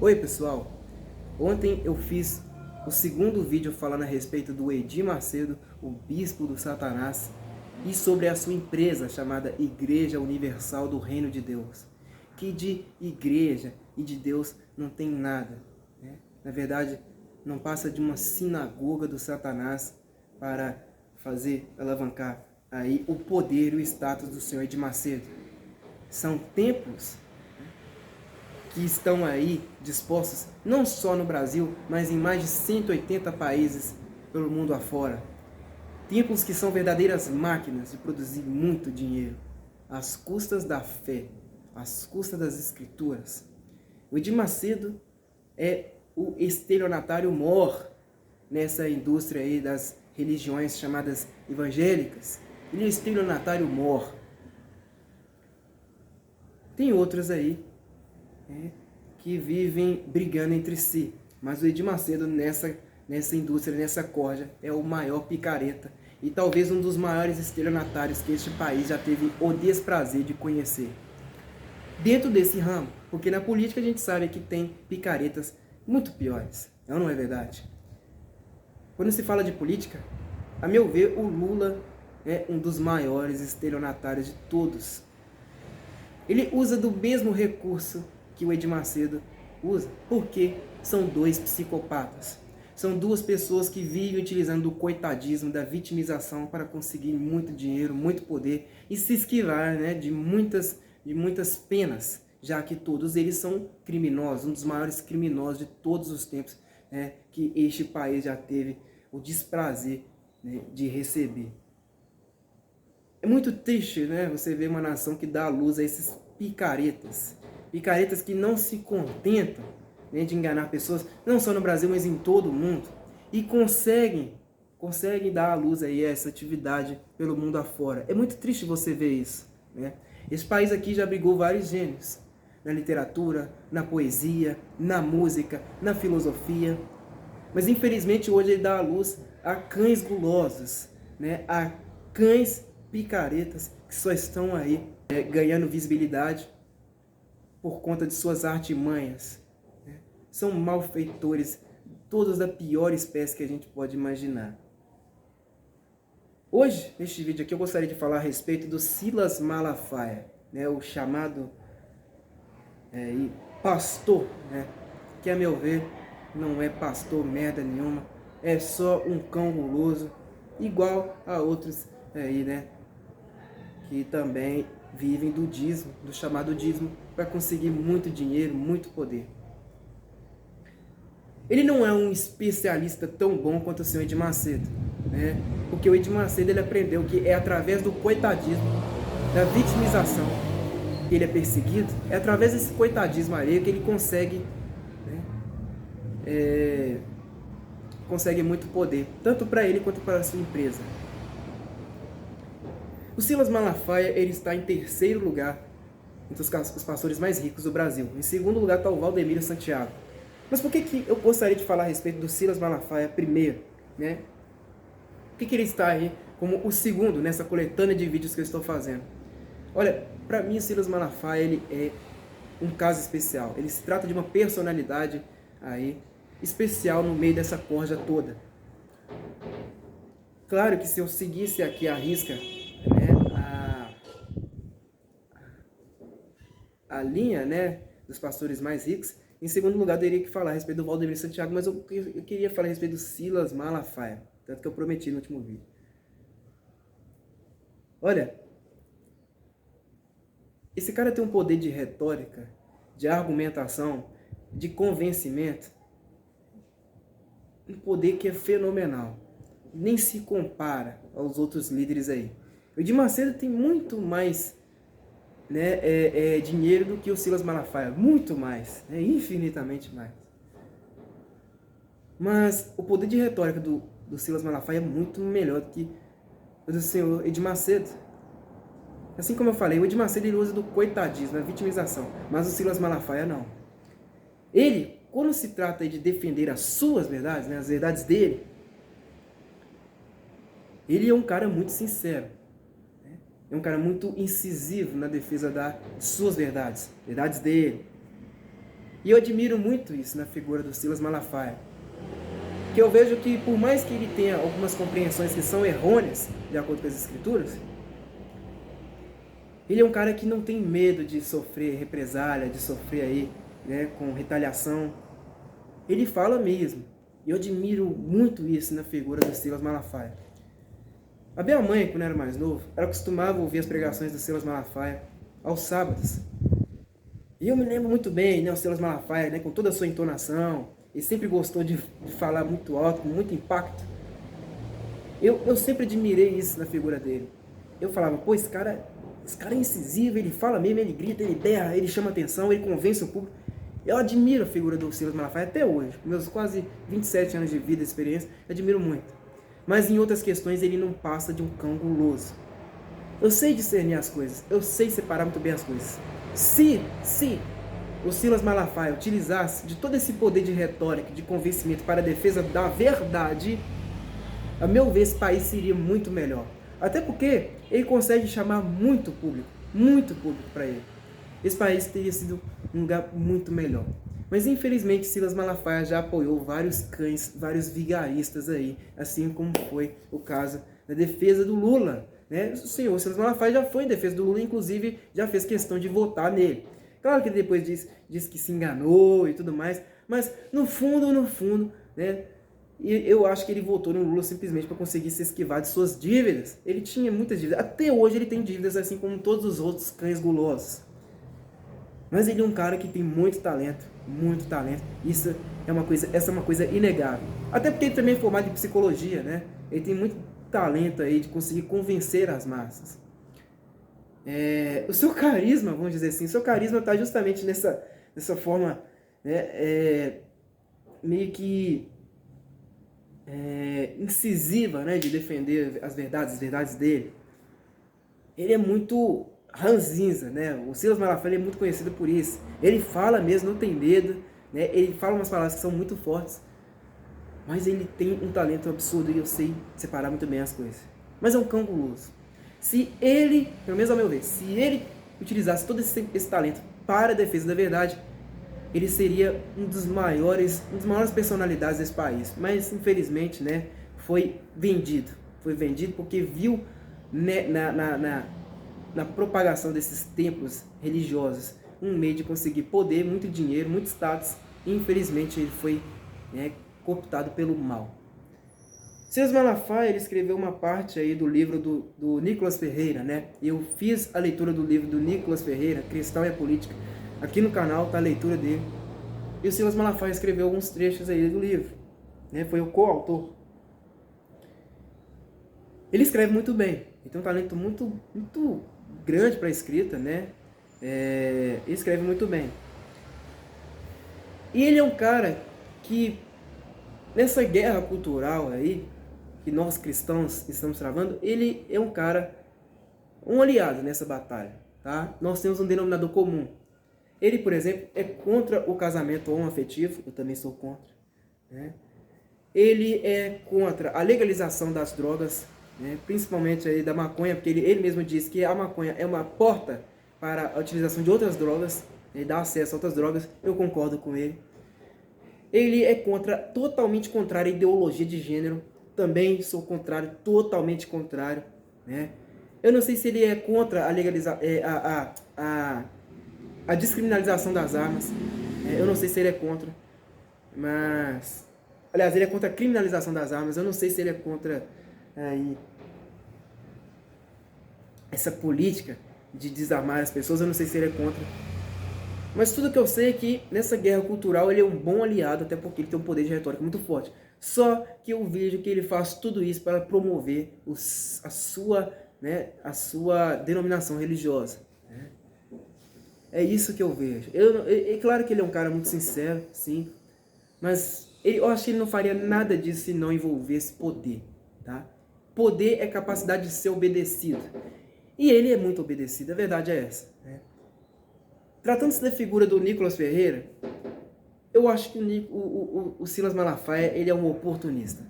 Oi pessoal, ontem eu fiz o segundo vídeo falando a respeito do Edir Macedo, o bispo do Satanás, e sobre a sua empresa chamada Igreja Universal do Reino de Deus, que de igreja e de Deus não tem nada, né? Na verdade, não passa de uma sinagoga do Satanás para fazer alavancar aí o poder e o status do Senhor Edir Macedo. São templos que estão aí dispostos, não só no Brasil, mas em mais de 180 países pelo mundo afora. Templos que são verdadeiras máquinas de produzir muito dinheiro, às custas da fé, às custas das escrituras. O Edir Macedo é o estelionatário mor nessa indústria aí das religiões chamadas evangélicas. Ele é o estelionatário mor. Tem outros aí que vivem brigando entre si. Mas o Edir Macedo nessa indústria, nessa corja, é o maior picareta e talvez um dos maiores estelionatários que este país já teve o desprazer de conhecer. Dentro desse ramo, porque na política a gente sabe que tem picaretas muito piores, não é verdade? Quando se fala de política, a meu ver, o Lula é um dos maiores estelionatários de todos. Ele usa do mesmo recurso que o Edir Macedo usa, porque são dois psicopatas. São duas pessoas que vivem utilizando do coitadismo, da vitimização para conseguir muito dinheiro, muito poder e se esquivar, né, de muitas penas, já que todos eles são criminosos, um dos maiores criminosos de todos os tempos, né, que este país já teve o desprazer, né, de receber. É muito triste, né, você ver uma nação que dá à luz a esses picaretas. Picaretas que não se contentam, né, de enganar pessoas, não só no Brasil, mas em todo o mundo. E conseguem dar à luz aí essa atividade pelo mundo afora. É muito triste você ver isso, né? Esse país aqui já abrigou vários gênios. Na literatura, na poesia, na música, na filosofia. Mas infelizmente hoje ele dá à luz a cães gulosos, né? A cães picaretas que só estão aí ganhando visibilidade por conta de suas artimanhas. Né? São malfeitores, todos da pior espécie que a gente pode imaginar. Hoje, neste vídeo aqui, eu gostaria de falar a respeito do Silas Malafaia, né? O chamado pastor, né? Que a meu ver não é pastor merda nenhuma, é só um cão guloso, igual a outros aí, né? Que também vivem do dízimo, do chamado dízimo, para conseguir muito dinheiro, muito poder. Ele não é um especialista tão bom quanto o senhor Edir Macedo, né? Porque o Edir Macedo ele aprendeu que é através do coitadismo, da vitimização, que ele é perseguido, é através desse coitadismo alheio que ele consegue, né, consegue muito poder, tanto para ele quanto para a sua empresa. O Silas Malafaia ele está em terceiro lugar entre os pastores mais ricos do Brasil. Em segundo lugar está o Valdemiro Santiago. Mas por que eu gostaria de falar a respeito do Silas Malafaia primeiro, né? Por que ele está aí como o segundo nessa coletânea de vídeos que eu estou fazendo? Olha, para mim o Silas Malafaia ele é um caso especial. Ele se trata de uma personalidade aí especial no meio dessa corja toda. Claro que se eu seguisse aqui à risca, né, a linha, né, dos pastores mais ricos, em segundo lugar, eu teria que falar a respeito do Valdemiro Santiago, mas eu queria falar a respeito do Silas Malafaia, tanto que eu prometi no último vídeo. Olha, esse cara tem um poder de retórica, de argumentação, de convencimento, um poder que é fenomenal. Nem se compara aos outros líderes aí. O Edir Macedo tem muito mais, né, dinheiro do que o Silas Malafaia, muito mais, né, infinitamente mais. Mas o poder de retórica do Silas Malafaia é muito melhor do que o do senhor Edir Macedo. Assim como eu falei, o Edir Macedo ele usa do coitadismo, da vitimização, mas o Silas Malafaia não. Ele, quando se trata de defender as suas verdades, né, as verdades dele, ele é um cara muito sincero. É um cara muito incisivo na defesa de suas verdades, verdades dele. E eu admiro muito isso na figura do Silas Malafaia. Que eu vejo que, por mais que ele tenha algumas compreensões que são errôneas, de acordo com as escrituras, ele é um cara que não tem medo de sofrer represália, de sofrer aí, né, com retaliação. Ele fala mesmo. E eu admiro muito isso na figura do Silas Malafaia. A minha mãe, quando eu era mais novo, ela costumava ouvir as pregações do Silas Malafaia aos sábados. E eu me lembro muito bem, né, o Silas Malafaia, né, com toda a sua entonação, ele sempre gostou de falar muito alto, com muito impacto. Eu sempre admirei isso na figura dele. Eu falava, pô, esse cara é incisivo, ele fala mesmo, ele grita, ele berra, ele chama atenção, ele convence o público. Eu admiro a figura do Silas Malafaia até hoje, com meus quase 27 anos de vida e experiência, eu admiro muito. Mas em outras questões ele não passa de um cão guloso. Eu sei discernir as coisas, eu sei separar muito bem as coisas. Se o Silas Malafaia utilizasse de todo esse poder de retórica, de convencimento para a defesa da verdade, a meu ver esse país seria muito melhor. Até porque ele consegue chamar muito público para ele. Esse país teria sido um lugar muito melhor. Mas infelizmente Silas Malafaia já apoiou vários cães, vários vigaristas aí, assim como foi o caso da defesa do Lula. Né? O senhor Silas Malafaia já foi em defesa do Lula, inclusive já fez questão de votar nele. Claro que ele depois disse que se enganou e tudo mais, mas no fundo, né, eu acho que ele votou no Lula simplesmente para conseguir se esquivar de suas dívidas. Ele tinha muitas dívidas, até hoje ele tem dívidas assim como todos os outros cães gulosos. Mas ele é um cara que tem muito talento, essa é uma coisa inegável. Até porque ele também é formado em psicologia, né? Ele tem muito talento aí de conseguir convencer as massas. O seu carisma, vamos dizer assim, está justamente nessa forma, né, meio que incisiva, né, de defender as verdades dele. Ele é muito ranzinza, né? O Silas Malafaia é muito conhecido por isso. Ele fala mesmo, não tem medo, né? Ele fala umas palavras que são muito fortes, mas ele tem um talento absurdo e eu sei separar muito bem as coisas. Mas é um cão guloso. Se ele, pelo menos ao meu ver, se ele utilizasse todo esse talento para a defesa da verdade, ele seria uma das maiores personalidades desse país. Mas, infelizmente, né, foi vendido. Foi vendido porque viu, né, na propagação desses templos religiosos um meio de conseguir poder, muito dinheiro, muito status. E, infelizmente, ele foi, né, cooptado pelo mal. Silas Malafaia, ele escreveu uma parte aí do livro do Nicolas Ferreira, né? Eu fiz a leitura do livro do Nicolas Ferreira, Cristão e a Política. Aqui no canal está a leitura dele. E o Silas Malafaia escreveu alguns trechos aí do livro, né? Foi o coautor. Ele escreve muito bem. Ele tem um talento muito grande para a escrita, né? Ele escreve muito bem. E ele é um cara que, nessa guerra cultural aí, que nós cristãos estamos travando, ele é um cara, um aliado nessa batalha, tá? Nós temos um denominador comum. Ele, por exemplo, é contra o casamento homoafetivo, eu também sou contra, né? Ele é contra a legalização das drogas, né? Principalmente aí da maconha, porque ele mesmo diz que a maconha é uma porta para a utilização de outras drogas, ele dá acesso a outras drogas, eu concordo com ele. Ele é totalmente contrário à ideologia de gênero, também sou contrário, totalmente contrário, né? Eu não sei se ele é contra a descriminalização das armas, eu não sei se ele é contra, mas... Aliás, ele é contra a criminalização das armas, eu não sei se ele é contra essa política de desarmar as pessoas, eu não sei se ele é contra. Mas tudo que eu sei é que nessa guerra cultural ele é um bom aliado, até porque ele tem um poder de retórica muito forte. Só que eu vejo que ele faz tudo isso para promover a sua denominação religiosa. Né? É isso que eu vejo. É claro que ele é um cara muito sincero, sim, mas eu acho que ele não faria nada disso se não envolvesse poder. Tá? Poder é capacidade de ser obedecido. E ele é muito obedecido, a verdade é essa. Né? Tratando-se da figura do Nicolas Ferreira, eu acho que o Silas Malafaia ele é um oportunista.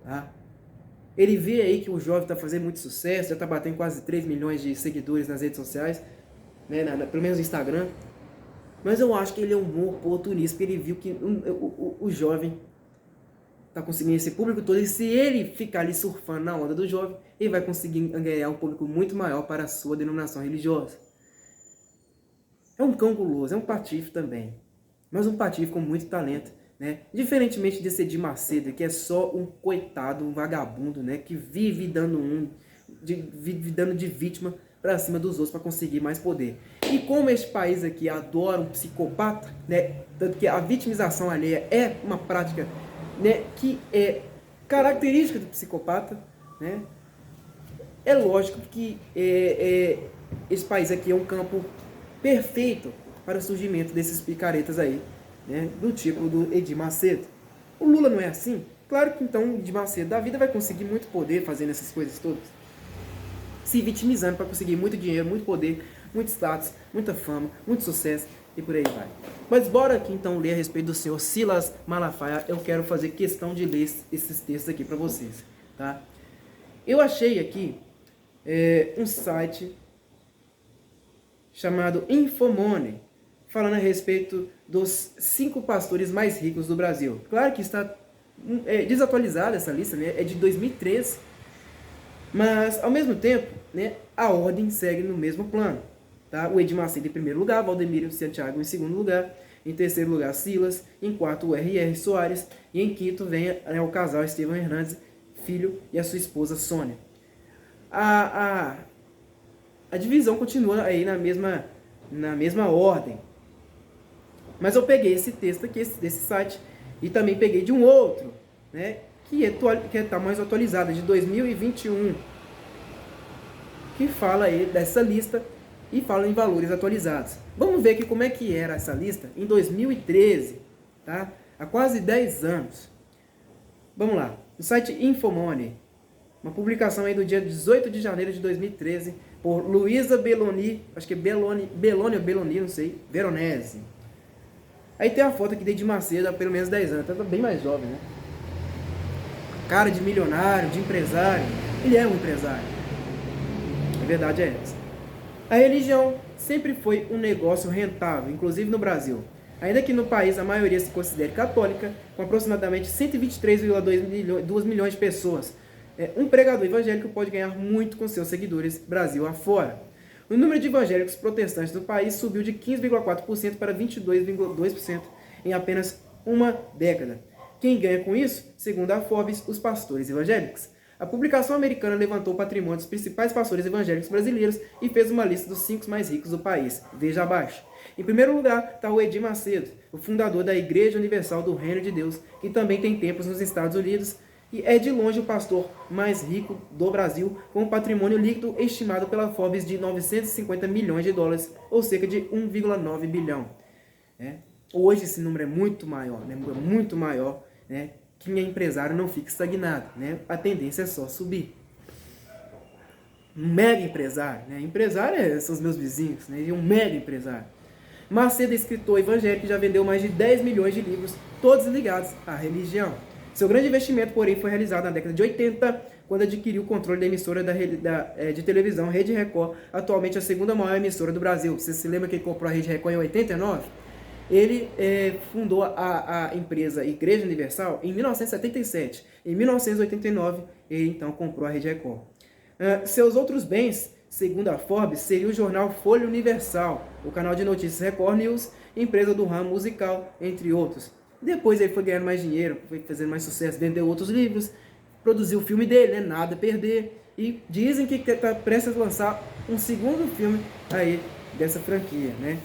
Tá? Ele vê aí que o jovem está fazendo muito sucesso, já está batendo quase 3 milhões de seguidores nas redes sociais, né, pelo menos no Instagram. Mas eu acho que ele é um oportunista, porque ele viu que o jovem está conseguindo esse público todo, e se ele ficar ali surfando na onda do jovem, ele vai conseguir ganhar um público muito maior para a sua denominação religiosa. É um cão guloso, é um patife também, mas um patife com muito talento, né? Diferentemente desse Edir Macedo, que é só um coitado, um vagabundo, né? Que vive dando de vítima para cima dos outros para conseguir mais poder. E como este país aqui adora um psicopata, né? Tanto que a vitimização alheia é uma prática, né, que é característica do psicopata, né? É lógico que esse país aqui é um campo perfeito para o surgimento desses picaretas aí, né, do tipo do Edir Macedo. O Lula não é assim? Claro que então o Edir Macedo da vida vai conseguir muito poder fazendo essas coisas todas, se vitimizando para conseguir muito dinheiro, muito poder, muito status, muita fama, muito sucesso e por aí vai. Mas bora aqui então ler a respeito do senhor Silas Malafaia. Eu quero fazer questão de ler esses textos aqui para vocês, tá? Eu achei aqui um site chamado Infomoney, falando a respeito dos 5 pastores mais ricos do Brasil. Claro que está desatualizada essa lista, né? É de 2013, mas ao mesmo tempo, né, a ordem segue no mesmo plano. Tá? O Edir Macedo em primeiro lugar, Valdemiro Santiago em segundo lugar, em terceiro lugar Silas, em quarto o R.R. Soares, e em quinto vem o casal Estevão Hernandes Filho e a sua esposa Sônia. A divisão continua aí na mesma ordem. Mas eu peguei esse texto aqui, desse site, e também peguei de um outro, né, que está mais atualizado, de 2021, que fala aí dessa lista e fala em valores atualizados. Vamos ver aqui como é que era essa lista em 2013, tá? Há quase 10 anos. Vamos lá, no site Infomoney, uma publicação aí do dia 18 de janeiro de 2013, por Luísa Belloni, acho que é Belloni ou Belloni, não sei, Veronese. Aí tem a foto aqui de Edir Macedo há pelo menos 10 anos, tá bem mais jovem, né? Cara de milionário, de empresário, ele é um empresário. A verdade é essa. A religião sempre foi um negócio rentável, inclusive no Brasil. Ainda que no país a maioria se considere católica, com aproximadamente 123,2 milhões de pessoas, um pregador evangélico pode ganhar muito com seus seguidores Brasil afora. O número de evangélicos protestantes do país subiu de 15,4% para 22,2% em apenas uma década. Quem ganha com isso? Segundo a Forbes, os pastores evangélicos. A publicação americana levantou o patrimônio dos principais pastores evangélicos brasileiros e fez uma lista dos 5 mais ricos do país. Veja abaixo. Em primeiro lugar está o Edir Macedo, o fundador da Igreja Universal do Reino de Deus, que também tem templos nos Estados Unidos, e é de longe o pastor mais rico do Brasil, com um patrimônio líquido estimado pela Forbes de 950 milhões de dólares, ou cerca de 1,9 bilhão. Hoje esse número é muito maior, né? Muito maior, né? Quem é empresário não fica estagnado, né? A tendência é só subir. Um mega empresário, né? Empresário são os meus vizinhos, né? E um mega empresário. Macedo é escritor evangélico, já vendeu mais de 10 milhões de livros, todos ligados à religião. Seu grande investimento, porém, foi realizado na década de 80, quando adquiriu o controle da emissora de televisão Rede Record, atualmente a segunda maior emissora do Brasil. Você se lembra que ele comprou a Rede Record em 89? Ele fundou a empresa Igreja Universal em 1977. Em 1989, ele então comprou a Rede Record. Seus outros bens, segundo a Forbes, seria o jornal Folha Universal, o canal de notícias Record News, empresa do ramo musical, entre outros. Depois ele foi ganhando mais dinheiro, foi fazendo mais sucesso, vendeu outros livros, produziu o filme dele, né? Nada a Perder, e dizem que está prestes a lançar um segundo filme aí dessa franquia, né?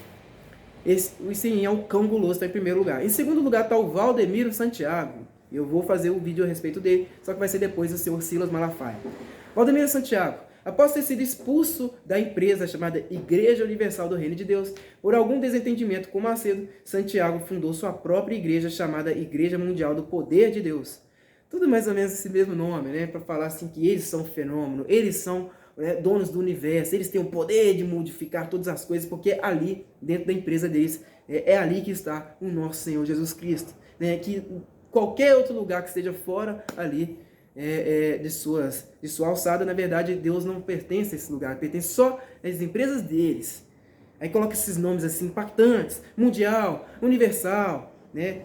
Sim, é o cão guloso, está em primeiro lugar. Em segundo lugar está o Valdemiro Santiago. Eu vou fazer um vídeo a respeito dele, só que vai ser depois do senhor Silas Malafaia. Valdemiro Santiago, após ter sido expulso da empresa chamada Igreja Universal do Reino de Deus, por algum desentendimento com Macedo, Santiago fundou sua própria igreja chamada Igreja Mundial do Poder de Deus. Tudo mais ou menos esse mesmo nome, né? Para falar assim que eles são um fenômeno, eles são donos do universo, eles têm o poder de modificar todas as coisas, porque ali, dentro da empresa deles, é ali que está o nosso Senhor Jesus Cristo. Né? Que qualquer outro lugar que esteja fora ali de sua alçada, na verdade, Deus não pertence a esse lugar, pertence só às empresas deles. Aí coloca esses nomes assim impactantes: Mundial, Universal, né?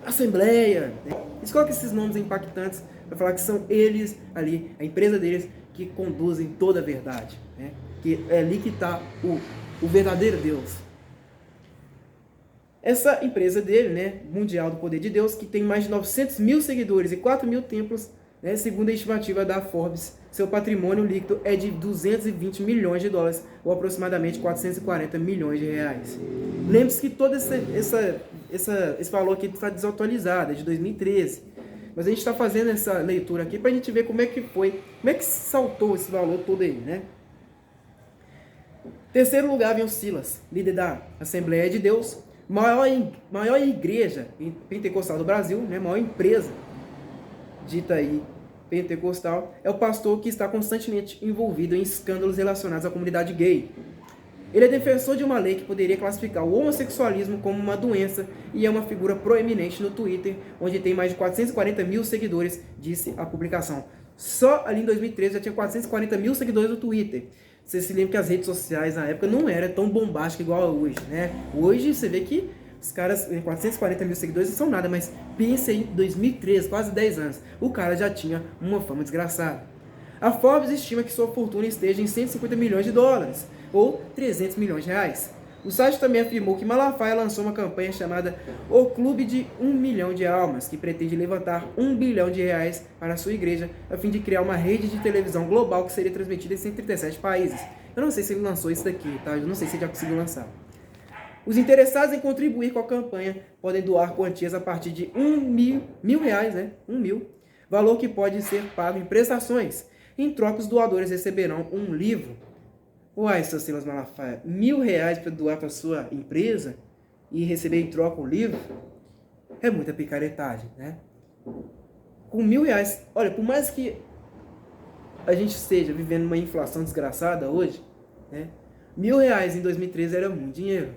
Assembleia. Né? Eles colocam esses nomes impactantes para falar que são eles ali, a empresa deles, que conduzem toda a verdade. Né? Que é ali que está o verdadeiro Deus. Essa empresa dele, né, Mundial do Poder de Deus, que tem mais de 900 mil seguidores e 4 mil templos, né, segundo a estimativa da Forbes, seu patrimônio líquido é de 220 milhões de dólares, ou aproximadamente 440 milhões de reais. Lembre-se que todo esse valor aqui está desatualizado, é de 2013. Mas a gente está fazendo essa leitura aqui para a gente ver como é que foi, como é que saltou esse valor todo aí, né? Terceiro lugar vem o Silas, líder da Assembleia de Deus, maior igreja pentecostal do Brasil, né, maior empresa dita aí pentecostal, é o pastor que está constantemente envolvido em escândalos relacionados à comunidade gay. Ele é defensor de uma lei que poderia classificar o homossexualismo como uma doença e é uma figura proeminente no Twitter, onde tem mais de 440 mil seguidores, disse a publicação. Só ali em 2013 já tinha 440 mil seguidores no Twitter. Você se lembra que as redes sociais na época não eram tão bombásticas igual hoje, né? Hoje você vê que os caras, 440 mil seguidores não são nada, mas pense aí, em 2013, quase 10 anos, o cara já tinha uma fama desgraçada. A Forbes estima que sua fortuna esteja em 150 milhões de dólares, ou 300 milhões de reais. O site também afirmou que Malafaia lançou uma campanha chamada O Clube de 1 Milhão de Almas, que pretende levantar 1 bilhão de reais para a sua igreja, a fim de criar uma rede de televisão global que seria transmitida em 137 países. Eu não sei se ele lançou isso daqui, tá? Eu não sei se ele já conseguiu lançar. Os interessados em contribuir com a campanha podem doar quantias a partir de mil reais, né? 1.000, valor que pode ser pago em prestações. Em troca, os doadores receberão um livro. Uai, seu Silas Malafaia, R$1.000 para doar para sua empresa e receber em troca um livro? É muita picaretagem, né? Com R$1.000, olha, por mais que a gente esteja vivendo uma inflação desgraçada hoje, né? R$1.000 em 2013 era muito dinheiro.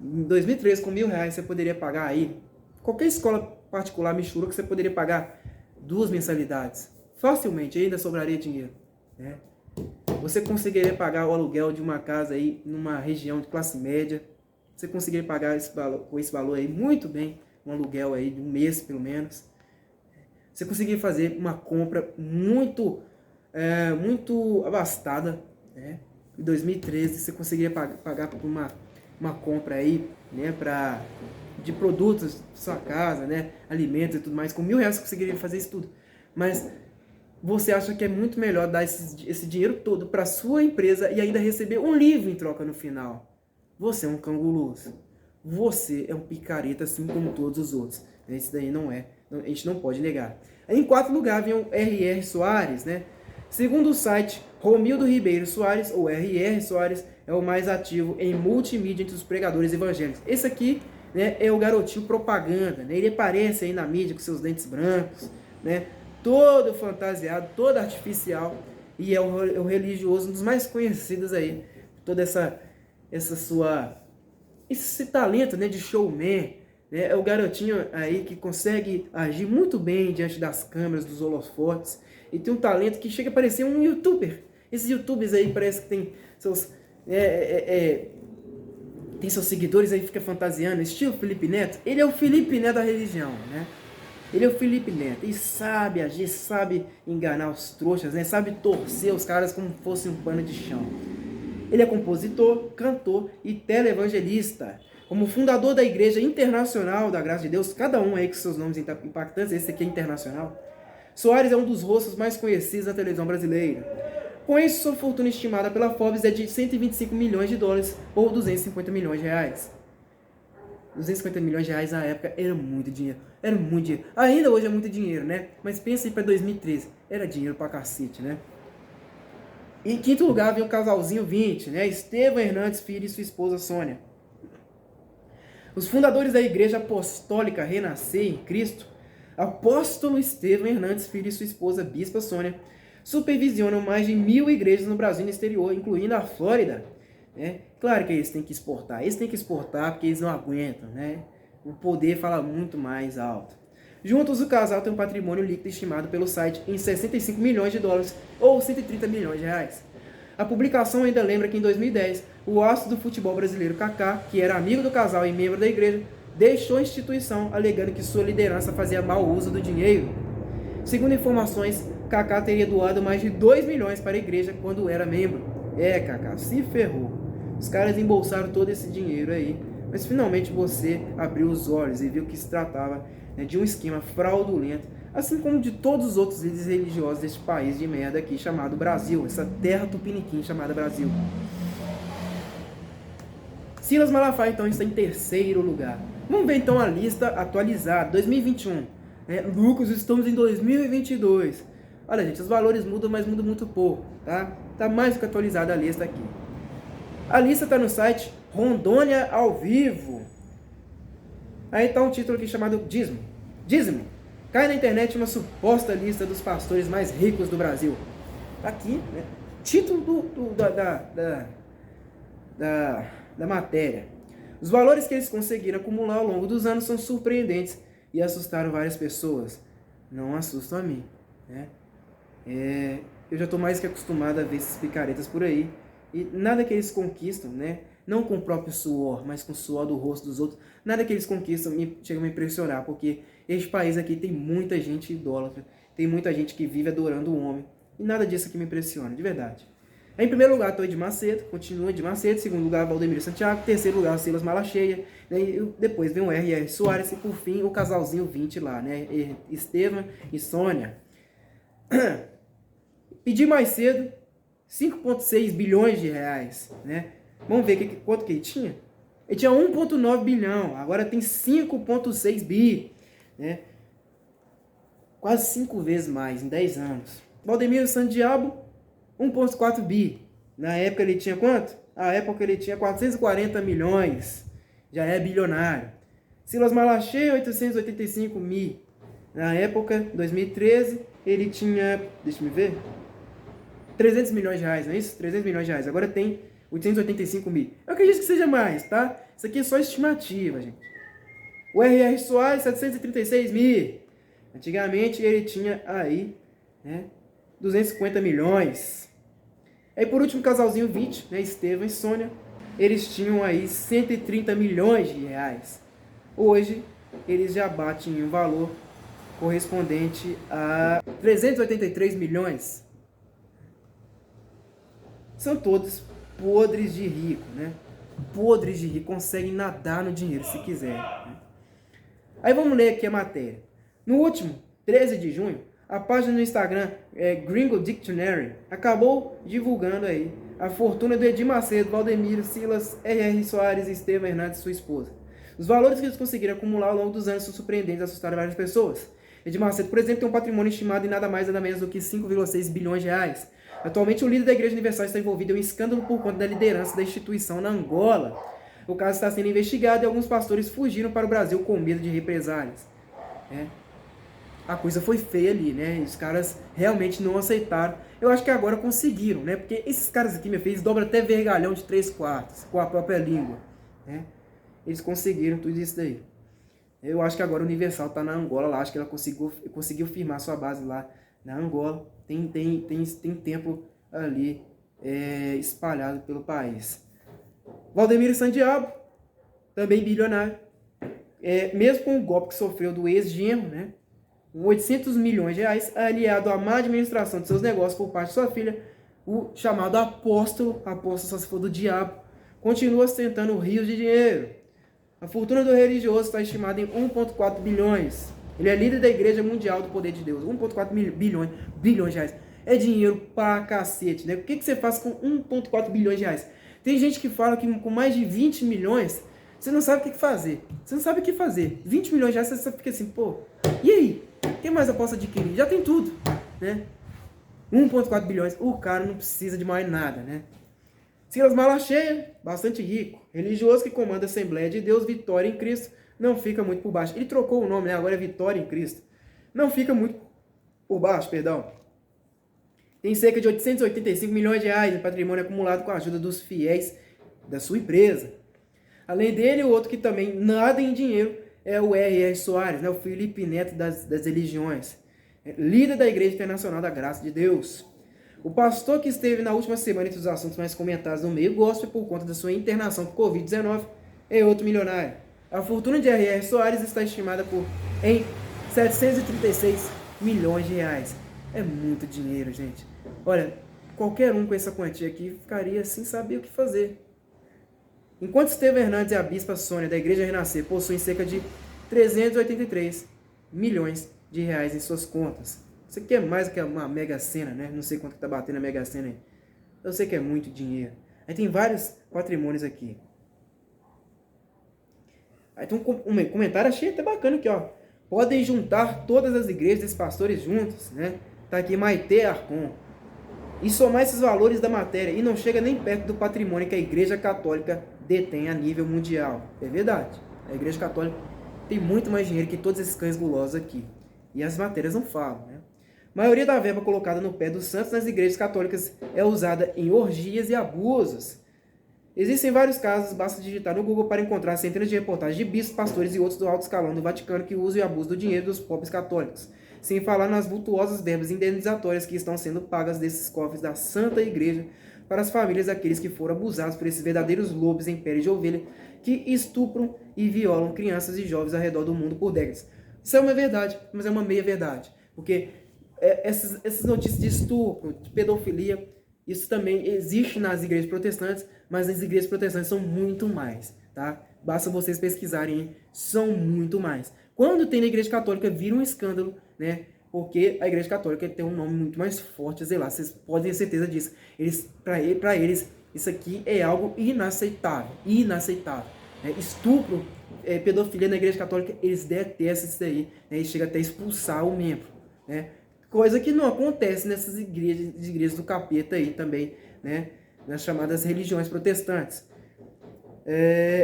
Em 2013, com R$1.000, você poderia pagar aí qualquer escola particular mixtura que você poderia pagar 2 mensalidades. Facilmente, ainda sobraria dinheiro, né? Você conseguiria pagar o aluguel de uma casa aí numa região de classe média. Você conseguiria pagar com esse valor aí muito bem, um aluguel aí de um mês pelo menos. Você conseguiria fazer uma compra muito abastada, né? Em 2013 você conseguiria pagar por uma compra aí, né, de produtos de sua casa, né, alimentos e tudo mais. Com R$1.000 você conseguiria fazer isso tudo. Mas você acha que é muito melhor dar esse dinheiro todo para sua empresa e ainda receber um livro em troca no final? Você é um canguloso. Você é um picareta, assim como todos os outros. Esse daí não é. A gente não pode negar. Aí, em quarto lugar vem o R.R. Soares, né? Segundo o site Romildo Ribeiro Soares, ou R.R. Soares, é o mais ativo em multimídia entre os pregadores evangélicos. Esse aqui, né, é o garotinho propaganda, né? Ele aparece aí na mídia com seus dentes brancos, né? Todo fantasiado, todo artificial, e é o religioso, um dos mais conhecidos aí, toda esse talento, né, de showman, né? É o garotinho aí que consegue agir muito bem diante das câmeras, dos holofotes, e tem um talento que chega a parecer um youtuber. Esses youtubers aí parece que tem seus tem seus seguidores aí, fica fantasiando, estilo Felipe Neto. Ele é o Felipe Neto da religião, né? Ele é o Felipe Neto, e sabe agir, sabe enganar os trouxas, né? Sabe torcer os caras como se fosse um pano de chão. Ele é compositor, cantor e televangelista. Como fundador da Igreja Internacional da Graça de Deus, cada um aí com seus nomes impactantes, esse aqui é internacional. Soares é um dos rostos mais conhecidos da televisão brasileira. Com isso, sua fortuna estimada pela Forbes é de 125 milhões de dólares ou 250 milhões de reais. 250 milhões de reais na época era muito dinheiro. Era muito dinheiro. Ainda hoje é muito dinheiro, né? Mas pensa aí para 2013. Era dinheiro pra cacete, né? Em quinto lugar vem o casalzinho 20, né? Estevão Hernandes Filho e sua esposa Sônia. Os fundadores da Igreja Apostólica Renascer em Cristo, apóstolo Estevão Hernandes Filho e sua esposa Bispa Sônia, supervisionam mais de 1.000 igrejas no Brasil e no exterior, incluindo a Flórida. Né? Claro que eles têm que exportar. Eles têm que exportar porque eles não aguentam, né? O poder fala muito mais alto. Juntos, o casal tem um patrimônio líquido estimado pelo site em 65 milhões de dólares ou 130 milhões de reais. A publicação ainda lembra que em 2010, o astro do futebol brasileiro Kaká, que era amigo do casal e membro da igreja, deixou a instituição alegando que sua liderança fazia mau uso do dinheiro. Segundo informações, Kaká teria doado mais de 2 milhões para a igreja quando era membro. Kaká, se ferrou. Os caras embolsaram todo esse dinheiro aí, mas finalmente você abriu os olhos e viu que se tratava, né, de um esquema fraudulento, assim como de todos os outros líderes religiosos deste país de merda aqui chamado Brasil, essa terra tupiniquim chamada Brasil. Silas Malafaia então está em terceiro lugar. Vamos ver então a lista atualizada, 2021. Lucas, estamos em 2022. Olha, gente, os valores mudam, mas mudam muito pouco, tá? Tá mais do que atualizada a lista aqui. A lista está no site Rondônia ao Vivo. Aí está um título aqui chamado Dízimo. Cai na internet uma suposta lista dos pastores mais ricos do Brasil. Aqui, né? Título da matéria. Os valores que eles conseguiram acumular ao longo dos anos são surpreendentes e assustaram várias pessoas. Não assustam a mim, né? Eu já estou mais que acostumado a ver esses picaretas por aí. E nada que eles conquistam, né? Não com o próprio suor, mas com o suor do rosto dos outros. Nada que eles conquistam chega a me impressionar, porque este país aqui tem muita gente idólatra, tem muita gente que vive adorando o homem. E nada disso aqui me impressiona, de verdade. Em primeiro lugar, estou Edir Macedo, continua Edir Macedo. Em segundo lugar, Valdemiro Santiago. Em terceiro lugar, Silas Malacheia. Depois vem o R.R. Soares. E por fim, o casalzinho 20 lá, né? Estevam e Sônia. Edir Macedo, 5,6 bilhões de reais, né? Vamos ver quanto que ele tinha? Ele tinha 1,9 bilhão, agora tem 5,6 bi, né? Quase 5 vezes mais, em 10 anos. Valdemiro Santiago, 1,4 bi. Na época ele tinha quanto? Na época ele tinha 440 milhões. Já é bilionário. Silas Malacheia, 885 mil. Na época, 2013, ele tinha, deixa eu ver, 300 milhões de reais, não é isso? 300 milhões de reais. Agora tem 885 mil. Eu acredito que seja mais, tá? Isso aqui é só estimativa, gente. O R.R. Soares, 736 mil. Antigamente ele tinha aí, né, 250 milhões. Aí por último, casalzinho 20, né, Estevam e Sônia, eles tinham aí 130 milhões de reais. Hoje, eles já batem em um valor correspondente a 383 milhões. São todos podres de rico, né? Podres de rico, conseguem nadar no dinheiro se quiser, né? Aí vamos ler aqui a matéria. No último 13 de junho, a página no Instagram Gringo Dictionary acabou divulgando aí a fortuna do Edir Macedo, Valdemiro, Silas, R.R. Soares e Estevam Hernandes, sua esposa. Os valores que eles conseguiram acumular ao longo dos anos são surpreendentes e assustaram várias pessoas. Edir Macedo, por exemplo, tem um patrimônio estimado em nada mais nada menos do que 5,6 bilhões de reais. Atualmente, o líder da Igreja Universal está envolvido em um escândalo por conta da liderança da instituição na Angola. O caso está sendo investigado e alguns pastores fugiram para o Brasil com medo de represálias. A coisa foi feia ali, né? Os caras realmente não aceitaram. Eu acho que agora conseguiram, né? Porque esses caras aqui, meu filho, eles dobram até vergalhão de 3/4 com a própria língua, né? Eles conseguiram tudo isso daí. Eu acho que agora a Universal está na Angola lá. Acho que ela conseguiu firmar sua base lá na Angola. Tem templo ali espalhado pelo país. Valdemiro Santiago, também bilionário. Mesmo com o golpe que sofreu do ex-genro, né? 800 milhões de reais, aliado à má administração de seus negócios por parte de sua filha, o chamado apóstolo só se for do diabo, continua ostentando rios de dinheiro. A fortuna do religioso está estimada em 1,4 bilhões. Ele é líder da Igreja Mundial do Poder de Deus. 1,4 bilhões de reais. É dinheiro pra cacete, né? O que você faz com 1,4 bilhões de reais? Tem gente que fala que com mais de 20 milhões, você não sabe o que fazer. Você não sabe o que fazer. 20 milhões de reais, você fica assim, pô, e aí? O que mais eu posso adquirir? Já tem tudo, né? 1,4 bilhões. O cara não precisa de mais nada, né? Silas Malacheia, bastante rico. Religioso que comanda a Assembleia de Deus, Vitória em Cristo. Não fica muito por baixo. Ele trocou o nome, né? Agora é Vitória em Cristo. Não fica muito por baixo, perdão. Tem cerca de 885 milhões de reais em patrimônio acumulado com a ajuda dos fiéis da sua empresa. Além dele, o outro que também nada em dinheiro é o R.R. Soares, né? O Felipe Neto das religiões. Líder da Igreja Internacional da Graça de Deus. O pastor que esteve na última semana entre os assuntos mais comentados no meio gospel por conta da sua internação por Covid-19 é outro milionário. A fortuna de R.R. Soares está estimada em 736 milhões de reais. É muito dinheiro, gente. Olha, qualquer um com essa quantia aqui ficaria sem saber o que fazer. Enquanto Estevão Hernandes e a bispa Sônia da Igreja Renascer possuem cerca de 383 milhões de reais em suas contas. Isso aqui é mais do que uma Mega Sena, né? Não sei quanto está batendo a Mega Sena aí. Eu sei que é muito dinheiro. Aí tem vários patrimônios aqui. Aí tem um comentário, achei até bacana aqui, ó. Podem juntar todas as igrejas desses pastores juntos, né? Tá aqui Maite Arcon. E somar esses valores da matéria. E não chega nem perto do patrimônio que a Igreja Católica detém a nível mundial. É verdade. A Igreja Católica tem muito mais dinheiro que todos esses cães gulosos aqui. E as matérias não falam, né? A maioria da verba colocada no pé dos santos nas igrejas católicas é usada em orgias e abusos. Existem vários casos, basta digitar no Google para encontrar centenas de reportagens de bispos, pastores e outros do alto escalão do Vaticano que usam e abusam do dinheiro dos pobres católicos, sem falar nas vultuosas verbas indenizatórias que estão sendo pagas desses cofres da Santa Igreja para as famílias daqueles que foram abusados por esses verdadeiros lobos em pele de ovelha que estupram e violam crianças e jovens ao redor do mundo por décadas. Isso é uma verdade, mas é uma meia-verdade, porque essas notícias de estupro, de pedofilia, isso também existe nas igrejas protestantes, mas as igrejas protestantes são muito mais, tá? Basta vocês pesquisarem, são muito mais. Quando tem na igreja católica, vira um escândalo, né? Porque a igreja católica tem um nome muito mais forte, sei lá, vocês podem ter certeza disso. Para eles, isso aqui é algo inaceitável, inaceitável. Né? Estupro, pedofilia na igreja católica, eles detestam isso daí, né? E chega até a expulsar o membro, né? Coisa que não acontece nessas igrejas do capeta aí também, né? Nas chamadas religiões protestantes.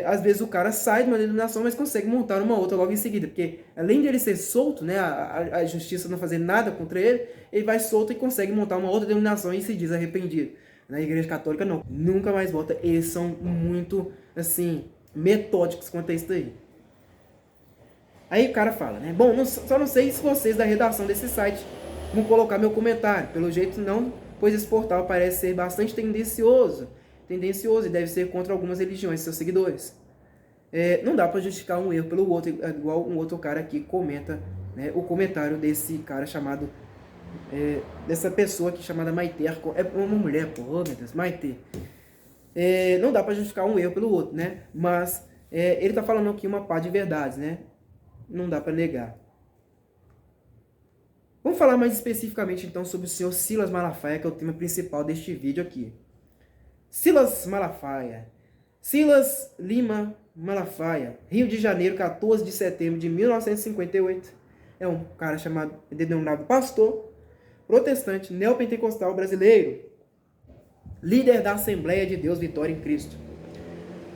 Às vezes o cara sai de uma denominação, mas consegue montar uma outra logo em seguida, porque além de ele ser solto, né, a justiça não fazer nada contra ele, ele vai solto e consegue montar uma outra denominação e se diz arrependido. Na igreja católica não, nunca mais volta. Eles são muito, assim, metódicos quanto a isso daí. Aí o cara fala, né? Bom, só não sei se vocês da redação desse site vão colocar meu comentário. Pelo jeito não, pois esse portal parece ser bastante tendencioso e deve ser contra algumas religiões de seus seguidores. Não dá para justificar um erro pelo outro, igual um outro cara aqui comenta, né, o comentário desse cara chamado, dessa pessoa aqui chamada Maite. É uma mulher, pô, oh, meu Deus, Maite. Não dá para justificar um erro pelo outro, né? Mas ele tá falando aqui uma pá de verdades, né? Não dá para negar. Vamos falar mais especificamente então sobre o senhor Silas Malafaia, que é o tema principal deste vídeo aqui. Silas Malafaia. Silas Lima Malafaia, Rio de Janeiro, 14 de setembro de 1958. É um cara denominado pastor, protestante, neopentecostal brasileiro, líder da Assembleia de Deus Vitória em Cristo.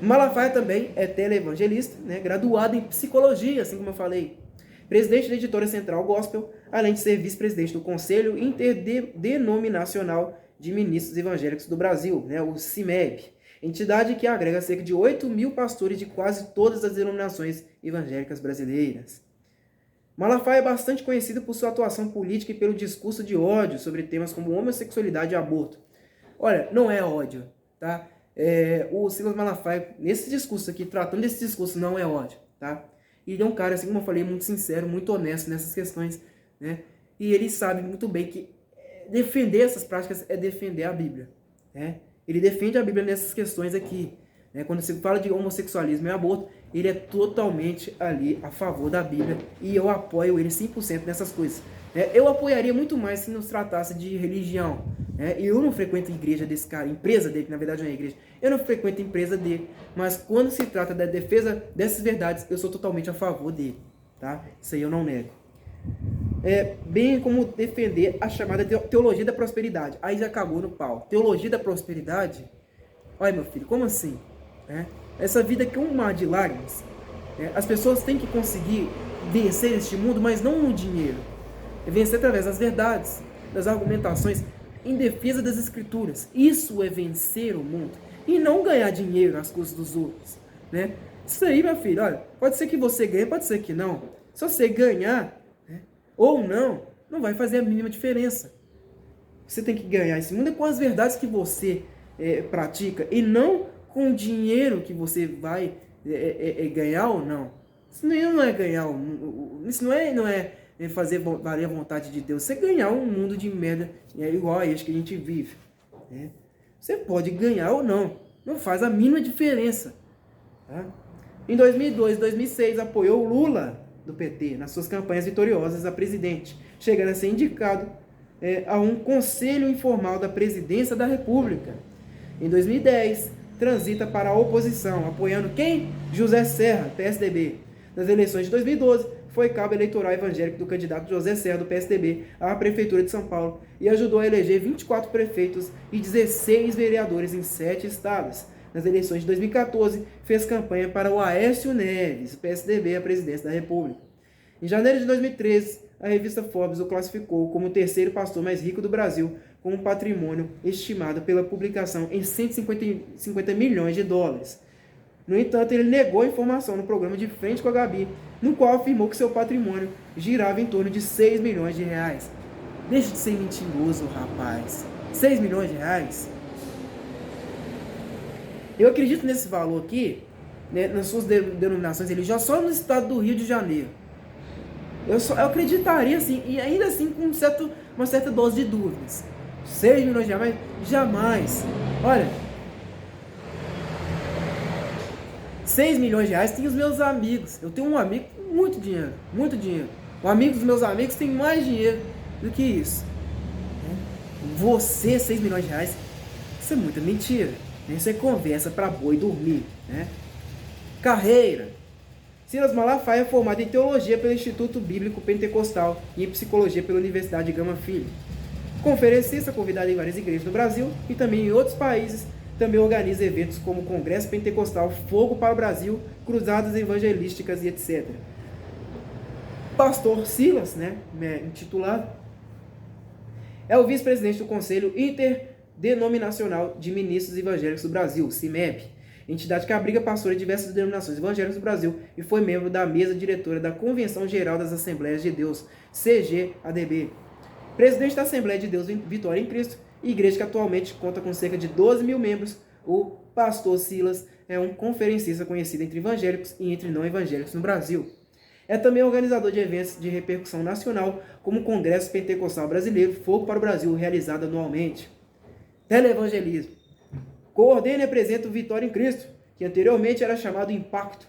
Malafaia também é televangelista, né, graduado em psicologia, assim como eu falei. Presidente da editora Central Gospel, além de ser vice-presidente do Conselho Interdenominacional de Ministros Evangélicos do Brasil, né, o CIMEB, entidade que agrega cerca de 8 mil pastores de quase todas as denominações evangélicas brasileiras. Malafaia é bastante conhecido por sua atuação política e pelo discurso de ódio sobre temas como homossexualidade e aborto. Olha, não é ódio, tá? O Silas Malafaia, nesse discurso aqui, tratando desse discurso, não é ódio, tá? E ele é um cara, assim como eu falei, muito sincero, muito honesto nessas questões, né? E ele sabe muito bem que defender essas práticas é defender a Bíblia, né? Ele defende a Bíblia nessas questões aqui, né? Quando se fala de homossexualismo e aborto, ele é totalmente ali a favor da Bíblia e eu apoio ele 100% nessas coisas. Eu apoiaria muito mais se nos tratasse de religião. Eu não frequento a igreja desse cara, empresa dele, que na verdade não é igreja. Eu não frequento a empresa dele, mas quando se trata da defesa dessas verdades, eu sou totalmente a favor dele, tá? Isso aí eu não nego. Bem como defender a chamada teologia da prosperidade. Aí já acabou no pau. Teologia da prosperidade? Olha, meu filho, como assim? Essa vida aqui é um mar de lágrimas. As pessoas têm que conseguir vencer este mundo, mas não no dinheiro. Vencer através das verdades, das argumentações em defesa das escrituras. Isso é vencer o mundo. E não ganhar dinheiro às custas dos outros, né? Isso aí, meu filho, olha, pode ser que você ganhe, pode ser que não. Se você ganhar, né, ou não, não vai fazer a mínima diferença. Você tem que ganhar esse mundo é com as verdades que você pratica e não com o dinheiro que você vai ganhar ou não. Isso não é ganhar o mundo, isso não é fazer valer a vontade de Deus. Você ganhar um mundo de merda igual a este que a gente vive. Né? Você pode ganhar ou não. Não faz a mínima diferença. Tá? Em 2002 e 2006, apoiou Lula, do PT, nas suas campanhas vitoriosas a presidente, chegando a ser indicado a um conselho informal da presidência da República. Em 2010, transita para a oposição, apoiando quem? José Serra, PSDB. Nas eleições de 2012, foi cabo eleitoral evangélico do candidato José Serra, do PSDB, à Prefeitura de São Paulo e ajudou a eleger 24 prefeitos e 16 vereadores em 7 estados. Nas eleições de 2014, fez campanha para o Aécio Neves, PSDB, à presidência da República. Em janeiro de 2013, a revista Forbes o classificou como o terceiro pastor mais rico do Brasil, com um patrimônio estimado pela publicação em 150 milhões de dólares. No entanto, ele negou a informação no programa De Frente com a Gabi, no qual afirmou que seu patrimônio girava em torno de 6 milhões de reais. Deixa de ser mentiroso, rapaz. 6 milhões de reais? Eu acredito nesse valor aqui, né, nas suas denominações religiosas, só no estado do Rio de Janeiro. Eu acreditaria assim, e ainda assim com uma certa dose de dúvidas. 6 milhões de reais? Jamais. Olha, 6 milhões de reais tem os meus amigos. Eu tenho um amigo com muito dinheiro, muito dinheiro. O amigo dos meus amigos tem mais dinheiro do que isso. Você, 6 milhões de reais, isso é muita mentira. Isso é conversa para boi dormir. Né? Carreira. Silas Malafaia é formado em Teologia pelo Instituto Bíblico Pentecostal e em Psicologia pela Universidade de Gama Filho. Conferencista convidado em várias igrejas do Brasil e também em outros países, também organiza eventos como o Congresso Pentecostal Fogo para o Brasil, Cruzadas Evangelísticas e etc. Pastor Silas, né, intitulado, é o vice-presidente do Conselho Interdenominacional de Ministros Evangélicos do Brasil, CIMEB, entidade que abriga pastores de diversas denominações evangélicas do Brasil e foi membro da mesa diretora da Convenção Geral das Assembleias de Deus, CGADB. Presidente da Assembleia de Deus Vitória em Cristo, igreja que atualmente conta com cerca de 12 mil membros, o pastor Silas é um conferencista conhecido entre evangélicos e entre não evangélicos no Brasil. É também organizador de eventos de repercussão nacional, como o Congresso Pentecostal Brasileiro Fogo para o Brasil, realizado anualmente. Teleevangelismo. Coordena e apresenta o Vitória em Cristo, que anteriormente era chamado Impacto.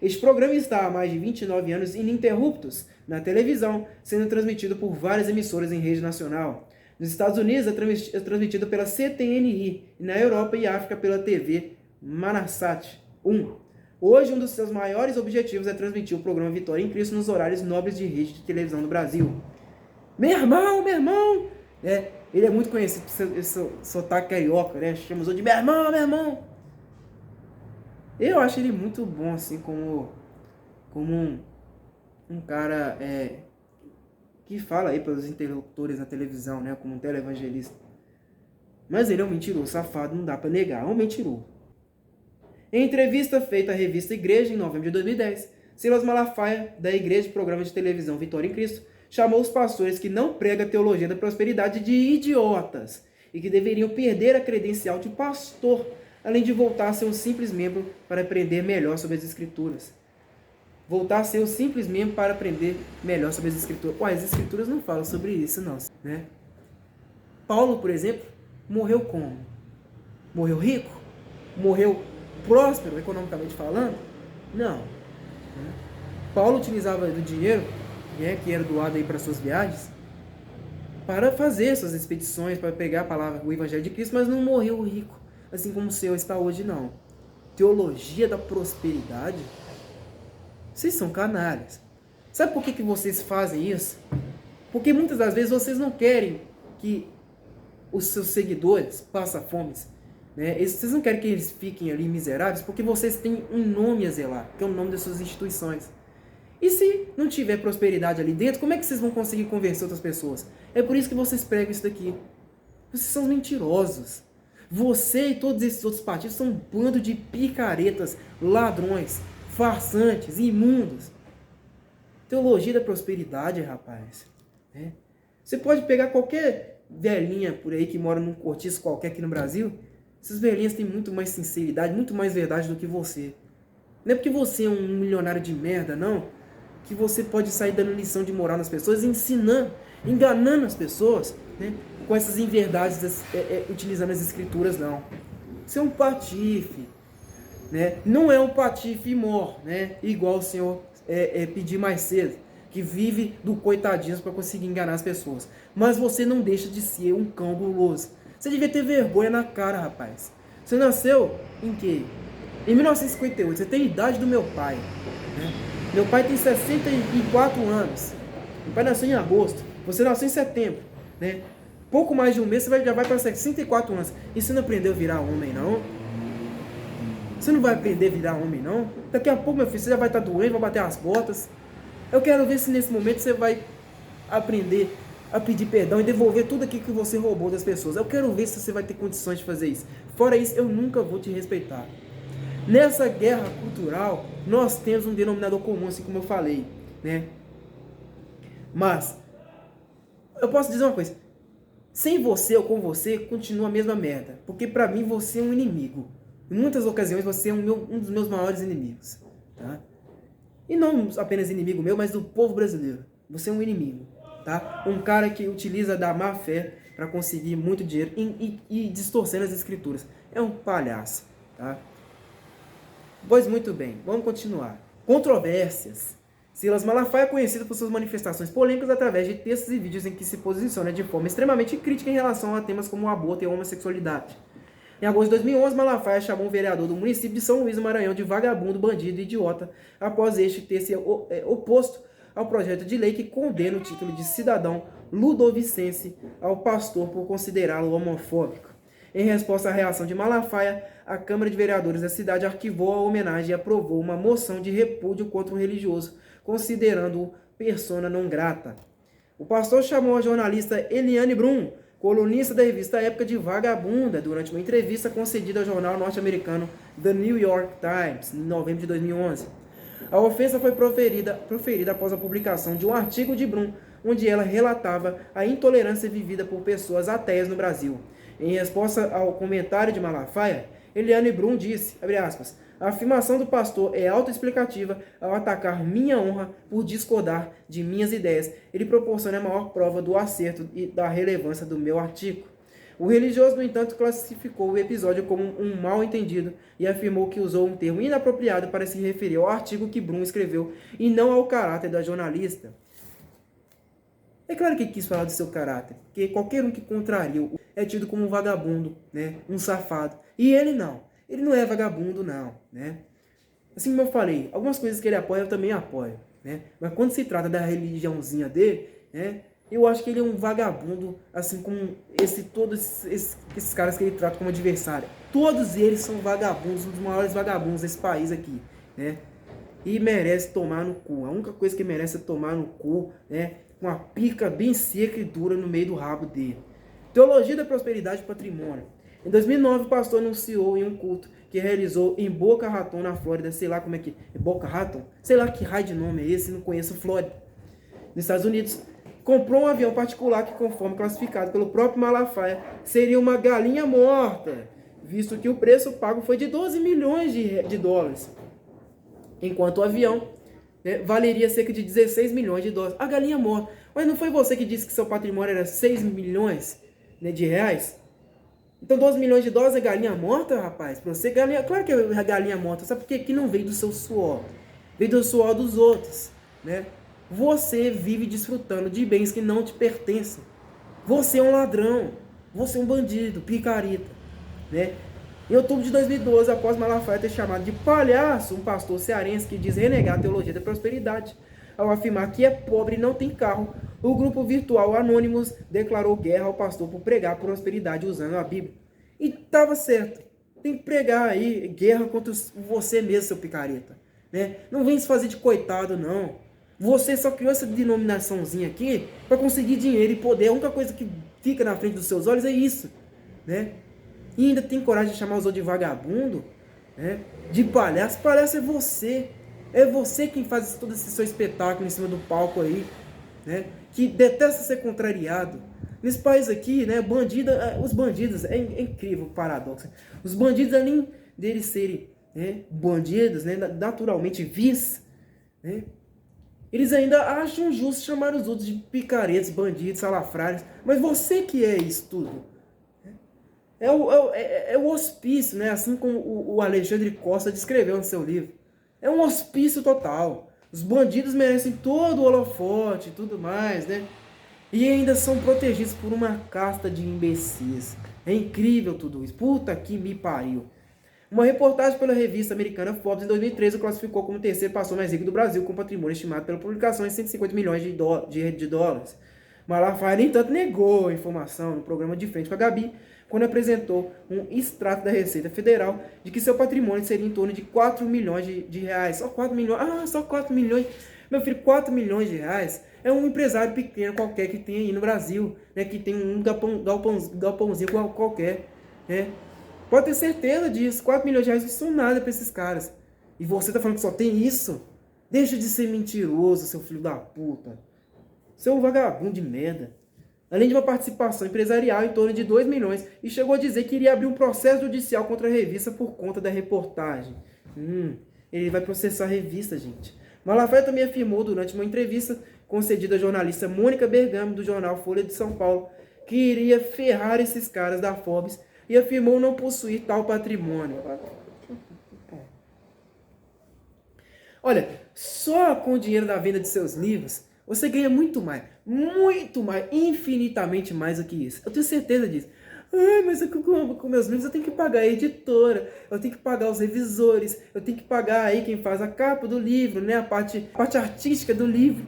Este programa está há mais de 29 anos ininterruptos na televisão, sendo transmitido por várias emissoras em rede nacional. Nos Estados Unidos é transmitido pela CTNI e na Europa e África pela TV Manasat 1. Hoje, um dos seus maiores objetivos é transmitir o programa Vitória em Cristo nos horários nobres de rede de televisão do Brasil. Meu irmão! Ele é muito conhecido por esse sotaque carioca, né? Chamamos de meu irmão! Eu acho ele muito bom, assim, como um cara que fala aí pelos interlocutores na televisão, né? Como um televangelista. Mas ele é um mentiroso, safado, não dá pra negar, é um mentiroso. Em entrevista feita à revista Igreja, em novembro de 2010, Silas Malafaia, da Igreja de Programa de Televisão Vitória em Cristo, chamou os pastores que não pregam a teologia da prosperidade de idiotas e que deveriam perder a credencial de pastor, além de voltar a ser um simples membro para aprender melhor sobre as Escrituras. Voltar a ser um simples membro para aprender melhor sobre as Escrituras. As Escrituras não falam sobre isso, não. Né? Paulo, por exemplo, morreu como? Morreu rico? Morreu próspero, economicamente falando? Não. Paulo utilizava do dinheiro, que era doado aí para suas viagens, para fazer suas expedições, para pregar a palavra, o Evangelho de Cristo, mas não morreu rico, assim como o Senhor está hoje, não. Teologia da prosperidade? Vocês são canalhas. Sabe por que vocês fazem isso? Porque muitas das vezes vocês não querem que os seus seguidores passem fome, né? Vocês não querem que eles fiquem ali miseráveis, porque vocês têm um nome a zelar, que é o nome das suas instituições. E se não tiver prosperidade ali dentro, como é que vocês vão conseguir convencer outras pessoas? É por isso que vocês pregam isso daqui. Vocês são mentirosos. Você e todos esses outros partidos são um bando de picaretas, ladrões, farsantes, imundos. Teologia da prosperidade, rapaz. Você pode pegar qualquer velhinha por aí que mora num cortiço qualquer aqui no Brasil, essas velhinhas têm muito mais sinceridade, muito mais verdade do que você. Não é porque você é um milionário de merda, não, que você pode sair dando lição de moral nas pessoas, ensinando, enganando as pessoas, né, com essas inverdades, utilizando as escrituras, não. Você é um patife, né? Não é um patife mor, né? Igual o senhor pedir mais cedo, que vive do coitadismo para conseguir enganar as pessoas. Mas você não deixa de ser um cão guloso. Você devia ter vergonha na cara, rapaz. Você nasceu em quê? Em 1958. Você tem a idade do meu pai, né? Meu pai tem 64 anos. Meu pai nasceu em agosto. Você nasceu em setembro, né? Pouco mais de um mês você já vai para 64 anos. E você não aprendeu a virar homem, não? Você não vai aprender a virar homem, não? Daqui a pouco, meu filho, você já vai estar doente, vai bater as botas. Eu quero ver se nesse momento você vai aprender a pedir perdão e devolver tudo aquilo que você roubou das pessoas. Eu quero ver se você vai ter condições de fazer isso. Fora isso, eu nunca vou te respeitar. Nessa guerra cultural, nós temos um denominador comum, assim como eu falei, né? Mas, eu posso dizer uma coisa. Sem você ou com você, continua a mesma merda. Porque pra mim, você é um inimigo. Em muitas ocasiões, você é um dos meus maiores inimigos. Tá? E não apenas inimigo meu, mas do povo brasileiro. Você é um inimigo. Tá? Um cara que utiliza da má fé para conseguir muito dinheiro e distorcendo as escrituras. É um palhaço. Tá? Pois muito bem, vamos continuar. Controvérsias. Silas Malafaia é conhecido por suas manifestações polêmicas através de textos e vídeos em que se posiciona de forma extremamente crítica em relação a temas como o aborto e a homossexualidade. Em agosto de 2011, Malafaia chamou um vereador do município de São Luís do Maranhão de vagabundo, bandido e idiota, após este ter se oposto ao projeto de lei que condena o título de cidadão ludovicense ao pastor por considerá-lo homofóbico. Em resposta à reação de Malafaia, a Câmara de Vereadores da cidade arquivou a homenagem e aprovou uma moção de repúdio contra o religioso, considerando-o persona non grata. O pastor chamou a jornalista Eliane Brum, colunista da revista Época, de vagabunda, durante uma entrevista concedida ao jornal norte-americano The New York Times, em novembro de 2011. A ofensa foi proferida após a publicação de um artigo de Brum, onde ela relatava a intolerância vivida por pessoas ateias no Brasil. Em resposta ao comentário de Malafaia, Eliane Brum disse, abre aspas, a afirmação do pastor é autoexplicativa ao atacar minha honra por discordar de minhas ideias. Ele proporciona a maior prova do acerto e da relevância do meu artigo. O religioso, no entanto, classificou o episódio como um mal-entendido e afirmou que usou um termo inapropriado para se referir ao artigo que Brum escreveu e não ao caráter da jornalista. É claro que quis falar do seu caráter, porque qualquer um que contraria é tido como um vagabundo, né? Um safado. E ele não. Ele não é vagabundo, não, né? Assim como eu falei, algumas coisas que ele apoia, eu também apoio, né? Mas quando se trata da religiãozinha dele, né? Eu acho que ele é um vagabundo, assim como todos esses caras que ele trata como adversário. Todos eles são vagabundos, um dos maiores vagabundos desse país aqui, né? E merece tomar no cu. A única coisa que merece é tomar no cu, né? Com a pica bem seca e dura no meio do rabo dele. Teologia da prosperidade e patrimônio. Em 2009, o pastor anunciou em um culto que realizou em Boca Raton, na Flórida, sei lá como é que é, Boca Raton? Sei lá que raio de nome é esse, não conheço Flórida. Nos Estados Unidos, comprou um avião particular que, conforme classificado pelo próprio Malafaia, seria uma galinha morta, visto que o preço pago foi de 12 milhões de dólares, enquanto o avião, né, valeria cerca de 16 milhões de dólares. A galinha morta. Mas não foi você que disse que seu patrimônio era 6 milhões, né, de reais? Então 12 milhões de dólares é galinha morta, rapaz? Pra você, galinha, claro que é galinha morta. Sabe por quê? Que não veio do seu suor. Veio do suor dos outros, né? Você vive desfrutando de bens que não te pertencem. Você é um ladrão. Você é um bandido, picareta, né? Em outubro de 2012, após Malafaia ter chamado de palhaço um pastor cearense que diz renegar a teologia da prosperidade, ao afirmar que é pobre e não tem carro, o grupo virtual Anonymous declarou guerra ao pastor por pregar prosperidade usando a Bíblia. E estava certo. Tem que pregar aí guerra contra você mesmo, seu picareta, né? Não vem se fazer de coitado, não. Você só criou essa denominaçãozinha aqui para conseguir dinheiro e poder. A única coisa que fica na frente dos seus olhos é isso, né? E ainda tem coragem de chamar os outros de vagabundo, né? De palhaço. Palhaço é você. É você quem faz todo esse seu espetáculo em cima do palco aí, né? Que detesta ser contrariado. Nesse país aqui, né, os bandidos, é incrível o paradoxo. Os bandidos, além deles serem, né, bandidos, né, naturalmente vis, né, eles ainda acham justo chamar os outros de picaretas, bandidos, salafrários. Mas você que é isso tudo. É o hospício, né? Assim como o Alexandre Costa descreveu no seu livro. É um hospício total. Os bandidos merecem todo o holofote e tudo mais, né? E ainda são protegidos por uma casta de imbecis. É incrível tudo isso. Puta que me pariu. Uma reportagem pela revista americana Forbes em 2013 o classificou como o terceiro pastor mais rico do Brasil, com patrimônio estimado pela publicação em 150 milhões de dólares. Malafaia, no entanto, negou a informação no programa De Frente com a Gabi, quando apresentou um extrato da Receita Federal de que seu patrimônio seria em torno de 4 milhões de reais. Só 4 milhões? Ah, só 4 milhões. Meu filho, 4 milhões de reais é um empresário pequeno qualquer que tem aí no Brasil, né, que tem um galpãozinho qualquer, né? Pode ter certeza disso. 4 milhões de reais não são nada para esses caras. E você tá falando que só tem isso? Deixa de ser mentiroso, seu filho da puta. Seu vagabundo de merda. Além de uma participação empresarial em torno de 2 milhões. E chegou a dizer que iria abrir um processo judicial contra a revista por conta da reportagem. Ele vai processar a revista, gente. Malafaia também afirmou durante uma entrevista concedida à jornalista Mônica Bergamo, do jornal Folha de São Paulo, que iria ferrar esses caras da Forbes e afirmou não possuir tal patrimônio. Olha, só com o dinheiro da venda de seus livros, você ganha muito mais, infinitamente mais do que isso. Eu tenho certeza disso. Mas com meus livros eu tenho que pagar a editora, eu tenho que pagar os revisores, eu tenho que pagar aí quem faz a capa do livro, né? A parte artística do livro.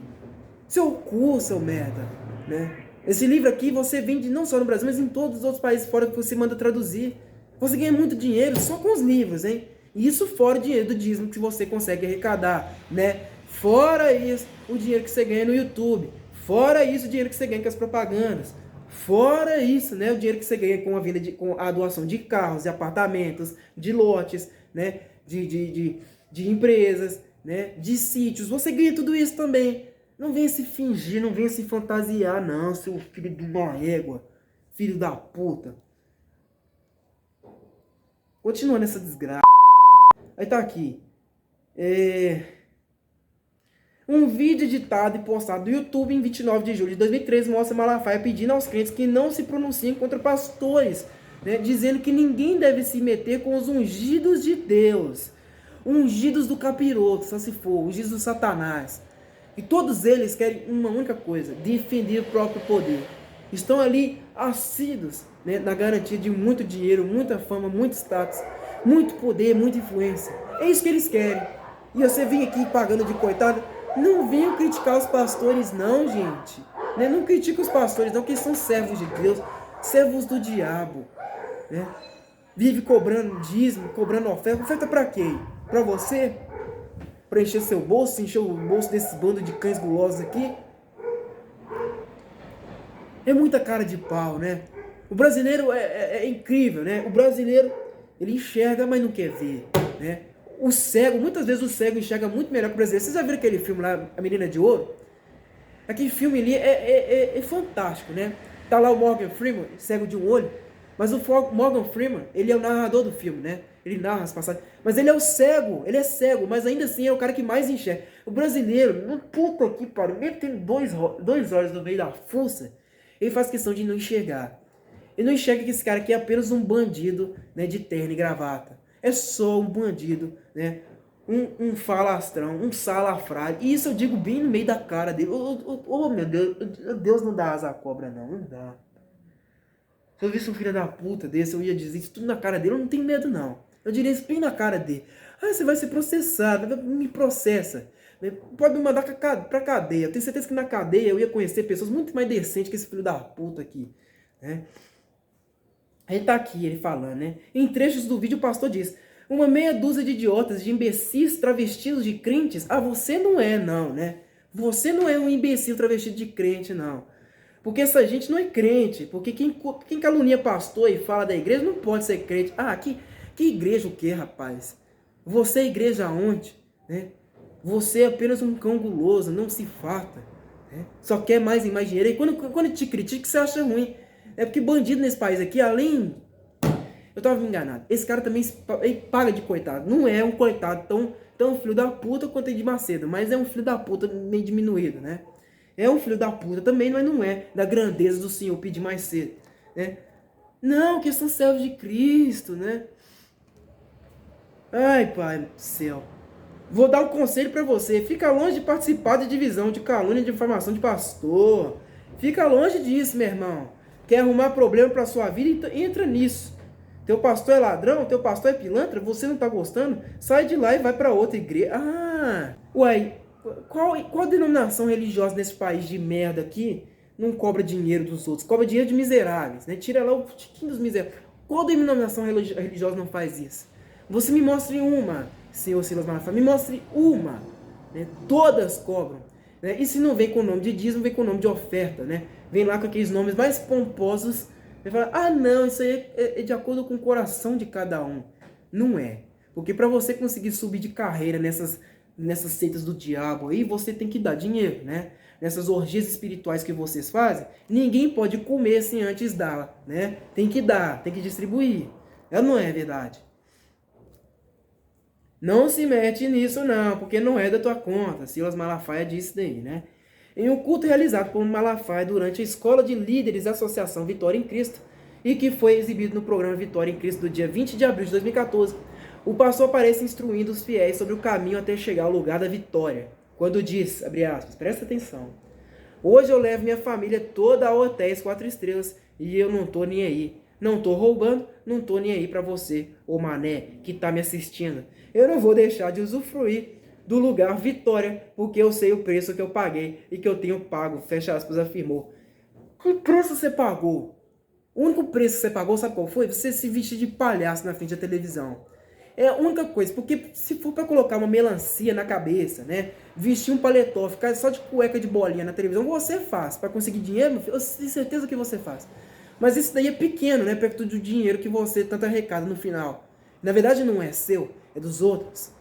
Seu cu, seu merda, né? Esse livro aqui você vende não só no Brasil, mas em todos os outros países fora que você manda traduzir. Você ganha muito dinheiro só com os livros, hein? E isso fora o dinheiro do dízimo que você consegue arrecadar, né? Fora isso, o dinheiro que você ganha no YouTube. Fora isso, o dinheiro que você ganha com as propagandas. Fora isso, né? O dinheiro que você ganha com a venda com a doação de carros, de apartamentos, de lotes, né? De empresas, né? De sítios. Você ganha tudo isso também. Não venha se fingir, não venha se fantasiar, não, seu filho de uma égua. Filho da puta. Continuando essa desgraça. Aí tá aqui. Um vídeo editado e postado no YouTube em 29 de julho de 2013 mostra Malafaia pedindo aos crentes que não se pronunciem contra pastores, né, dizendo que ninguém deve se meter com os ungidos de Deus. Ungidos do capiroto, só se for. Ungidos do Satanás. E todos eles querem uma única coisa, defender o próprio poder. Estão ali assíduos, né, na garantia de muito dinheiro, muita fama, muito status, muito poder, muita influência. É isso que eles querem. E você vem aqui pagando de coitado. Não venham criticar os pastores não, gente. Né? Não critica os pastores não, que eles são servos de Deus, servos do diabo. Né? Vive cobrando dízimo, cobrando oferta. Oferta pra quê? Pra você? Para encher seu bolso, encher o bolso desses bandos de cães gulosos aqui. É muita cara de pau, né? O brasileiro é incrível, né? O brasileiro, ele enxerga, mas não quer ver, né? O cego, muitas vezes o cego enxerga muito melhor que o brasileiro. Vocês já viram aquele filme lá, A Menina de Ouro? Aquele filme ali é fantástico, né? Tá lá o Morgan Freeman, cego de um olho. Mas o Morgan Freeman, ele é o narrador do filme, né? Ele narra as passagens. Mas ele é o cego, ele é cego, mas ainda assim é o cara que mais enxerga. O brasileiro, puta que pariu, mesmo tendo dois olhos no meio da fuça, ele faz questão de não enxergar. Ele não enxerga que esse cara aqui é apenas um bandido, né, de terno e gravata. É só um bandido, né? Um falastrão, um salafrário. E isso eu digo bem no meio da cara dele. Oh, meu Deus, Deus não dá asa à cobra, não dá. Se eu visse um filho da puta desse, eu ia dizer isso tudo na cara dele. Eu não tenho medo, não. Eu diria isso bem na cara dele. Você vai ser processado, me processa. Pode me mandar pra cadeia. Eu tenho certeza que na cadeia eu ia conhecer pessoas muito mais decentes que esse filho da puta aqui, né? Ele tá aqui, ele falando, né? Em trechos do vídeo o pastor diz: uma meia dúzia de idiotas, de imbecis travestidos de crentes. Você não é, não, né? Você não é um imbecil travestido de crente, não. Porque essa gente não é crente. Porque quem calunia pastor e fala da igreja não pode ser crente. Que igreja o quê, rapaz? Você é igreja onde? Né? Você é apenas um cão guloso, não se farta. né? Só quer mais e mais dinheiro. E quando te critica, você acha ruim. É porque bandido nesse país aqui, além... Eu tava me enganado. Esse cara também ele paga de coitado. Não é um coitado tão filho da puta quanto o Edir Macedo, mas é um filho da puta meio diminuído, né? É um filho da puta também, mas não é da grandeza do Senhor pedir mais cedo, né? Não, que são servos de Cristo, né? Ai, Pai do céu. Vou dar um conselho pra você. Fica longe de participar de divisão, de calúnia, de difamação de pastor. Fica longe disso, meu irmão. Quer arrumar problema pra sua vida? Entra nisso. Teu pastor é ladrão? Teu pastor é pilantra? Você não tá gostando? Sai de lá e vai pra outra igreja. Ah! Uai, qual denominação religiosa nesse país de merda aqui não cobra dinheiro dos outros? Cobra dinheiro de miseráveis, né? Tira lá o tiquinho dos miseráveis. Qual denominação religiosa não faz isso? Você me mostre uma, senhor Silas Malafaia. Me mostre uma. Né? Todas cobram. Né? E se não vem com o nome de dízimo, vem com o nome de oferta, né? Vem lá com aqueles nomes mais pomposos. Ele fala, ah não, isso aí é de acordo com o coração de cada um. Não é. Porque para você conseguir subir de carreira nessas seitas do diabo aí, você tem que dar dinheiro, né? Nessas orgias espirituais que vocês fazem, ninguém pode comer sem antes dar, né? Tem que dar, tem que distribuir. Não é verdade? Não se mete nisso não, porque não é da tua conta. Silas Malafaia disse daí, né? Em um culto realizado por Malafaia durante a Escola de Líderes da Associação Vitória em Cristo e que foi exibido no programa Vitória em Cristo do dia 20 de abril de 2014, o pastor aparece instruindo os fiéis sobre o caminho até chegar ao lugar da vitória, quando diz, abre aspas, presta atenção, hoje eu levo minha família toda a hotéis 4 estrelas e eu não tô nem aí. Não tô roubando, não tô nem aí pra você, ô mané, que tá me assistindo. Eu não vou deixar de usufruir do lugar Vitória, porque eu sei o preço que eu paguei e que eu tenho pago, fecha aspas, afirmou. Que preço você pagou? O único preço que você pagou, sabe qual foi? Você se vestir de palhaço na frente da televisão. É a única coisa, porque se for para colocar uma melancia na cabeça, né? Vestir um paletó, ficar só de cueca de bolinha na televisão, você faz. Para conseguir dinheiro, meu filho, eu tenho certeza que você faz. Mas isso daí é pequeno, né? Perto do dinheiro que você tanto arrecada no final. Na verdade não é seu, é dos outros.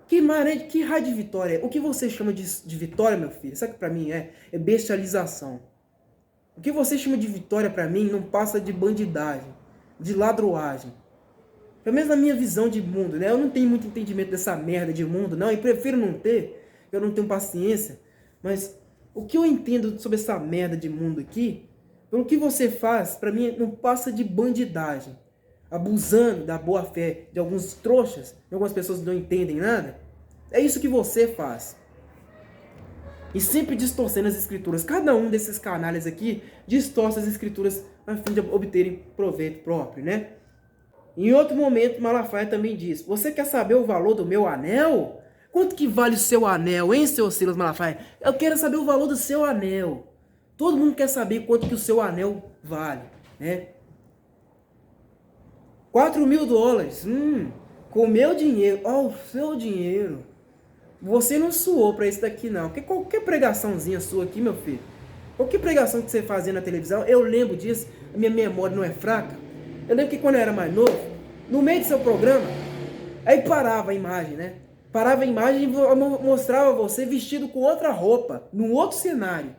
Que raio de vitória? O que você chama de vitória, meu filho? Sabe o que pra mim é? É bestialização. O que você chama de vitória pra mim não passa de bandidagem, de ladroagem. Pelo menos na minha visão de mundo, né? Eu não tenho muito entendimento dessa merda de mundo, não. E prefiro não ter. Eu não tenho paciência. Mas o que eu entendo sobre essa merda de mundo aqui, pelo que você faz, pra mim não passa de bandidagem. Abusando da boa fé de alguns trouxas, de algumas pessoas que não entendem nada. É isso que você faz. E sempre distorcendo as escrituras. Cada um desses canalhas aqui distorce as escrituras a fim de obterem proveito próprio, né? Em outro momento, Malafaia também diz, você quer saber o valor do meu anel? Quanto que vale o seu anel, hein, seu Silas Malafaia? Eu quero saber o valor do seu anel. Todo mundo quer saber quanto que o seu anel vale, né? $4.000. Com o meu dinheiro. Ó, o seu dinheiro. Você não suou pra isso daqui, não. Porque qualquer pregaçãozinha sua aqui, meu filho. Qualquer pregação que você fazia na televisão, eu lembro disso. A minha memória não é fraca. Eu lembro que quando eu era mais novo, no meio do seu programa, aí parava a imagem, né? Parava a imagem e mostrava você vestido com outra roupa, num outro cenário.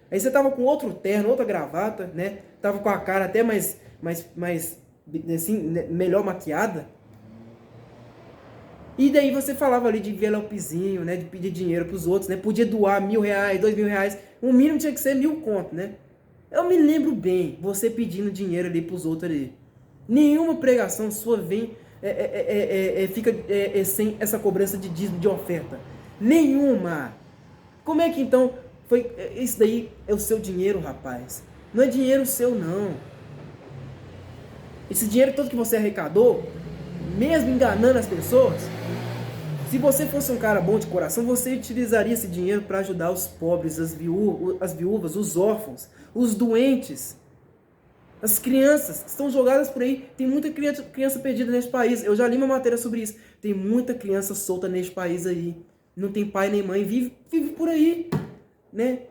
Aí você tava com outro terno, outra gravata, né? Tava com a cara até mais assim, melhor maquiada. E daí você falava ali de envelopezinho, né? De pedir dinheiro pros outros, né? Podia doar R$1.000, R$2.000. O mínimo tinha que ser 1.000 conto, né? Eu me lembro bem, você pedindo dinheiro ali pros outros ali. Nenhuma pregação sua vem, fica sem essa cobrança de dízimo, de oferta. Nenhuma. Como é que então foi? Isso daí é o seu dinheiro, rapaz. Não é dinheiro seu, não. Esse dinheiro todo que você arrecadou, mesmo enganando as pessoas, se você fosse um cara bom de coração, você utilizaria esse dinheiro para ajudar os pobres, as viúvas, os órfãos, os doentes, as crianças que estão jogadas por aí. Tem muita criança perdida neste país. Eu já li uma matéria sobre isso. Tem muita criança solta neste país aí. Não tem pai nem mãe, vive por aí, né?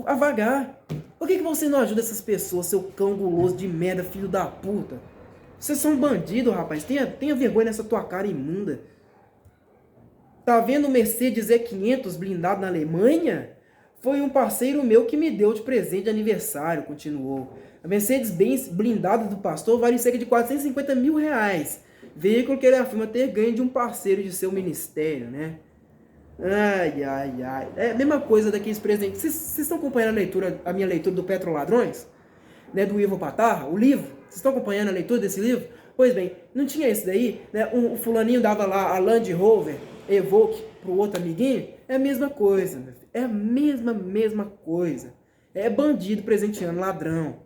A vagar. Por que você não ajuda essas pessoas, seu cão guloso de merda, filho da puta? Vocês são bandidos, rapaz. Tenha vergonha nessa tua cara imunda. Tá vendo o Mercedes E500 blindado na Alemanha? Foi um parceiro meu que me deu de presente de aniversário, continuou. A Mercedes-Benz blindada do pastor vale cerca de R$450 mil. Veículo que ele afirma ter ganho de um parceiro de seu ministério, né? Ai, ai, ai. É a mesma coisa daqueles presentes. Vocês estão acompanhando a minha leitura do Petroladrões? Né, do Ivo Patarra, o livro? Vocês estão acompanhando a leitura desse livro? Pois bem, não tinha esse daí? Né? O fulaninho dava lá a Land Rover Evoque pro outro amiguinho? É a mesma coisa. É a mesma coisa. É bandido presenteando ladrão.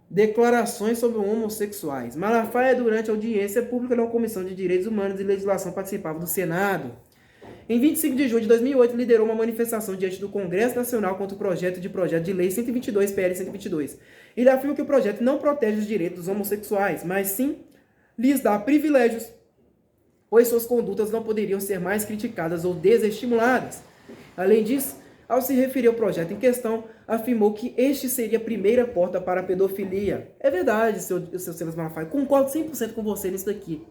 Declarações sobre homossexuais. Malafaia, durante a audiência pública na Comissão de Direitos Humanos e Legislação, participava do Senado. Em 25 de julho de 2008, liderou uma manifestação diante do Congresso Nacional contra o projeto de lei 122, PL 122. Ele afirma que o projeto não protege os direitos dos homossexuais, mas sim lhes dá privilégios, pois suas condutas não poderiam ser mais criticadas ou desestimuladas. Além disso, ao se referir ao projeto em questão, afirmou que este seria a primeira porta para a pedofilia. É verdade, seu Silas Malafaia, concordo 100% com você nisso daqui.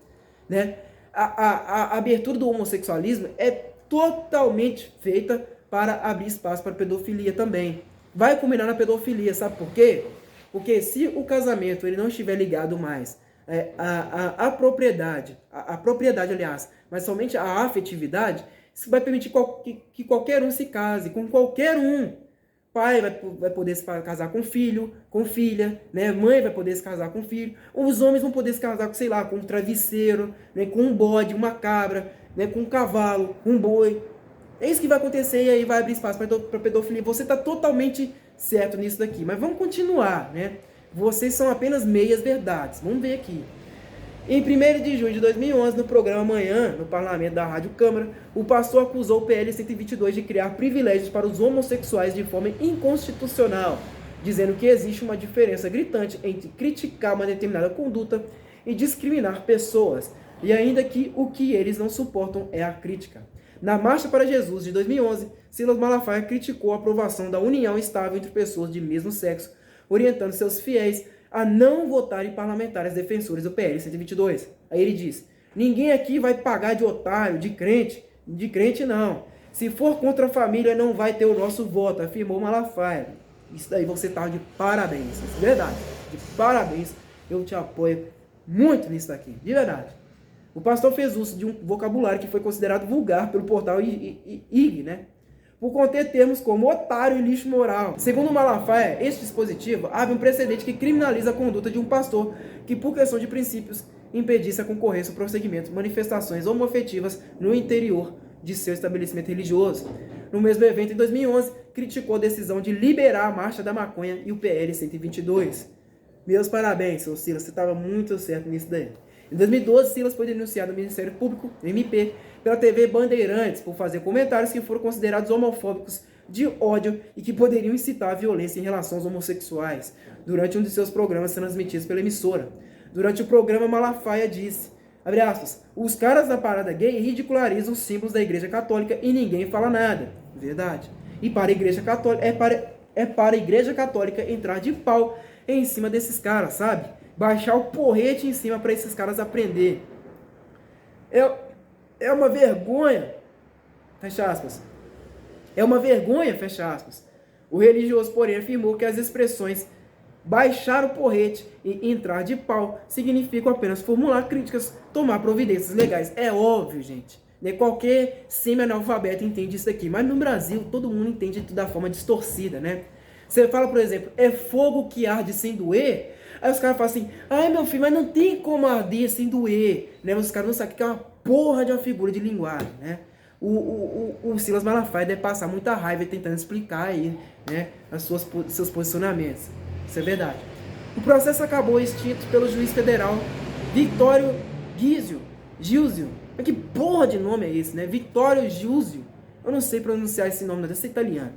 Né? A abertura do homossexualismo é totalmente feita para abrir espaço para a pedofilia também. Vai culminar na pedofilia, sabe por quê? Porque se o casamento ele não estiver ligado mais à propriedade, aliás, mas somente à afetividade, isso vai permitir que qualquer um se case, com qualquer um. Pai vai poder se casar com filho, com filha, né? Mãe vai poder se casar com filho. Os homens vão poder se casar com, sei lá, com um travesseiro, né? Com um bode, uma cabra, né? Com um cavalo, um boi. É isso que vai acontecer e aí vai abrir espaço para pedofilia. Você está totalmente certo nisso daqui. Mas vamos continuar, né? Vocês são apenas meias verdades. Vamos ver aqui. Em 1º de junho de 2011, no programa Manhã, no parlamento da Rádio Câmara, o pastor acusou o PL 122 de criar privilégios para os homossexuais de forma inconstitucional, dizendo que existe uma diferença gritante entre criticar uma determinada conduta e discriminar pessoas, e ainda que o que eles não suportam é a crítica. Na Marcha para Jesus de 2011, Silas Malafaia criticou a aprovação da união estável entre pessoas de mesmo sexo, orientando seus fiéis a não votarem parlamentares defensores do PL 122. Aí ele diz: ninguém aqui vai pagar de otário, de crente não. Se for contra a família, não vai ter o nosso voto, afirmou Malafaia. Isso daí você tá de parabéns, isso é verdade, de parabéns, eu te apoio muito nisso daqui, de verdade. O pastor fez uso de um vocabulário que foi considerado vulgar pelo portal IG, né? Por conter termos como otário e lixo moral. Segundo Malafaia, este dispositivo abre um precedente que criminaliza a conduta de um pastor que, por questão de princípios, impedisse a concorrência ou prosseguimento de manifestações homoafetivas no interior de seu estabelecimento religioso. No mesmo evento, em 2011, criticou a decisão de liberar a Marcha da Maconha e o PL 122. Meus parabéns, seu Silas, você estava muito certo nisso daí. Em 2012, Silas foi denunciado no Ministério Público, MP, pela TV Bandeirantes, por fazer comentários que foram considerados homofóbicos, de ódio e que poderiam incitar a violência em relação aos homossexuais, durante um de seus programas transmitidos pela emissora. Durante o programa, Malafaia disse, abre aspas, os caras da parada gay ridicularizam os símbolos da Igreja Católica e ninguém fala nada. Verdade. E para a Igreja Católica, para a Igreja Católica entrar de pau em cima desses caras, sabe? Baixar o porrete em cima para esses caras aprender. É uma vergonha, fecha aspas. É uma vergonha, fecha aspas. O religioso, porém, afirmou que as expressões baixar o porrete e entrar de pau significam apenas formular críticas, tomar providências legais. É óbvio, gente. Qualquer semi-analfabeto entende isso aqui. Mas no Brasil, todo mundo entende tudo da forma distorcida, né? Você fala, por exemplo, é fogo que arde sem doer. Aí os caras falam assim, ai meu filho, mas não tem como arder sem doer. Né? Mas os caras não sabem que é uma porra de uma figura de linguagem, né? O Silas Malafaia deve passar muita raiva tentando explicar aí, né, seus posicionamentos. Isso é verdade. O processo acabou extinto pelo juiz federal Vittorio Gilzio. Mas que porra de nome é esse, né? Vittorio Gilzio. Eu não sei pronunciar esse nome, deve ser italiano.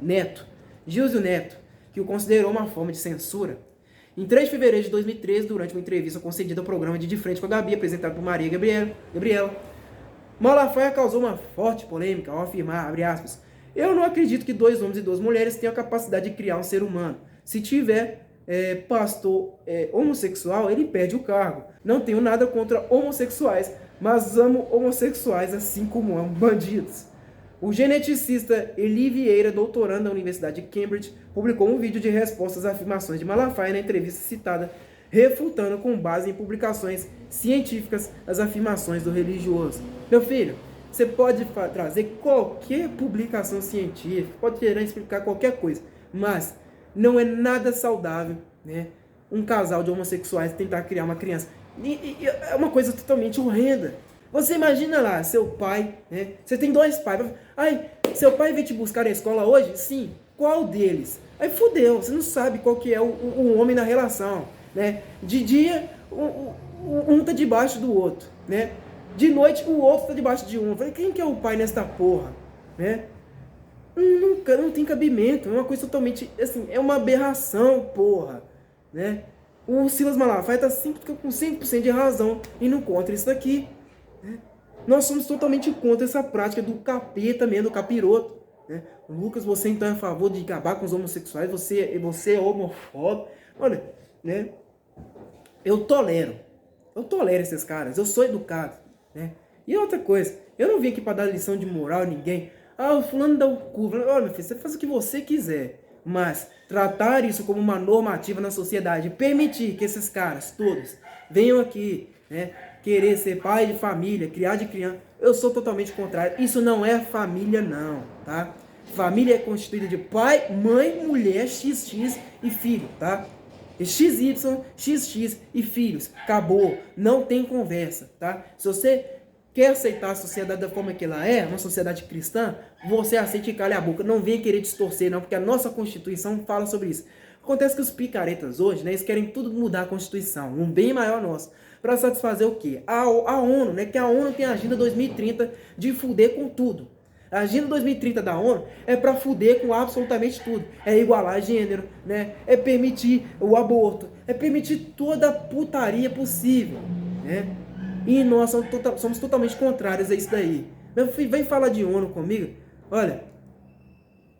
Gilzio Neto, que o considerou uma forma de censura. Em 3 de fevereiro de 2013, durante uma entrevista concedida ao programa De Frente com a Gabi, apresentado por Maria Gabriela, Malafaia causou uma forte polêmica ao afirmar, abre aspas, eu não acredito que 2 homens e 2 mulheres tenham a capacidade de criar um ser humano. Se tiver pastor homossexual, ele perde o cargo. Não tenho nada contra homossexuais, mas amo homossexuais assim como amo bandidos. O geneticista Eli Vieira, doutorando da Universidade de Cambridge, publicou um vídeo de respostas às afirmações de Malafaia na entrevista citada, refutando com base em publicações científicas as afirmações do religioso. Meu filho, você pode trazer qualquer publicação científica, pode querer explicar qualquer coisa, mas não é nada saudável, né, um casal de homossexuais tentar criar uma criança. É uma coisa totalmente horrenda. Você imagina lá, seu pai, né? Você tem 2 pais. Ai, seu pai veio te buscar na escola hoje? Sim. Qual deles? Aí fudeu, você não sabe qual que é o homem na relação, né? De dia, um tá debaixo do outro, né? De noite, o outro tá debaixo de um. Falei, quem que é o pai nesta porra, né? Não tem cabimento, é uma coisa totalmente, assim, é uma aberração, porra, né? O Silas Malafaia tá com 100% de razão e não contra isso daqui. Nós somos totalmente contra essa prática do capeta mesmo, do capiroto, né? Lucas, você então é a favor de acabar com os homossexuais, você é homofóbico. Olha, né? Eu tolero esses caras, eu sou educado, né? E outra coisa, eu não vim aqui para dar lição de moral a ninguém. Ah, o fulano dá o cu. Olha, meu filho, você faz o que você quiser, mas tratar isso como uma normativa na sociedade, permitir que esses caras todos venham aqui, né, querer ser pai de família, criar de criança, eu sou totalmente contrário. Isso não é família não, tá? Família é constituída de pai, mãe, mulher, XX e filho, tá? XY, XX e filhos. Acabou. Não tem conversa, tá? Se você quer aceitar a sociedade da forma que ela é, uma sociedade cristã, você aceite e cale a boca. Não venha querer distorcer, não, porque a nossa Constituição fala sobre isso. Acontece que os picaretas hoje, né, eles querem tudo mudar a Constituição, um bem maior nosso, para satisfazer o quê? A ONU, né, que a ONU tem a Agenda 2030 de fuder com tudo. A Agenda 2030 da ONU é para fuder com absolutamente tudo. É igualar gênero, né? É permitir o aborto, é permitir toda a putaria possível, né? E nós somos totalmente contrários a isso daí. Meu filho, vem falar de ONU comigo. Olha,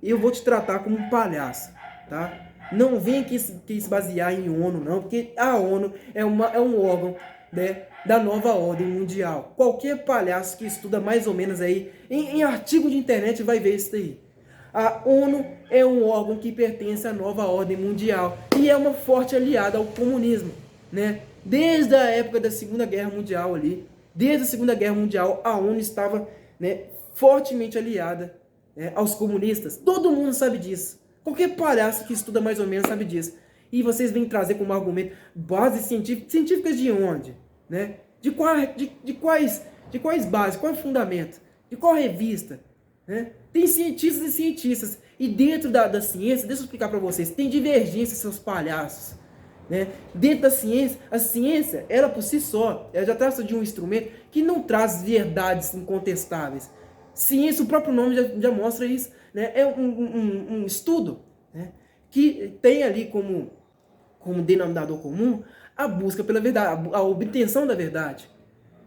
eu vou te tratar como um palhaço, tá? Não venha aqui se basear em ONU, não, porque a ONU é um órgão, né, da nova ordem mundial. Qualquer palhaço que estuda mais ou menos aí, em artigo de internet, vai ver isso daí. A ONU é um órgão que pertence à nova ordem mundial e é uma forte aliada ao comunismo, né? Desde a época da Segunda Guerra Mundial ali, desde a Segunda Guerra Mundial, a ONU estava, né, fortemente aliada, né, aos comunistas. Todo mundo sabe disso. Qualquer palhaço que estuda mais ou menos sabe disso. E vocês vêm trazer como argumento bases científicas de onde? Né? De quais bases? Qual é o fundamento? De qual revista? Né? Tem cientistas e cientistas. E dentro da ciência, deixa eu explicar para vocês, tem divergência, seus palhaços. Né? Dentro da ciência, a ciência, ela por si só, ela já trata de um instrumento que não traz verdades incontestáveis. Ciência, o próprio nome já mostra isso. Né? É um estudo, né, que tem ali como denominador comum a busca pela verdade, a obtenção da verdade.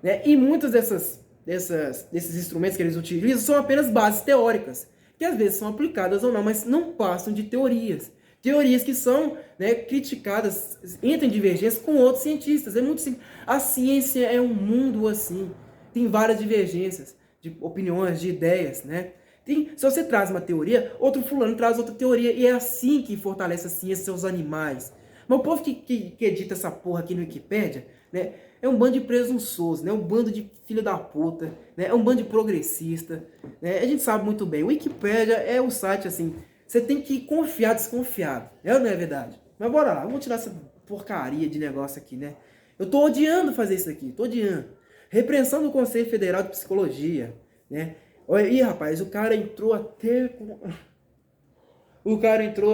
Né? E muitos desses instrumentos que eles utilizam são apenas bases teóricas, que às vezes são aplicadas ou não, mas não passam de teorias. Teorias que são, né, criticadas, entram em divergência com outros cientistas. É muito simples. A ciência é um mundo assim. Tem várias divergências de opiniões, de ideias, né? Se você traz uma teoria, outro fulano traz outra teoria. E é assim que fortalece a ciência, seus animais. Mas o povo que edita essa porra aqui no Wikipédia, né, é um bando de presunçosos, né, um bando de filho da puta, né, é um bando de progressista. Né, a gente sabe muito bem. O Wikipédia é o site, assim, você tem que confiar desconfiado. É ou não é verdade? Mas bora lá, vamos tirar essa porcaria de negócio aqui, né? Eu tô odiando fazer isso aqui, tô odiando. Repreensão do Conselho Federal de Psicologia, né? Olha aí, rapaz, o cara entrou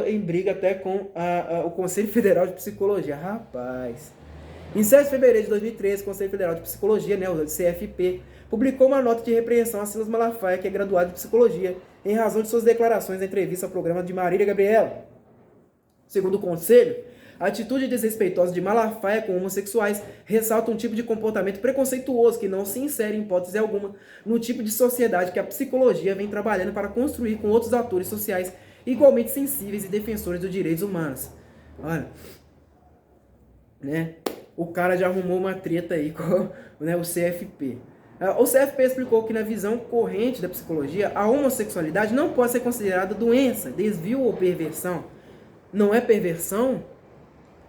em briga até com o Conselho Federal de Psicologia. Rapaz. Em 7 de fevereiro de 2013, o Conselho Federal de Psicologia, né, o CFP, publicou uma nota de repreensão a Silas Malafaia, que é graduado em Psicologia, em razão de suas declarações na entrevista ao programa de Marília Gabriela. Segundo o Conselho, a atitude desrespeitosa de Malafaia com homossexuais ressalta um tipo de comportamento preconceituoso que não se insere em hipótese alguma no tipo de sociedade que a psicologia vem trabalhando para construir com outros atores sociais igualmente sensíveis e defensores dos direitos humanos. Olha, né? o cara já arrumou uma treta aí com, né, o CFP. O CFP explicou que na visão corrente da psicologia, a homossexualidade não pode ser considerada doença, desvio ou perversão. Não é perversão?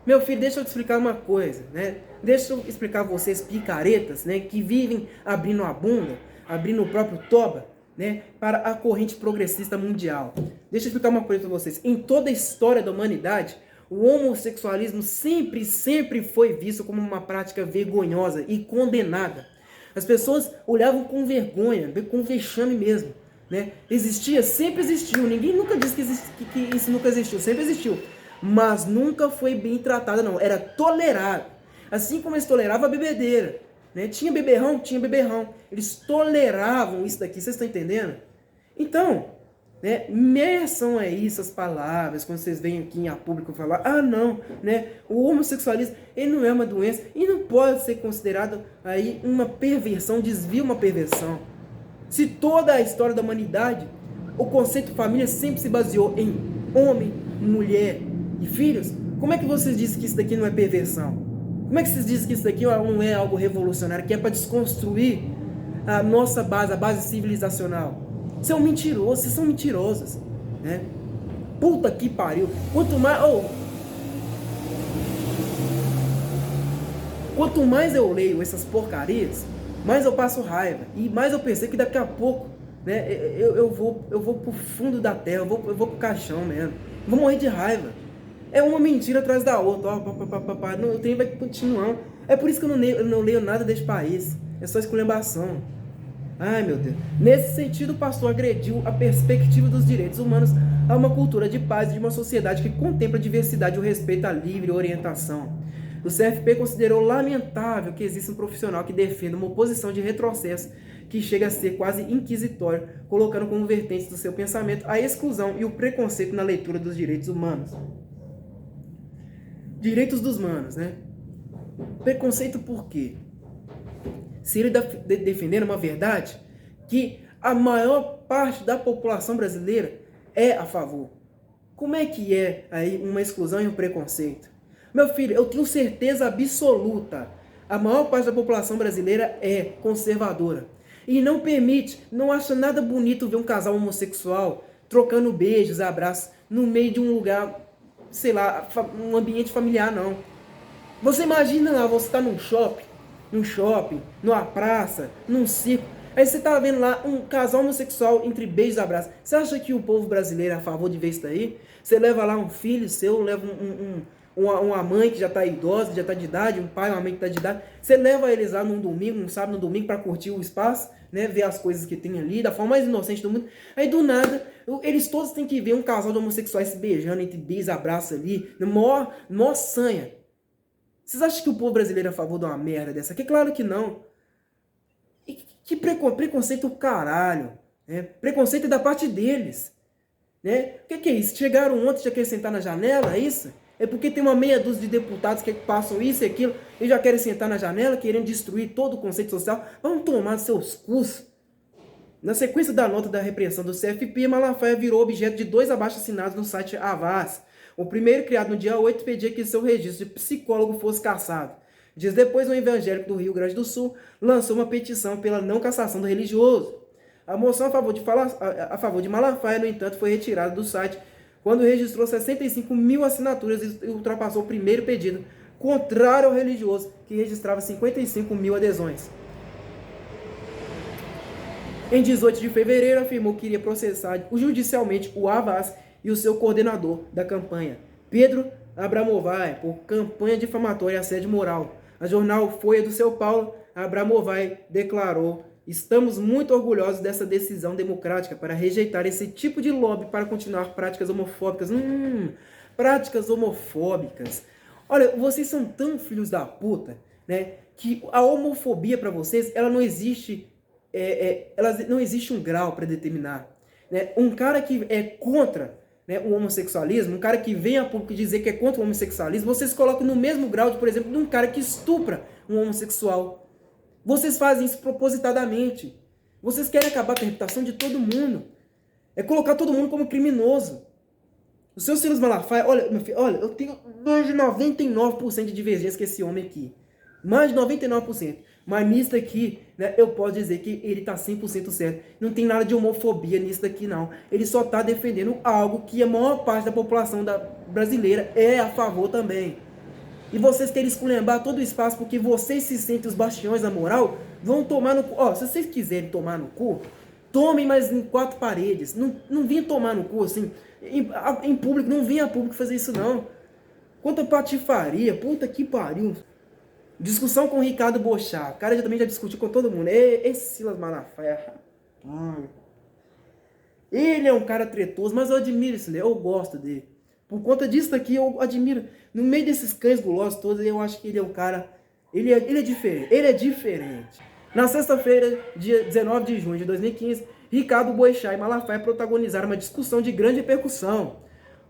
Meu filho, deixa eu te explicar uma coisa, né? Deixa eu explicar a vocês, picaretas, né? Que vivem abrindo a bunda, abrindo o próprio toba, né? Para a corrente progressista mundial. Deixa eu explicar uma coisa para vocês. Em toda a história da humanidade, o homossexualismo sempre foi visto como uma prática vergonhosa e condenada. As pessoas olhavam com vergonha, com vexame mesmo, né? Existia, sempre existiu. Ninguém nunca disse que isso nunca existiu. Sempre existiu. Mas nunca foi bem tratada, não. Era tolerado. Assim como eles toleravam a bebedeira, né? Tinha beberrão? Tinha beberrão. Eles toleravam isso daqui. Vocês estão entendendo? Então, né, meçam aí essas palavras quando vocês vêm aqui em público falar, não, né, o homossexualismo ele não é uma doença e não pode ser considerado aí uma perversão, desvio, uma perversão. Se toda a história da humanidade, o conceito de família sempre se baseou em homem, mulher e filhos, como é que vocês dizem que isso daqui não é perversão? Como é que vocês dizem que isso daqui não é algo revolucionário, que é para desconstruir a nossa base, a base civilizacional? Vocês são mentirosos, vocês são mentirosos, né? Puta que pariu. Quanto mais eu leio essas porcarias, mais eu passo raiva. E mais eu pensei que daqui a pouco, né, eu vou pro fundo da terra, eu vou pro caixão mesmo. Vou morrer de raiva. É uma mentira atrás da outra. O trem vai continuando. É por isso que eu não leio nada desse país. É só esculhambação. Ai, meu Deus. Nesse sentido, o pastor agrediu a perspectiva dos direitos humanos a uma cultura de paz e de uma sociedade que contempla a diversidade e o respeito à livre orientação. O CFP considerou lamentável que exista um profissional que defenda uma oposição de retrocesso que chega a ser quase inquisitório, colocando como vertentes do seu pensamento a exclusão e o preconceito na leitura dos direitos humanos. Direitos dos humanos, né? Preconceito por quê? Se ele defender uma verdade que a maior parte da população brasileira é a favor. Como é que é aí uma exclusão e um preconceito? Meu filho, eu tenho certeza absoluta, a maior parte da população brasileira é conservadora. E não permite, não acha nada bonito ver um casal homossexual trocando beijos, abraços, no meio de um lugar, sei lá, um ambiente familiar, não. Você imagina lá, você está num shopping, numa praça, num circo. Aí você tá vendo lá um casal homossexual entre beijos e abraços. Você acha que o povo brasileiro é a favor de ver isso daí? Você leva lá um filho seu, leva uma mãe que já tá idosa, que já tá de idade, um pai, uma mãe que tá de idade. Você leva eles lá num domingo, num sábado, num domingo, para curtir o espaço, né? Ver as coisas que tem ali, da forma mais inocente do mundo. Aí do nada, eles todos têm que ver um casal de homossexuais se beijando entre beijos e abraços ali, mó sanha. Vocês acham que o povo brasileiro é a favor de uma merda dessa? Que claro que não. E que preconceito caralho. Né? Preconceito é da parte deles. Né? O que é isso? Chegaram ontem e já querem sentar na janela, é isso? É porque tem uma meia dúzia de deputados que passam isso e aquilo e já querem sentar na janela, querendo destruir todo o conceito social. Vão tomar seus cus. Na sequência da nota da repreensão do CFP, Malafaia virou objeto de 2 abaixo-assinados no site Avaz. O primeiro, criado no dia 8, pedia que seu registro de psicólogo fosse cassado. Dias depois, um evangélico do Rio Grande do Sul lançou uma petição pela não cassação do religioso. A moção a favor de Malafaia, no entanto, foi retirada do site quando registrou 65 mil assinaturas e ultrapassou o primeiro pedido, contrário ao religioso, que registrava 55 mil adesões. Em 18 de fevereiro, afirmou que iria processar judicialmente o Avaz e o seu coordenador da campanha, Pedro Abramovay, por campanha difamatória e assédio moral. A jornal Folha do São Paulo, Abramovay declarou: estamos muito orgulhosos dessa decisão democrática para rejeitar esse tipo de lobby para continuar práticas homofóbicas. Práticas homofóbicas. Olha, vocês são tão filhos da puta, né, que a homofobia para vocês, ela não existe, não existe um grau para determinar. Né? Um cara que é contra, né, o homossexualismo, um cara que vem a público dizer que é contra o homossexualismo, vocês colocam no mesmo grau de, por exemplo, de um cara que estupra um homossexual. Vocês fazem isso propositadamente. Vocês querem acabar com a reputação de todo mundo. É colocar todo mundo como criminoso. O seu Silas Malafaia, olha, meu filho, olha, eu tenho mais de 99% de divergência com esse homem aqui. Mais de 99%. Mas nisso aqui, né, eu posso dizer que ele tá 100% certo. Não tem nada de homofobia nisso daqui, não. Ele só tá defendendo algo que a maior parte da população brasileira é a favor também. E vocês querem esculhambar todo o espaço porque vocês se sentem os bastiões da moral, vão tomar no cu. Ó, se vocês quiserem tomar no cu, tomem, mas em 4 paredes. Não vinha tomar no cu assim, em público, não vinha a público fazer isso não. Quanta patifaria, puta que pariu. Discussão com o Ricardo Boechat. O cara também já discutiu com todo mundo. Esse Silas Malafaia. Ele é um cara tretoso, mas eu admiro isso, né? Eu gosto dele. Por conta disso daqui, eu admiro. No meio desses cães gulosos todos, eu acho que ele é um cara... Ele é diferente. Ele é diferente. Na sexta-feira, dia 19 de junho de 2015, Ricardo Boechat e Malafaia protagonizaram uma discussão de grande repercussão.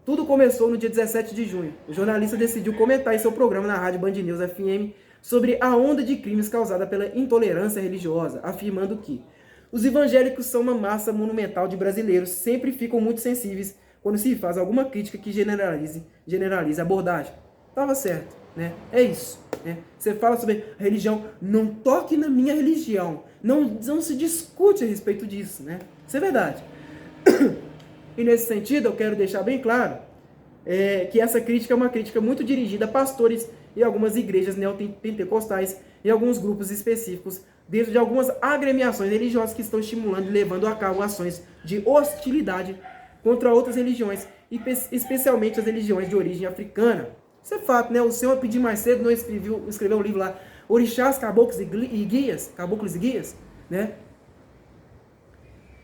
Tudo começou no dia 17 de junho. O jornalista decidiu comentar em seu programa na rádio Band News FM sobre a onda de crimes causada pela intolerância religiosa, afirmando que os evangélicos são uma massa monumental de brasileiros, sempre ficam muito sensíveis quando se faz alguma crítica que generalize a abordagem. Tava certo, né? É isso. Né? Você fala sobre religião, não toque na minha religião. Não se discute a respeito disso, né? Isso é verdade. E nesse sentido, eu quero deixar bem claro que essa crítica é uma crítica muito dirigida a pastores e algumas igrejas neopentecostais e alguns grupos específicos dentro de algumas agremiações religiosas que estão estimulando e levando a cabo ações de hostilidade contra outras religiões, especialmente as religiões de origem africana. Isso é fato, né? O senhor pediu mais cedo, não escreveu um livro lá, Orixás, Caboclos e Guias, né?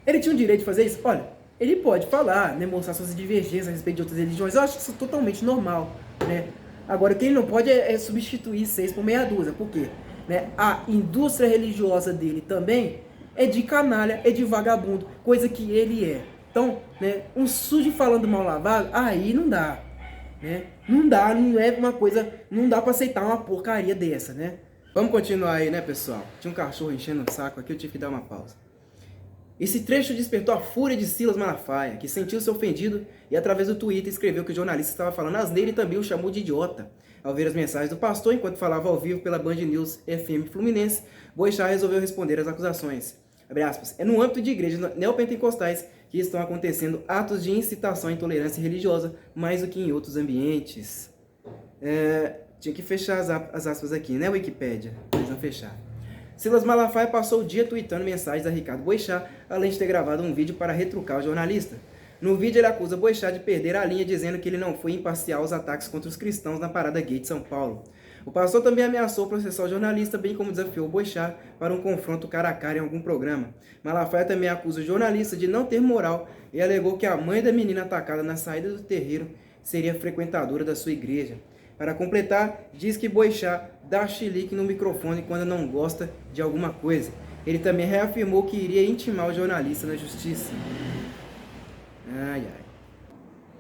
Ele tinha o direito de fazer isso? Olha, ele pode falar, né, mostrar suas divergências a respeito de outras religiões. Eu acho isso totalmente normal, né? Agora, o que ele não pode é substituir 6 por meia dúzia. Por quê? Né? A indústria religiosa dele também é de canalha, é de vagabundo, coisa que ele é. Então, né, um sujo falando mal lavado, aí não dá. Né? Não dá, não é uma coisa, não dá pra aceitar uma porcaria dessa, né? Vamos continuar aí, né, pessoal? Tinha um cachorro enchendo o saco aqui, eu tive que dar uma pausa. Esse trecho despertou a fúria de Silas Malafaia, que sentiu-se ofendido e através do Twitter escreveu que o jornalista estava falando asneira e também o chamou de idiota. Ao ver as mensagens do pastor, enquanto falava ao vivo pela Band News FM Fluminense, Boechat resolveu responder às acusações. Abre aspas, é no âmbito de igrejas neopentecostais que estão acontecendo atos de incitação à intolerância religiosa mais do que em outros ambientes. Tinha que fechar as aspas aqui, né, Wikipédia? Eles não fecharam. Silas Malafaia passou o dia tweetando mensagens a Ricardo Boechat, além de ter gravado um vídeo para retrucar o jornalista. No vídeo ele acusa Boechat de perder a linha, dizendo que ele não foi imparcial aos ataques contra os cristãos na parada gay de São Paulo. O pastor também ameaçou processar o jornalista, bem como desafiou Boechat para um confronto cara a cara em algum programa. Malafaia também acusa o jornalista de não ter moral e alegou que a mãe da menina atacada na saída do terreiro seria frequentadora da sua igreja. Para completar, diz que Boechat dá chilique no microfone quando não gosta de alguma coisa. Ele também reafirmou que iria intimar o jornalista na justiça. Ai, ai.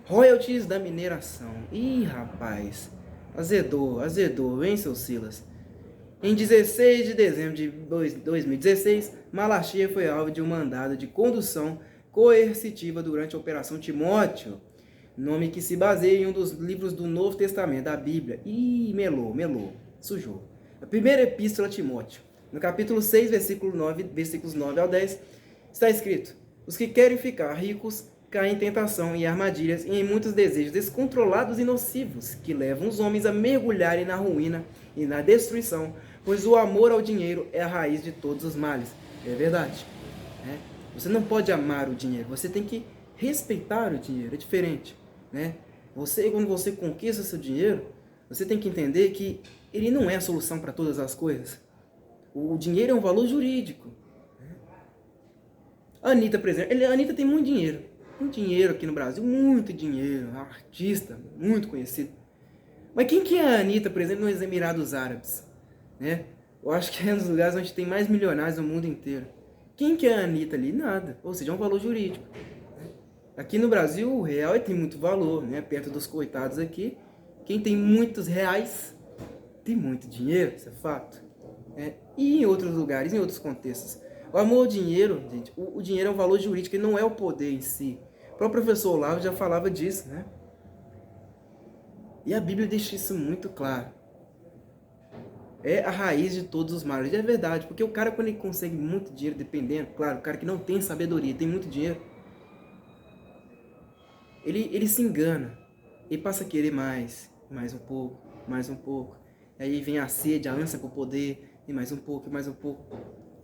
Royalties da mineração. Ih, rapaz. Azedou, hein, seu Silas? Em 16 de dezembro de 2016, Malafaia foi alvo de um mandado de condução coercitiva durante a Operação Timóteo, nome que se baseia em um dos livros do Novo Testamento, da Bíblia. Ih, melou, sujou. A primeira epístola a Timóteo, no capítulo 6, versículos 9 ao 10, está escrito: os que querem ficar ricos caem em tentação e armadilhas e em muitos desejos descontrolados e nocivos, que levam os homens a mergulharem na ruína e na destruição, pois o amor ao dinheiro é a raiz de todos os males. É verdade. Né? Você não pode amar o dinheiro, você tem que respeitar o dinheiro, é diferente. Né? Quando você conquista seu dinheiro, você tem que entender que ele não é a solução para todas as coisas. O dinheiro é um valor jurídico. A Anitta, por exemplo, a Anitta tem muito dinheiro. Muito dinheiro aqui no Brasil, muito dinheiro. Uma artista muito conhecida. Mas quem que é a Anitta, por exemplo, nos Emirados Árabes? Né? Eu acho que é um dos lugares onde tem mais milionários no mundo inteiro. Quem que é a Anitta ali? Nada. Ou seja, é um valor jurídico. Aqui no Brasil, o real tem muito valor, né? Perto dos coitados aqui. Quem tem muitos reais tem muito dinheiro, isso é fato. E em outros lugares, em outros contextos. O amor ao dinheiro, gente, o dinheiro é um valor jurídico e não é o poder em si. O próprio professor Olavo já falava disso, né? E a Bíblia deixa isso muito claro. É a raiz de todos os males. E é verdade, porque o cara, quando ele consegue muito dinheiro, dependendo, claro, o cara que não tem sabedoria, tem muito dinheiro, ele se engana. Ele passa a querer mais um pouco, mais um pouco. Aí vem a sede, a ânsia por poder, e mais um pouco, mais um pouco.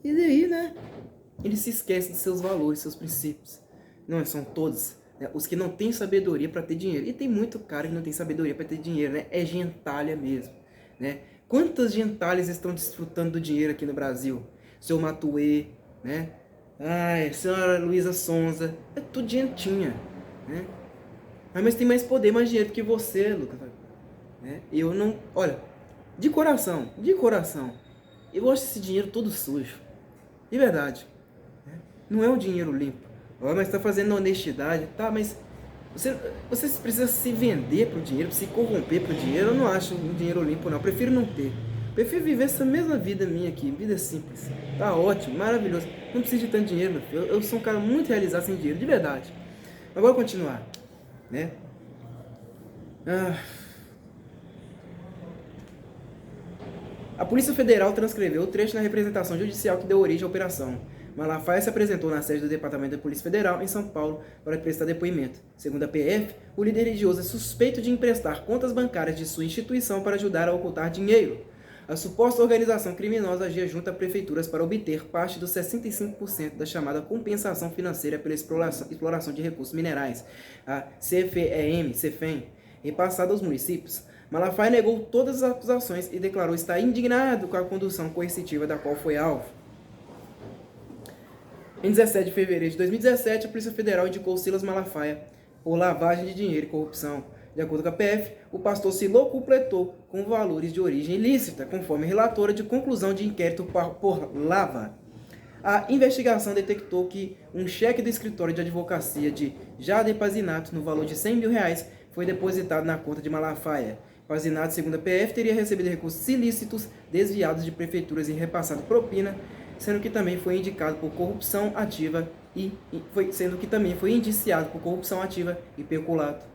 E daí, né? Ele se esquece de seus valores, seus princípios. Não, são todos, né, os que não têm sabedoria para ter dinheiro. E tem muito cara que não tem sabedoria para ter dinheiro, né? É gentalha mesmo, né? Quantas gentalhas estão desfrutando do dinheiro aqui no Brasil? Seu Matuê, né? Ai, senhora Luísa Sonza, é tudo gentinha, né? Mas tem mais poder, mais dinheiro que você, Lucas. Né? Eu não... Olha, de coração, eu acho esse dinheiro todo sujo. De verdade. Né? Não é um dinheiro limpo. Oh, mas está fazendo honestidade. Tá, mas você precisa se vender pro dinheiro, se corromper pro dinheiro. Eu não acho um dinheiro limpo, não. Eu prefiro não ter. Prefiro viver essa mesma vida minha aqui, vida simples. Tá ótimo, maravilhoso. Não preciso de tanto dinheiro, meu filho. Eu sou um cara muito realizado sem dinheiro, de verdade. Mas vou continuar, né? A Polícia Federal transcreveu o trecho na representação judicial que deu origem à operação. Malafaia se apresentou na sede do Departamento da Polícia Federal, em São Paulo, para prestar depoimento. Segundo a PF, o líder religioso é suspeito de emprestar contas bancárias de sua instituição para ajudar a ocultar dinheiro. A suposta organização criminosa agia junto a prefeituras para obter parte dos 65% da chamada compensação financeira pela exploração de recursos minerais, a CFEM, repassada aos municípios. Malafaia negou todas as acusações e declarou estar indignado com a condução coercitiva da qual foi alvo. Em 17 de fevereiro de 2017, a Polícia Federal indicou Silas Malafaia por lavagem de dinheiro e corrupção. De acordo com a PF, o pastor se locupletou com valores de origem ilícita, conforme relatora de conclusão de inquérito por lava. A investigação detectou que um cheque do escritório de advocacia de Jader Pazinato, no valor de R$100 mil, foi depositado na conta de Malafaia. Pazinato, segundo a PF, teria recebido recursos ilícitos desviados de prefeituras e repassado propina, sendo que também foi indicado por corrupção ativa e peculato.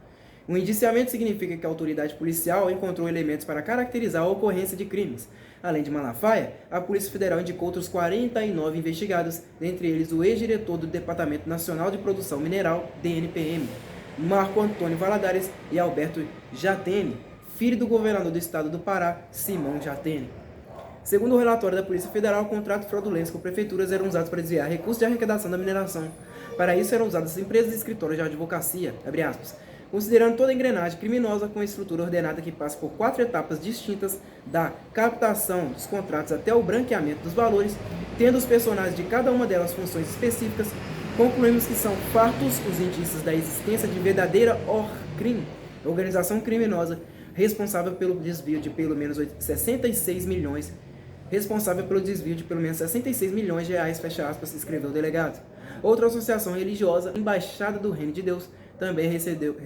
O indiciamento significa que a autoridade policial encontrou elementos para caracterizar a ocorrência de crimes. Além de Malafaia, a Polícia Federal indicou outros 49 investigados, dentre eles o ex-diretor do Departamento Nacional de Produção Mineral, DNPM, Marco Antônio Valadares, e Alberto Jatene, filho do governador do estado do Pará, Simão Jatene. Segundo o relatório da Polícia Federal, contratos fraudulentos com prefeituras eram usados para desviar recursos de arrecadação da mineração. Para isso eram usadas empresas e escritórios de advocacia, considerando toda a engrenagem criminosa com estrutura ordenada que passa por 4 etapas distintas, da captação dos contratos até o branqueamento dos valores, tendo os personagens de cada uma delas funções específicas. Concluímos que são fartos os indícios da existência de verdadeira organização criminosa responsável pelo desvio de pelo menos 66 milhões de reais, fecha aspas, escreveu o delegado. Outra associação religiosa, Embaixada do Reino de Deus, também recebeu...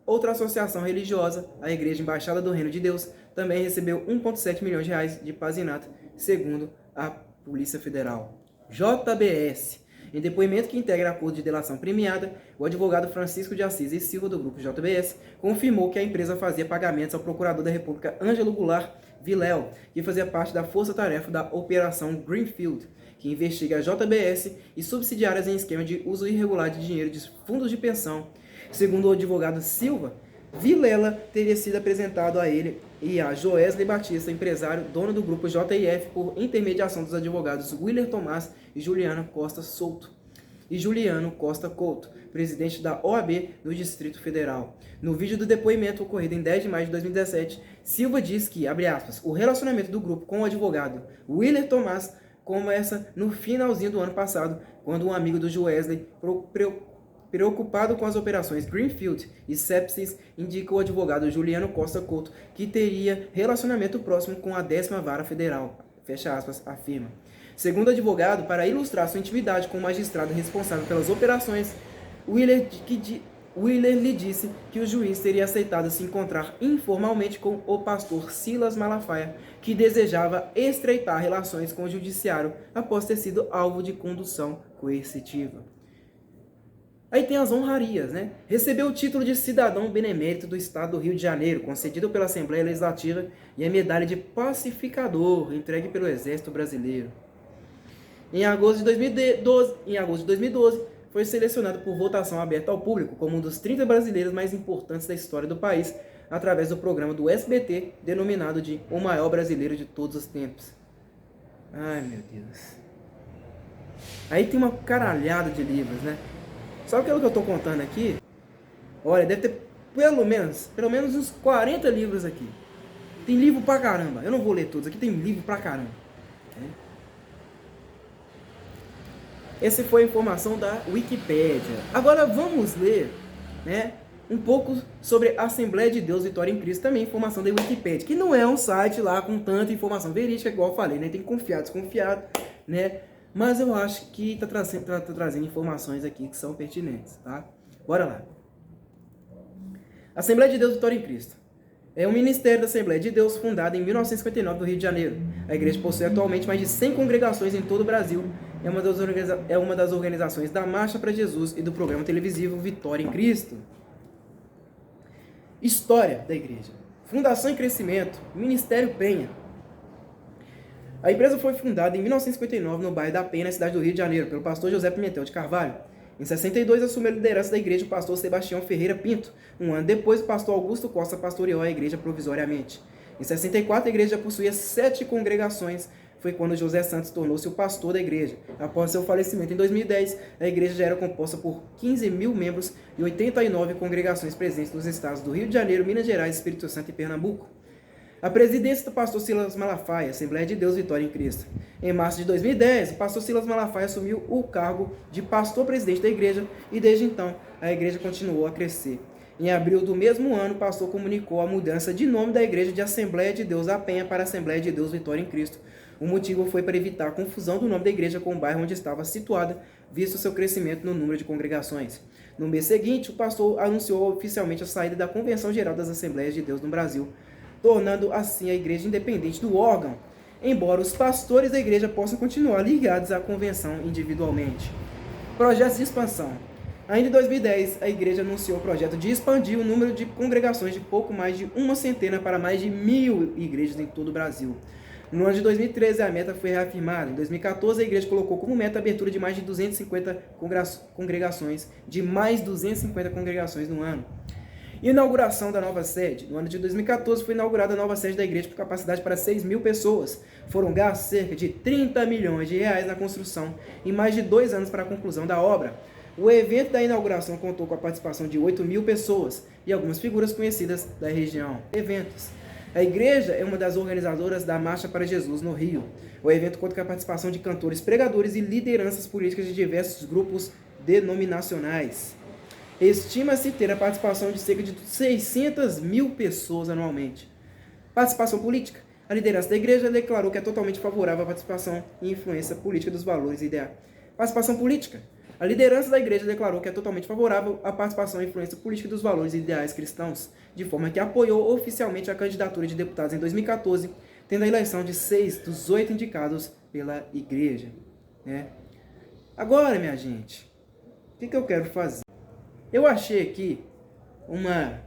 Outra associação religiosa, a Igreja Embaixada do Reino de Deus, também recebeu 1,7 milhões de reais de Pazinato, segundo a Polícia Federal. JBS. Em depoimento que integra acordo de delação premiada, o advogado Francisco de Assis e Silva, do grupo JBS, confirmou que a empresa fazia pagamentos ao procurador da República Ângelo Goulart Vilela, que fazia parte da força-tarefa da Operação Greenfield, que investiga a JBS e subsidiárias em esquema de uso irregular de dinheiro de fundos de pensão. Segundo o advogado Silva, Vilela teria sido apresentado a ele e a Joesley Batista, empresário, dono do grupo JIF, por intermediação dos advogados Willer Tomás e Juliano Costa Couto, presidente da OAB no Distrito Federal. No vídeo do depoimento ocorrido em 10 de maio de 2017, Silva diz que, abre aspas, o relacionamento do grupo com o advogado Willer Tomás começa no finalzinho do ano passado, quando um amigo do Joesley, preocupado com as operações Greenfield e Sepsis, indica o advogado Juliano Costa Couto que teria relacionamento próximo com a 10ª Vara Federal, fecha aspas, afirma. Segundo o advogado, para ilustrar sua intimidade com o magistrado responsável pelas operações, Willer lhe disse que o juiz teria aceitado se encontrar informalmente com o pastor Silas Malafaia, que desejava estreitar relações com o judiciário após ter sido alvo de condução coercitiva. Aí tem as honrarias, né? Recebeu o título de cidadão benemérito do estado do Rio de Janeiro, concedido pela Assembleia Legislativa, e a medalha de pacificador, entregue pelo Exército Brasileiro. Em agosto de 2012, foi selecionado por votação aberta ao público como um dos 30 brasileiros mais importantes da história do país, através do programa do SBT, denominado de O Maior Brasileiro de Todos os Tempos. Ai, meu Deus. Aí tem uma caralhada de livros, né? Só que o que eu tô contando aqui, olha, deve ter pelo menos uns 40 livros aqui. Tem livro pra caramba. Eu não vou ler todos, aqui tem livro pra caramba. Essa foi a informação da Wikipédia. Agora vamos ler, né, um pouco sobre a Assembleia de Deus Vitória em Cristo, também informação da Wikipédia, que não é um site lá com tanta informação verídica, igual eu falei, né? Tem que confiar, desconfiado, né? Mas eu acho que tá trazendo informações aqui que são pertinentes, tá? Bora lá. Assembleia de Deus Vitória em Cristo. É um ministério da Assembleia de Deus fundado em 1959 no Rio de Janeiro. A igreja possui atualmente mais de 100 congregações em todo o Brasil. É uma das organizações da Marcha para Jesus e do programa televisivo Vitória em Cristo. História da igreja. Fundação e crescimento. Ministério Penha. A empresa foi fundada em 1959 no bairro da Penha, na cidade do Rio de Janeiro, pelo pastor José Pimentel de Carvalho. Em 62, assumiu a liderança da igreja o pastor Sebastião Ferreira Pinto. Um ano depois, o pastor Augusto Costa pastoreou a igreja provisoriamente. Em 64, a igreja já possuía 7 congregações. Foi quando José Santos tornou-se o pastor da igreja. Após seu falecimento em 2010, a igreja já era composta por 15 mil membros e 89 congregações presentes nos estados do Rio de Janeiro, Minas Gerais, Espírito Santo e Pernambuco. A presidência do pastor Silas Malafaia, Assembleia de Deus Vitória em Cristo. Em março de 2010, o pastor Silas Malafaia assumiu o cargo de pastor-presidente da igreja e desde então a igreja continuou a crescer. Em abril do mesmo ano, o pastor comunicou a mudança de nome da igreja de Assembleia de Deus da Penha para Assembleia de Deus Vitória em Cristo. O motivo foi para evitar a confusão do nome da igreja com o bairro onde estava situada, visto seu crescimento no número de congregações. No mês seguinte, o pastor anunciou oficialmente a saída da Convenção Geral das Assembleias de Deus no Brasil, tornando assim a igreja independente do órgão, embora os pastores da igreja possam continuar ligados à convenção individualmente. Projetos de expansão. Ainda em 2010, a igreja anunciou o projeto de expandir o número de congregações de pouco mais de uma centena para mais de 1.000 igrejas em todo o Brasil. No ano de 2013, a meta foi reafirmada. Em 2014, a igreja colocou como meta a abertura de mais de 250 congregações, no ano. Inauguração da nova sede. No ano de 2014 foi inaugurada a nova sede da igreja com capacidade para 6.000 pessoas. Foram gastos cerca de 30 milhões de reais na construção e mais de 2 anos para a conclusão da obra. O evento da inauguração contou com a participação de 8.000 pessoas e algumas figuras conhecidas da região. Eventos. A igreja é uma das organizadoras da Marcha para Jesus no Rio. O evento conta com a participação de cantores, pregadores e lideranças políticas de diversos grupos denominacionais. Estima-se ter a participação de cerca de 600 mil pessoas anualmente. Participação política. A liderança da igreja declarou que é totalmente favorável à participação e influência política dos valores ideais. Participação política. A liderança da igreja declarou que é totalmente favorável à participação e influência política dos valores e ideais cristãos, de forma que apoiou oficialmente a candidatura de deputados em 2014, tendo a eleição de 6 dos 8 indicados pela igreja. Agora, minha gente, o que eu quero fazer? Eu achei aqui uma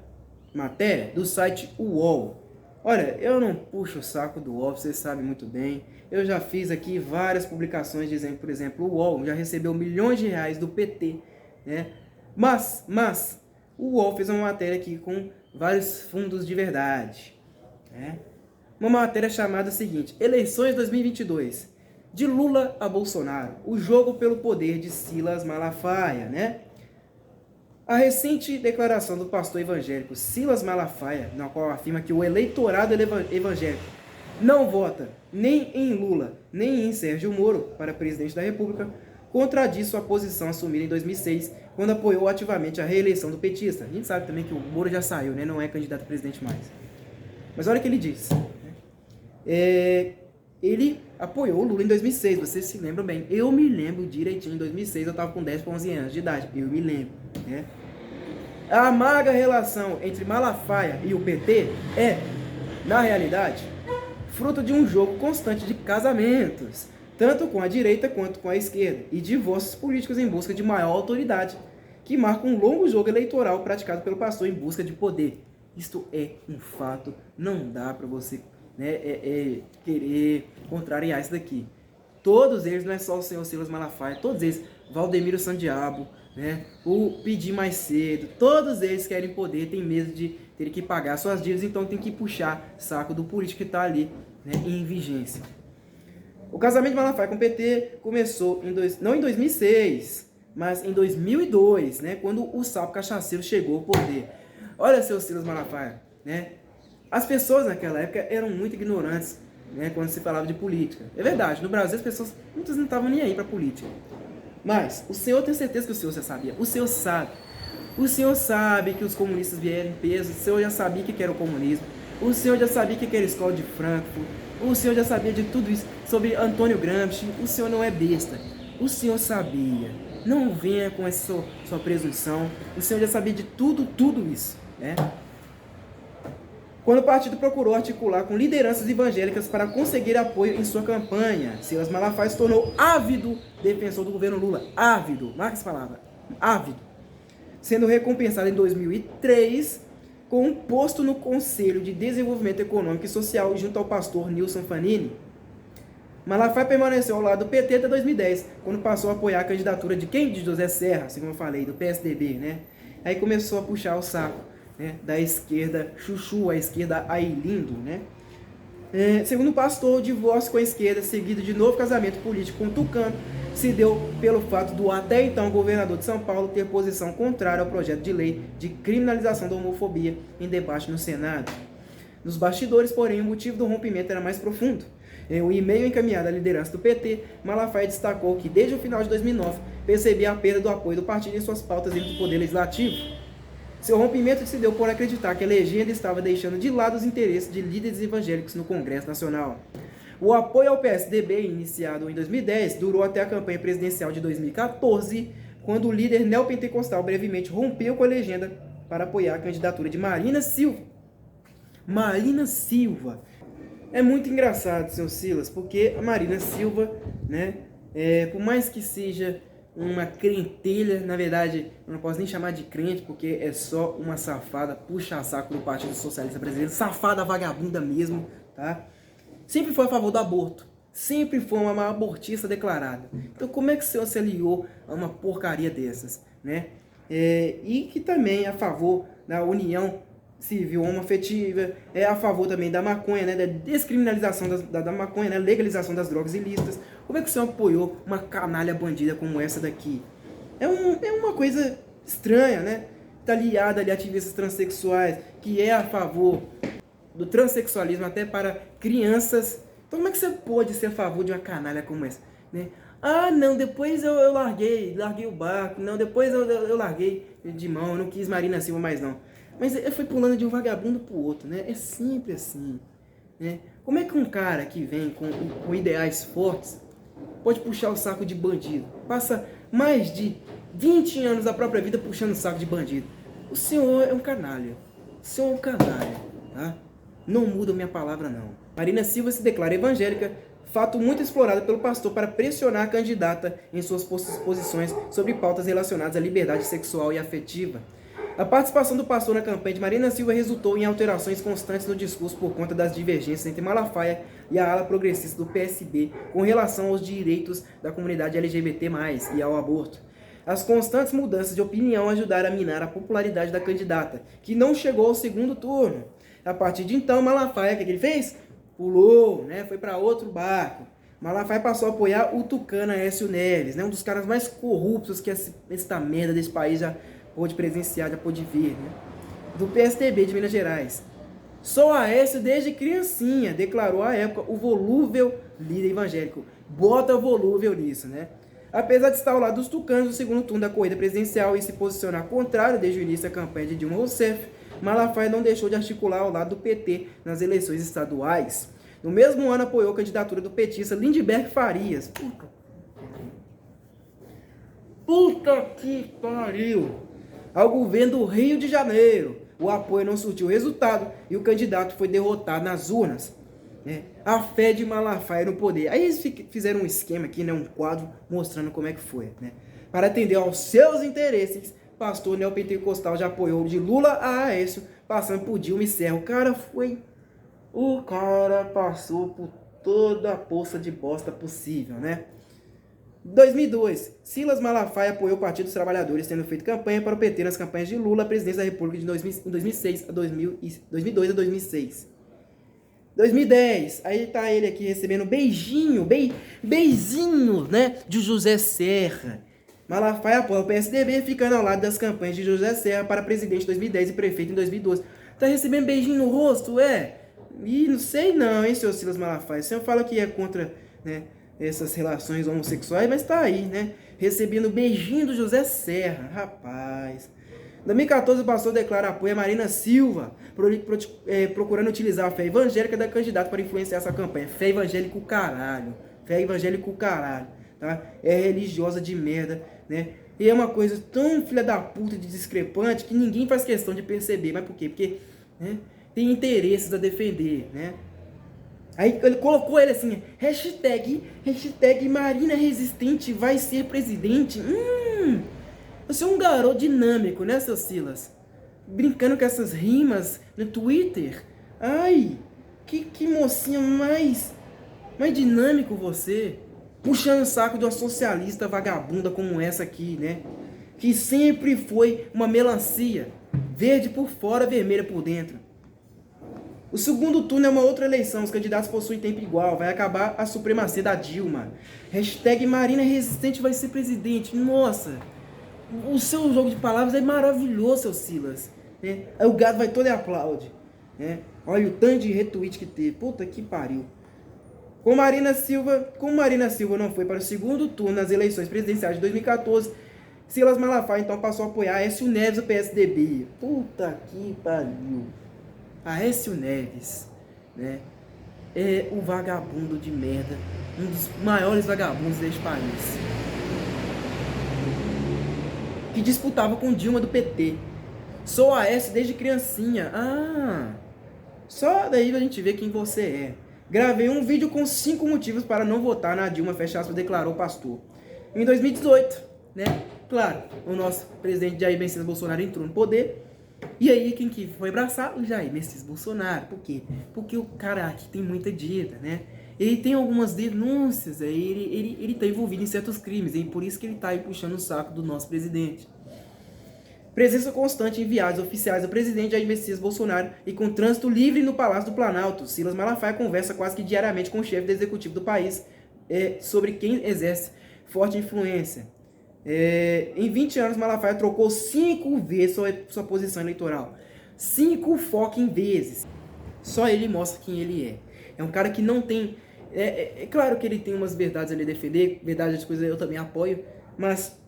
matéria do site UOL. Olha, eu não puxo o saco do UOL, vocês sabem muito bem. Eu já fiz aqui várias publicações dizendo, por exemplo, o UOL já recebeu milhões de reais do PT, né? Mas o UOL fez uma matéria aqui com vários fundos de verdade, né? Uma matéria chamada seguinte: Eleições 2022, de Lula a Bolsonaro, o jogo pelo poder de Silas Malafaia, né? A recente declaração do pastor evangélico Silas Malafaia, na qual afirma que o eleitorado evangélico não vota nem em Lula, nem em Sérgio Moro para presidente da República, contradiz sua posição assumida em 2006, quando apoiou ativamente a reeleição do petista. A gente sabe também que o Moro já saiu, né? Não é candidato a presidente mais. Mas olha o que ele diz. Ele apoiou o Lula em 2006, vocês se lembram bem. Eu me lembro direitinho, em 2006 eu estava com 10 para 11 anos de idade, eu me lembro, né? A amarga relação entre Malafaia e o PT é, na realidade, fruto de um jogo constante de casamentos, tanto com a direita quanto com a esquerda, e divórcios políticos em busca de maior autoridade, que marca um longo jogo eleitoral praticado pelo pastor em busca de poder. Isto é um fato, não dá para você, né, querer contrariar isso daqui. Todos eles, não é só o senhor Silas Malafaia, todos eles, Valdemiro Sandiabo, né, o Pedir Mais Cedo, todos eles querem poder, têm medo de ter que pagar suas dívidas, então tem que puxar saco do político que está ali, né, em vigência. O casamento de Malafaia com o PT começou não em 2006, mas em 2002, né, quando o sapo cachaceiro chegou ao poder. Olha, seu Silas Malafaia, né, as pessoas naquela época eram muito ignorantes, né, quando se falava de política. É verdade, no Brasil as pessoas muitas não estavam nem aí para política. Mas o senhor tem certeza que o senhor já sabia. O senhor sabe. O senhor sabe que os comunistas vieram em peso. O senhor já sabia que era o comunismo. O senhor já sabia que era a escola de Frankfurt. O senhor já sabia de tudo isso sobre Antônio Gramsci. O senhor não é besta. O senhor sabia. Não venha com essa sua presunção. O senhor já sabia de tudo isso, né? Quando o partido procurou articular com lideranças evangélicas para conseguir apoio em sua campanha, Silas Malafaia se tornou ávido defensor do governo Lula. Ávido, marca essa palavra, ávido. Sendo recompensado em 2003 com um posto no Conselho de Desenvolvimento Econômico e Social junto ao pastor Nilson Fanini. Malafaia permaneceu ao lado do PT até 2010, quando passou a apoiar a candidatura de quem? De José Serra, assim como eu falei, do PSDB, né? Aí começou a puxar o saco, né, da esquerda chuchu, a esquerda ailindo, né? Segundo o pastor, o divórcio com a esquerda, seguido de novo casamento político com Tucano, se deu pelo fato do até então governador de São Paulo ter posição contrária ao projeto de lei de criminalização da homofobia em debate no Senado. Nos bastidores, porém, o motivo do rompimento era mais profundo. Em um e-mail encaminhado à liderança do PT, Malafaia destacou que, desde o final de 2009, percebia a perda do apoio do partido em suas pautas dentro do Poder Legislativo. Seu rompimento se deu por acreditar que a legenda estava deixando de lado os interesses de líderes evangélicos no Congresso Nacional. O apoio ao PSDB, iniciado em 2010, durou até a campanha presidencial de 2014, quando o líder neopentecostal brevemente rompeu com a legenda para apoiar a candidatura de Marina Silva. Marina Silva. É muito engraçado, senhor Silas, porque a Marina Silva, né, por mais que seja uma crentelha, na verdade, eu não posso nem chamar de crente, porque é só uma safada, puxa-saco do Partido Socialista Brasileiro, safada vagabunda mesmo, tá? Sempre foi a favor do aborto, sempre foi uma abortista declarada. Então como é que o senhor se aliou a uma porcaria dessas, né? E que também é a favor da união civil homoafetiva, é a favor também da maconha, né, da descriminalização da maconha, né, legalização das drogas ilícitas. Como é que o senhor apoiou uma canalha bandida como essa daqui? É uma coisa estranha, né? Tá aliada ali a ativistas transexuais, que é a favor do transexualismo até para crianças. Então como é que você pode ser a favor de uma canalha como essa, né? Ah, não, depois eu larguei o barco, não, depois eu larguei de mão, eu não quis Marina Silva mais não. Mas eu fui pulando de um vagabundo pro outro, né? É sempre assim, né? Como é que um cara que vem com ideais fortes pode puxar o saco de bandido? Passa mais de 20 anos da própria vida puxando o saco de bandido. O senhor é um canalha. O senhor é um canalha, tá? Não muda minha palavra, não. Marina Silva se declara evangélica, fato muito explorado pelo pastor para pressionar a candidata em suas posições sobre pautas relacionadas à liberdade sexual e afetiva. A participação do pastor na campanha de Marina Silva resultou em alterações constantes no discurso por conta das divergências entre Malafaia e a ala progressista do PSB com relação aos direitos da comunidade LGBT+, e ao aborto. As constantes mudanças de opinião ajudaram a minar a popularidade da candidata, que não chegou ao segundo turno. A partir de então, Malafaia, o que ele fez? Pulou, né? Foi para outro barco. Malafaia passou a apoiar o tucano Aécio Neves, né? Um dos caras mais corruptos que esta merda desse país já pôde presenciar, já pôde ver, né? Do PSDB de Minas Gerais. Só Aécio, desde criancinha, declarou à época o volúvel líder evangélico. Bota volúvel nisso, né? Apesar de estar ao lado dos tucanos no segundo turno da corrida presidencial e se posicionar contrário desde o início da campanha de Dilma Rousseff, Malafaia não deixou de articular ao lado do PT nas eleições estaduais. No mesmo ano, apoiou a candidatura do petista Lindbergh Farias. Puta que pariu! Ao governo do Rio de Janeiro. O apoio não surtiu resultado e o candidato foi derrotado nas urnas. A fé de Malafaia no poder. Aí eles fizeram um esquema aqui, né, um quadro mostrando como é que foi. Né? Para atender aos seus interesses, pastor neopentecostal já apoiou de Lula a Aécio, passando por Dilma e Serra. O cara passou por toda a poça de bosta possível, né? 2002, Silas Malafaia apoiou o Partido dos Trabalhadores, tendo feito campanha para o PT nas campanhas de Lula à presidência da República de 2002 a 2006. 2010, aí tá ele aqui recebendo beijinho, né, de José Serra. Malafaia apoia o PSDB, ficando ao lado das campanhas de José Serra para presidente em 2010 e prefeito em 2012. Tá recebendo beijinho no rosto, E não sei não, hein, seu Silas Malafaia. O senhor fala que é contra, né, essas relações homossexuais, mas tá aí, né? Recebendo beijinho do José Serra, rapaz. Em 2014, o pastor declara apoio a Marina Silva, procurando utilizar a fé evangélica da candidata para influenciar essa campanha. Fé evangélica o caralho. Fé evangélica o caralho, tá? É religiosa de merda, né? E é uma coisa tão filha da puta de discrepante que ninguém faz questão de perceber. Mas por quê? Porque, né, tem interesses a defender, né? Aí ele colocou ele assim, hashtag Marina Resistente vai ser presidente. Você é um garoto dinâmico, né, seu Silas? Brincando com essas rimas no Twitter. Ai, que mocinho mais dinâmico você. Puxando o saco de uma socialista vagabunda como essa aqui, né? Que sempre foi uma melancia. Verde por fora, vermelha por dentro. O segundo turno é uma outra eleição, os candidatos possuem tempo igual, vai acabar a supremacia da Dilma. Hashtag Marina Resistente vai ser presidente. Nossa, o seu jogo de palavras é maravilhoso, seu Silas. Né? Aí o gado vai todo e aplaude. Né? Olha o tanto de retweet que teve, puta que pariu. Como Marina Silva não foi para o segundo turno nas eleições presidenciais de 2014, Silas Malafaia então passou a apoiar Aécio Neves do PSDB. Puta que pariu. Aécio Neves, né, é o vagabundo de merda, um dos maiores vagabundos deste país, que disputava com Dilma do PT. Sou Aécio desde criancinha. Só daí a gente vê quem você é. Gravei um vídeo com 5 motivos para não votar na Dilma, fecha aspas, declarou o pastor. Em 2018, né, claro, o nosso presidente Jair Messias Bolsonaro entrou no poder. E aí, quem que foi abraçar? O Jair Messias Bolsonaro. Por quê? Porque o cara aqui tem muita dívida, né? Ele tem algumas denúncias, ele tá envolvido em certos crimes, e por isso que ele tá aí puxando o saco do nosso presidente. Presença constante em viagens oficiais do presidente Jair Messias Bolsonaro e com trânsito livre no Palácio do Planalto. Silas Malafaia conversa quase que diariamente com o chefe do executivo do país sobre quem exerce forte influência. Em 20 anos, Malafaia trocou 5 vezes sua posição eleitoral. 5 fucking vezes. Só ele mostra quem ele é. É um cara que não tem... É claro que ele tem umas verdades ali a defender, verdades das coisas eu também apoio, mas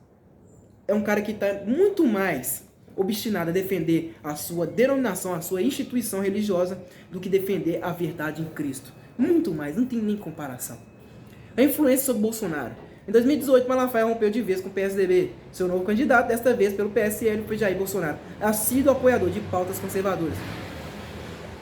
é um cara que está muito mais obstinado a defender a sua denominação, a sua instituição religiosa, do que defender a verdade em Cristo. Muito mais, não tem nem comparação. A influência sobre Bolsonaro. Em 2018, Malafaia rompeu de vez com o PSDB. Seu novo candidato, desta vez pelo PSL, foi Jair Bolsonaro, assíduo apoiador de pautas conservadoras.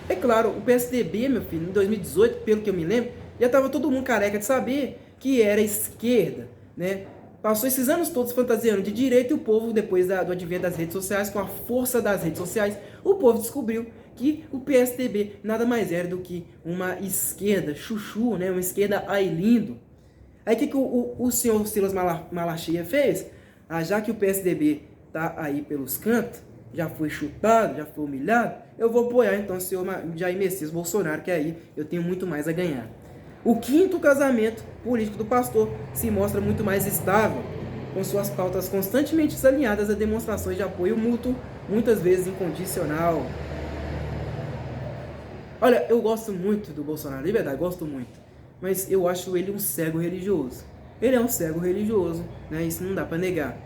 É claro, o PSDB, meu filho, em 2018, pelo que eu me lembro, já estava todo mundo careca de saber que era esquerda, né? Passou esses anos todos fantasiando de direita e o povo, depois do advento das redes sociais, com a força das redes sociais, o povo descobriu que o PSDB nada mais era do que uma esquerda chuchu, né? Uma esquerda ai lindo. Aí o que o senhor Silas Malafaia fez? Já que o PSDB tá aí pelos cantos, já foi chutado, já foi humilhado, eu vou apoiar então o senhor Jair Messias Bolsonaro, que aí eu tenho muito mais a ganhar. O 5º casamento político do pastor se mostra muito mais estável, com suas pautas constantemente alinhadas a demonstrações de apoio mútuo, muitas vezes incondicional. Olha, eu gosto muito do Bolsonaro, de verdade, gosto muito. Mas eu acho ele um cego religioso. Ele é um cego religioso, né? Isso não dá para negar.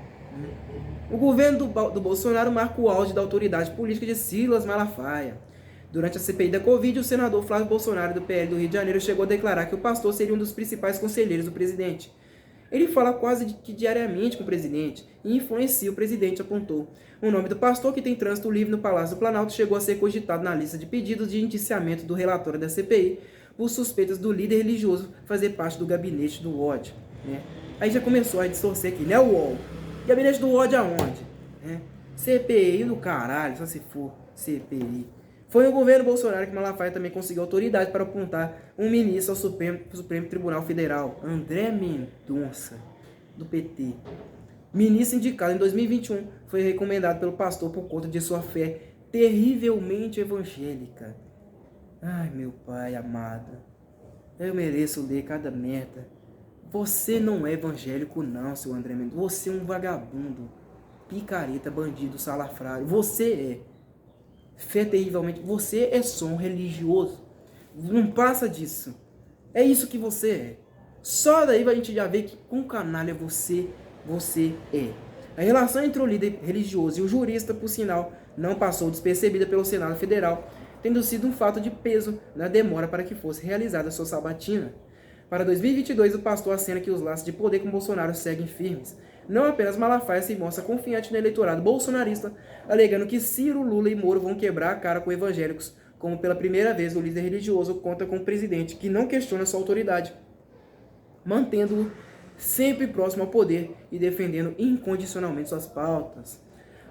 O governo do Bolsonaro marca o auge da autoridade política de Silas Malafaia. Durante a CPI da Covid, o senador Flávio Bolsonaro, do PL do Rio de Janeiro, chegou a declarar que o pastor seria um dos principais conselheiros do presidente. Ele fala quase que diariamente com o presidente e influencia o presidente, apontou. O nome do pastor, que tem trânsito livre no Palácio do Planalto, chegou a ser cogitado na lista de pedidos de indiciamento do relatório da CPI por suspeitas do líder religioso fazer parte do gabinete do ódio. Né? Aí já começou a distorcer aqui, né, o UOL? Gabinete do ódio aonde? Né? CPI do caralho, só se for CPI. Foi o governo Bolsonaro que Malafaia também conseguiu autoridade para apontar um ministro ao Supremo Tribunal Federal, André Mendonça, do PT. Ministro indicado em 2021, foi recomendado pelo pastor por conta de sua fé terrivelmente evangélica. Ai, meu pai amado, eu mereço ler cada merda. Você não é evangélico não, seu André Mendonça. Você é um vagabundo, picareta, bandido, salafrário. Você é. Fé terrivelmente. Você é só um religioso. Não passa disso. É isso que você é. Só daí a gente já vê que com canalha você é. A relação entre o líder religioso e o jurista, por sinal, não passou despercebida pelo Senado Federal, tendo sido um fato de peso na demora para que fosse realizada a sua sabatina. Para 2022, o pastor acena que os laços de poder com Bolsonaro seguem firmes. Não apenas Malafaia se mostra confiante no eleitorado bolsonarista, alegando que Ciro, Lula e Moro vão quebrar a cara com evangélicos, como pela primeira vez o líder religioso conta com um presidente que não questiona sua autoridade, mantendo-o sempre próximo ao poder e defendendo incondicionalmente suas pautas.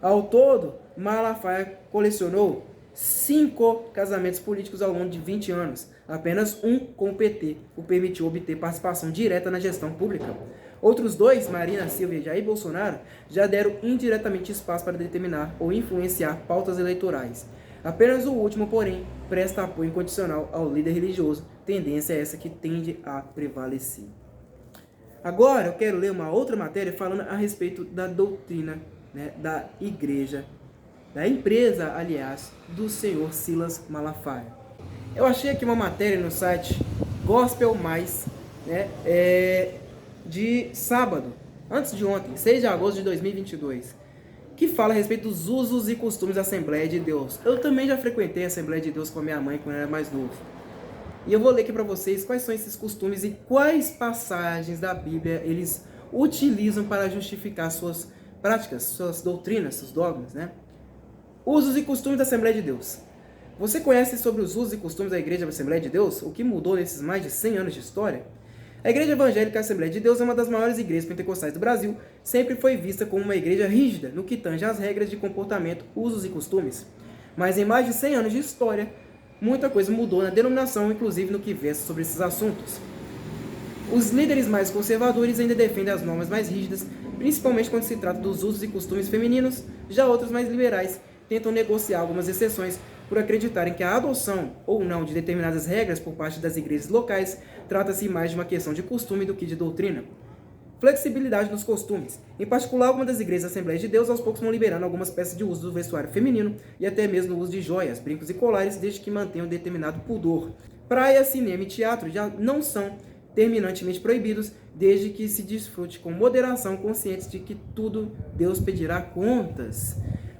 Ao todo, Malafaia colecionou 5 casamentos políticos ao longo de 20 anos. Apenas um com o PT o permitiu obter participação direta na gestão pública. Outros 2, Marina Silva e Jair Bolsonaro, já deram indiretamente espaço para determinar ou influenciar pautas eleitorais. Apenas o último, porém, presta apoio incondicional ao líder religioso, tendência essa que tende a prevalecer. Agora eu quero ler uma outra matéria falando a respeito da doutrina, da igreja, da empresa, aliás, do senhor Silas Malafaia. Eu achei aqui uma matéria no site Gospel Mais, de sábado, antes de ontem, 6 de agosto de 2022, que fala a respeito dos usos e costumes da Assembleia de Deus. Eu também já frequentei a Assembleia de Deus com a minha mãe quando eu era mais novo. E eu vou ler aqui para vocês quais são esses costumes e quais passagens da Bíblia eles utilizam para justificar suas práticas, suas doutrinas, seus dogmas, Usos e costumes da Assembleia de Deus. Você conhece sobre os usos e costumes da Igreja da Assembleia de Deus? O que mudou nesses mais de 100 anos de história? A Igreja Evangélica Assembleia de Deus é uma das maiores igrejas pentecostais do Brasil. Sempre foi vista como uma igreja rígida no que tange às regras de comportamento, usos e costumes. Mas em mais de 100 anos de história, muita coisa mudou na denominação, inclusive no que versa sobre esses assuntos. Os líderes mais conservadores ainda defendem as normas mais rígidas, principalmente quando se trata dos usos e costumes femininos. Já outros mais liberais tentam negociar algumas exceções por acreditarem que a adoção ou não de determinadas regras por parte das igrejas locais trata-se mais de uma questão de costume do que de doutrina. Flexibilidade nos costumes. Em particular, algumas das igrejas da Assembleia de Deus aos poucos vão liberando algumas peças de uso do vestuário feminino e até mesmo o uso de joias, brincos e colares, desde que mantenham determinado pudor. Praia, cinema e teatro já não são terminantemente proibidos, desde que se desfrute com moderação, conscientes de que tudo Deus pedirá contas.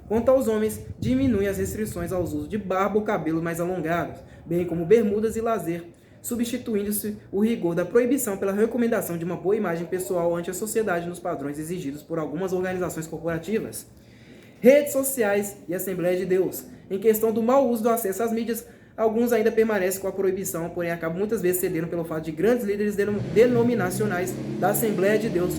Quanto aos homens, diminui as restrições aos usos de barba ou cabelo mais alongados, bem como bermudas e lazer, substituindo-se o rigor da proibição pela recomendação de uma boa imagem pessoal ante a sociedade nos padrões exigidos por algumas organizações corporativas. Redes sociais e Assembleia de Deus. Em questão do mau uso do acesso às mídias, alguns ainda permanecem com a proibição, porém acabam muitas vezes cedendo pelo fato de grandes líderes denominacionais da Assembleia de Deus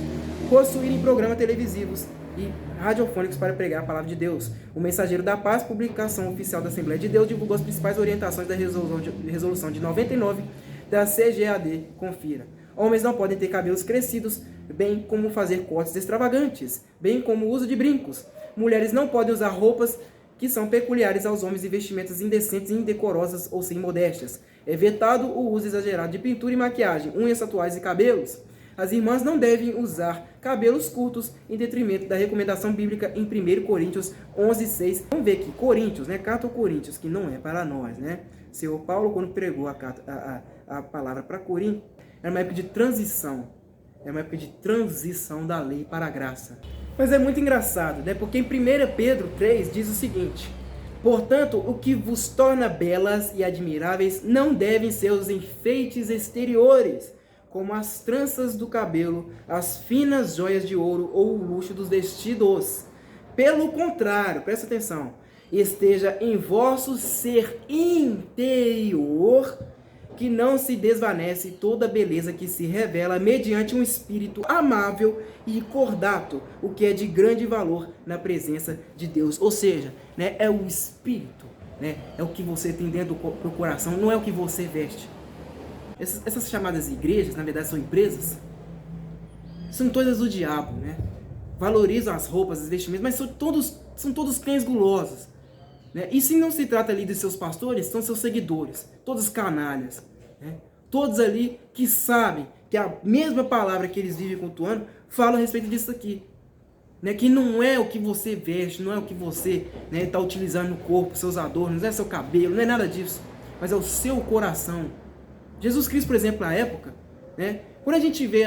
possuírem programas televisivos e radiofônicos para pregar a palavra de Deus. O Mensageiro da Paz, publicação oficial da Assembleia de Deus, divulgou as principais orientações da resolução de 99 da CGAD. Confira. Homens não podem ter cabelos crescidos, bem como fazer cortes extravagantes, bem como o uso de brincos. Mulheres não podem usar roupas que são peculiares aos homens e vestimentas indecentes, indecorosas ou sem modéstias. É vetado o uso exagerado de pintura e maquiagem, unhas, tatuagens e cabelos. As irmãs não devem usar cabelos curtos em detrimento da recomendação bíblica em 1 Coríntios 11:6. Vamos ver aqui, Coríntios, carta ao Coríntios, que não é para nós, Senhor Paulo, quando pregou a palavra para Coríntios, era uma época de transição. É uma época de transição da lei para a graça. Mas é muito engraçado, porque em 1 Pedro 3 diz o seguinte: portanto, o que vos torna belas e admiráveis não devem ser os enfeites exteriores, como as tranças do cabelo, as finas joias de ouro ou o luxo dos vestidos. Pelo contrário, presta atenção, esteja em vosso ser interior que não se desvanece toda beleza que se revela mediante um espírito amável e cordato, o que é de grande valor na presença de Deus. Ou seja, né, é o espírito, né, é o que você tem dentro do coração, não é o que você veste. Essas chamadas igrejas, na verdade, são empresas, são todas do diabo, né? Valorizam as roupas, os vestimentos, mas são todos cães gulosos. Né? E se não se trata ali de seus pastores, são seus seguidores, todos canalhas. Né? Todos ali que sabem que a mesma palavra que eles vivem cultuando fala a respeito disso aqui. Né? Que não é o que você veste, não é o que você está utilizando no corpo, seus adornos, não é seu cabelo, não é nada disso. Mas é o seu coração. Jesus Cristo, por exemplo, na época, né? Quando a gente vê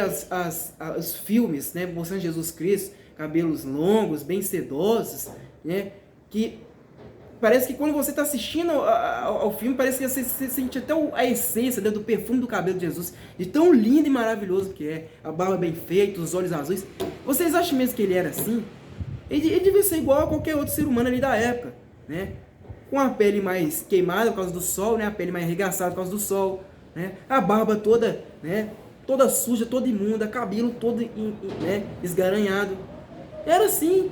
os filmes, né, mostrando Jesus Cristo, cabelos longos, bem sedosos, né, que parece que quando você está assistindo ao filme, parece que você sente até a essência, né, do perfume do cabelo de Jesus, de tão lindo e maravilhoso que é, a barba bem feita, os olhos azuis. Vocês acham mesmo que ele era assim? Ele devia ser igual a qualquer outro ser humano ali da época, né? Com a pele mais queimada por causa do sol, né, a pele mais arregaçada por causa do sol, né, a barba toda, né, toda suja, toda imunda, cabelo todo né, esgaranhado. Era assim,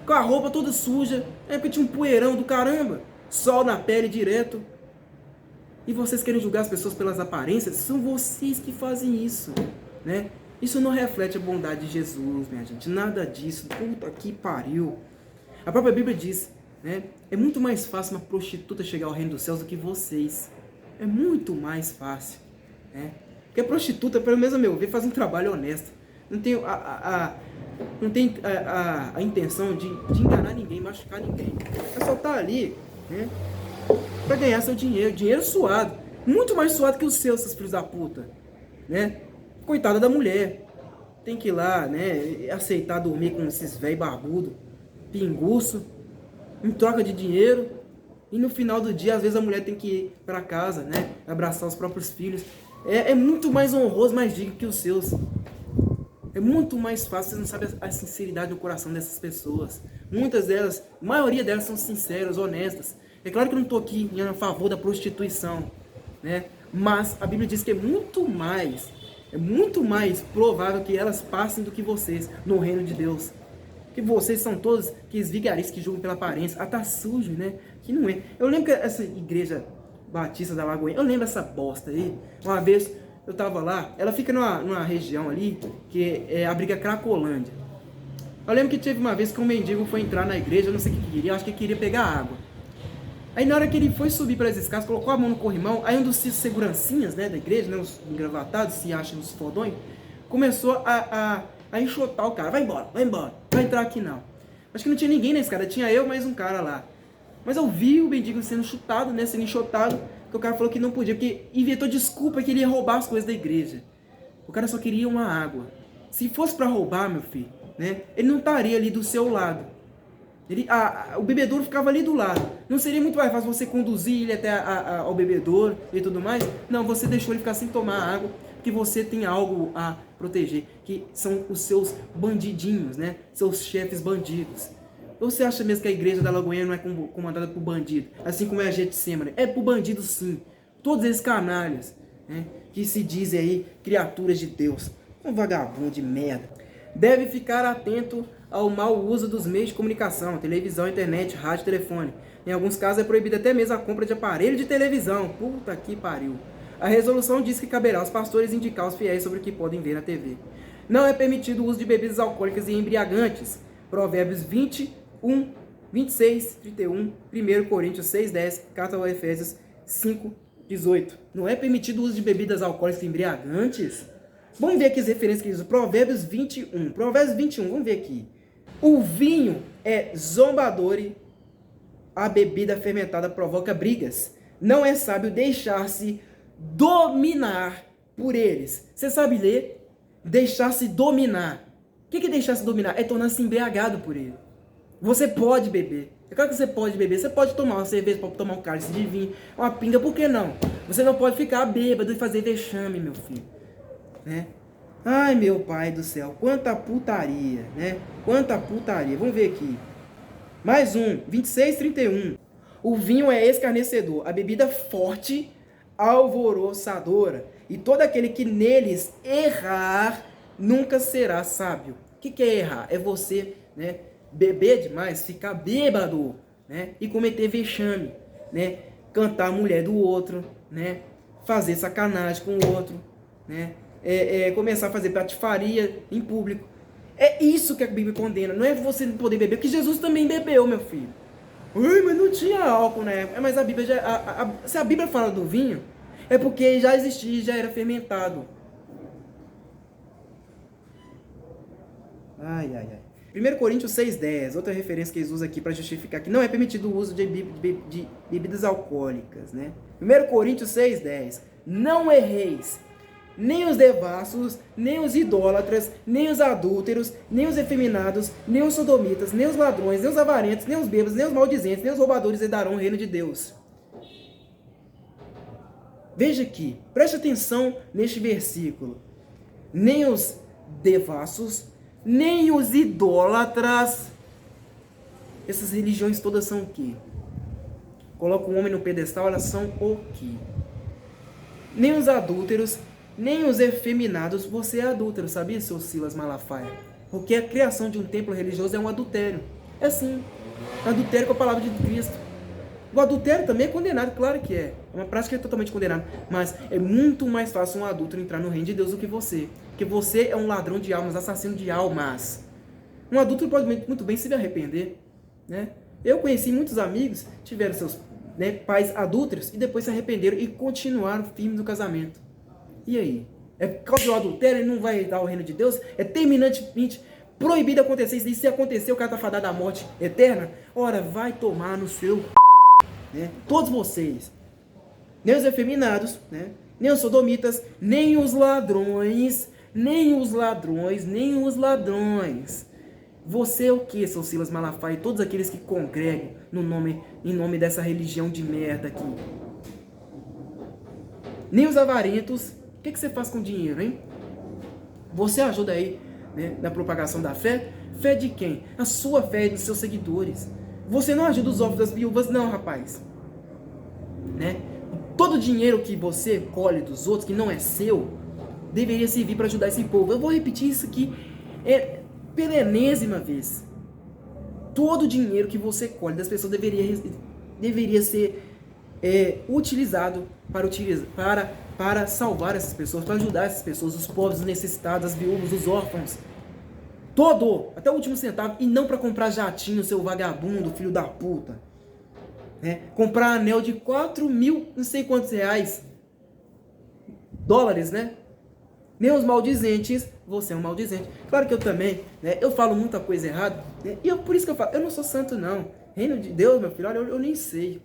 com a roupa toda suja, porque tinha um poeirão do caramba, sol na pele direto. E vocês querem julgar as pessoas pelas aparências? São vocês que fazem isso, né? Isso não reflete a bondade de Jesus, minha gente, nada disso. Puta que pariu. A própria Bíblia diz, né, é muito mais fácil uma prostituta chegar ao reino dos céus do que vocês. É muito mais fácil, né? Porque a prostituta, pelo menos a meu ver, faz um trabalho honesto. Não tem a intenção de enganar ninguém, machucar ninguém. Ela só tá ali, né, pra ganhar seu dinheiro suado. Muito mais suado que os seus filhos da puta, né? Coitada da mulher. Tem que ir lá, né, aceitar dormir com esses velho barbudo, pinguço, em troca de dinheiro. E no final do dia, às vezes a mulher tem que ir pra casa, né, abraçar os próprios filhos. É muito mais honroso, mais digno que os seus. É muito mais fácil, você não sabe a sinceridade do coração dessas pessoas. Muitas delas, a maioria delas são sinceras, honestas. É claro que eu não estou aqui a favor da prostituição, né? Mas a Bíblia diz que é muito mais provável que elas passem do que vocês no reino de Deus. Que vocês são todos que vigaristas que julgam pela aparência. Ah, tá sujo, né? Que não é. Eu lembro que essa igreja Batista da Lagoinha, eu lembro dessa bosta aí. Uma vez eu tava lá, ela fica numa região ali que abriga Cracolândia. Eu lembro que teve uma vez que um mendigo foi entrar na igreja, eu não sei o que queria, eu acho que ele queria pegar água. Aí na hora que ele foi subir pelas escadas, colocou a mão no corrimão, aí um dos segurancinhas, né, da igreja, né, os engravatados, se acham os fodões, começou a enxotar o cara. Vai embora, não vai entrar aqui não. Acho que não tinha ninguém na escada, tinha eu mais um cara lá. Mas eu vi o mendigo sendo chutado, né, sendo enxotado, porque o cara falou que não podia, porque inventou desculpa que ele ia roubar as coisas da igreja. O cara só queria uma água. Se fosse para roubar, meu filho, né, ele não estaria ali do seu lado. O bebedouro ficava ali do lado. Não seria muito mais fácil você conduzir ele até ao bebedouro e tudo mais? Não, você deixou ele ficar sem tomar água, porque você tem algo a proteger, que são os seus bandidinhos, né, seus chefes bandidos. Ou você acha mesmo que a igreja da Lagoinha não é comandada por bandido? Assim como é a Getsemane? É por bandido sim. Todos esses canalhas, né, que se dizem aí criaturas de Deus. Um vagabundo de merda. Deve ficar atento ao mau uso dos meios de comunicação, televisão, internet, rádio, telefone. Em alguns casos é proibida até mesmo a compra de aparelho de televisão. Puta que pariu. A resolução diz que caberá aos pastores indicar aos fiéis sobre o que podem ver na TV. Não é permitido o uso de bebidas alcoólicas e embriagantes. Provérbios 21, 26, 31, 1 Coríntios 6, 10, carta aos Efésios 5, 18. Não é permitido o uso de bebidas alcoólicas e embriagantes? Vamos ver aqui as referências que diz. Provérbios 21. Provérbios 21, vamos ver aqui. O vinho é zombador, a bebida fermentada provoca brigas. Não é sábio deixar-se dominar por eles. Você sabe ler? Deixar-se dominar. O que é deixar-se dominar? É tornar-se embriagado por ele. Você pode beber. É claro que você pode beber. Você pode tomar uma cerveja, pode tomar um cálice de vinho, uma pinga, por que não? Você não pode ficar bêbado e fazer vexame, meu filho. Né? Ai, meu pai do céu, quanta putaria, né? Quanta putaria. Vamos ver aqui. Mais um, 26, 31. O vinho é escarnecedor, a bebida forte alvoroçadora, e todo aquele que neles errar nunca será sábio. O que é errar? É você, né, beber demais, ficar bêbado, né, e cometer vexame, né, cantar a mulher do outro, né, fazer sacanagem com o outro, né, começar a fazer patifaria em público. É isso que a Bíblia condena. Não é você não poder beber, porque Jesus também bebeu, meu filho. Ui, mas não tinha álcool na época. Mas a Bíblia se a Bíblia fala do vinho, é porque já existia, já era fermentado. Ai, ai, ai. 1 Coríntios 6,10, outra referência que eles usam aqui para justificar que não é permitido o uso de bebidas alcoólicas, né? 1 Coríntios 6,10, não erreis, nem os devassos, nem os idólatras, nem os adúlteros, nem os efeminados, nem os sodomitas, nem os ladrões, nem os avarentos, nem os bêbados, nem os maldizentes, nem os roubadores herdarão o reino de Deus. Veja aqui, preste atenção neste versículo. Nem os devassos, nem os idólatras. Essas religiões todas são o quê? Coloca o homem no pedestal, elas são o quê? Nem os adúlteros, nem os efeminados. Você é adúltero, sabia, seu Silas Malafaia? Porque a criação de um templo religioso é um adultério. É sim, adultério com a palavra de Cristo. O adultério também é condenado, claro que é. É uma prática que é totalmente condenada. Mas é muito mais fácil um adúltero entrar no reino de Deus do que você. Porque você é um ladrão de almas, assassino de almas. Um adúltero pode muito bem se arrepender, né? Eu conheci muitos amigos, tiveram seus, né, pais adúlteros e depois se arrependeram e continuaram firmes no casamento. E aí? É por causa do adultério ele não vai dar o reino de Deus? É terminantemente proibido acontecer isso. E se acontecer, o cara está fadado à morte eterna? Ora, vai tomar no seu... Né? Todos vocês, nem os efeminados, né? Nem os sodomitas, nem os ladrões, nem os ladrões, nem os ladrões. Você é o que, seu Silas Malafaia, e todos aqueles que congregam em nome dessa religião de merda aqui? Nem os avarentos. O que você faz com dinheiro, hein? Você ajuda aí, né, na propagação da fé? Fé de quem? A sua fé e dos seus seguidores. Você não ajuda os órfãos das viúvas, não, rapaz. Né? Todo o dinheiro que você colhe dos outros, que não é seu, deveria servir para ajudar esse povo. Eu vou repetir isso aqui pela enésima vez. Todo o dinheiro que você colhe das pessoas deveria ser utilizado para salvar essas pessoas, para ajudar essas pessoas, os pobres, os necessitados, as viúvas, os órfãos. Todo, até o último centavo, e não para comprar jatinho, seu vagabundo, filho da puta. Comprar anel de 4.000, não sei quantos reais, dólares, né? Nem os maldizentes, você é um maldizente. Claro que eu também, né? Eu falo muita coisa errada, né? E por isso que eu falo, eu não sou santo não. Reino de Deus, meu filho, olha, eu nem sei.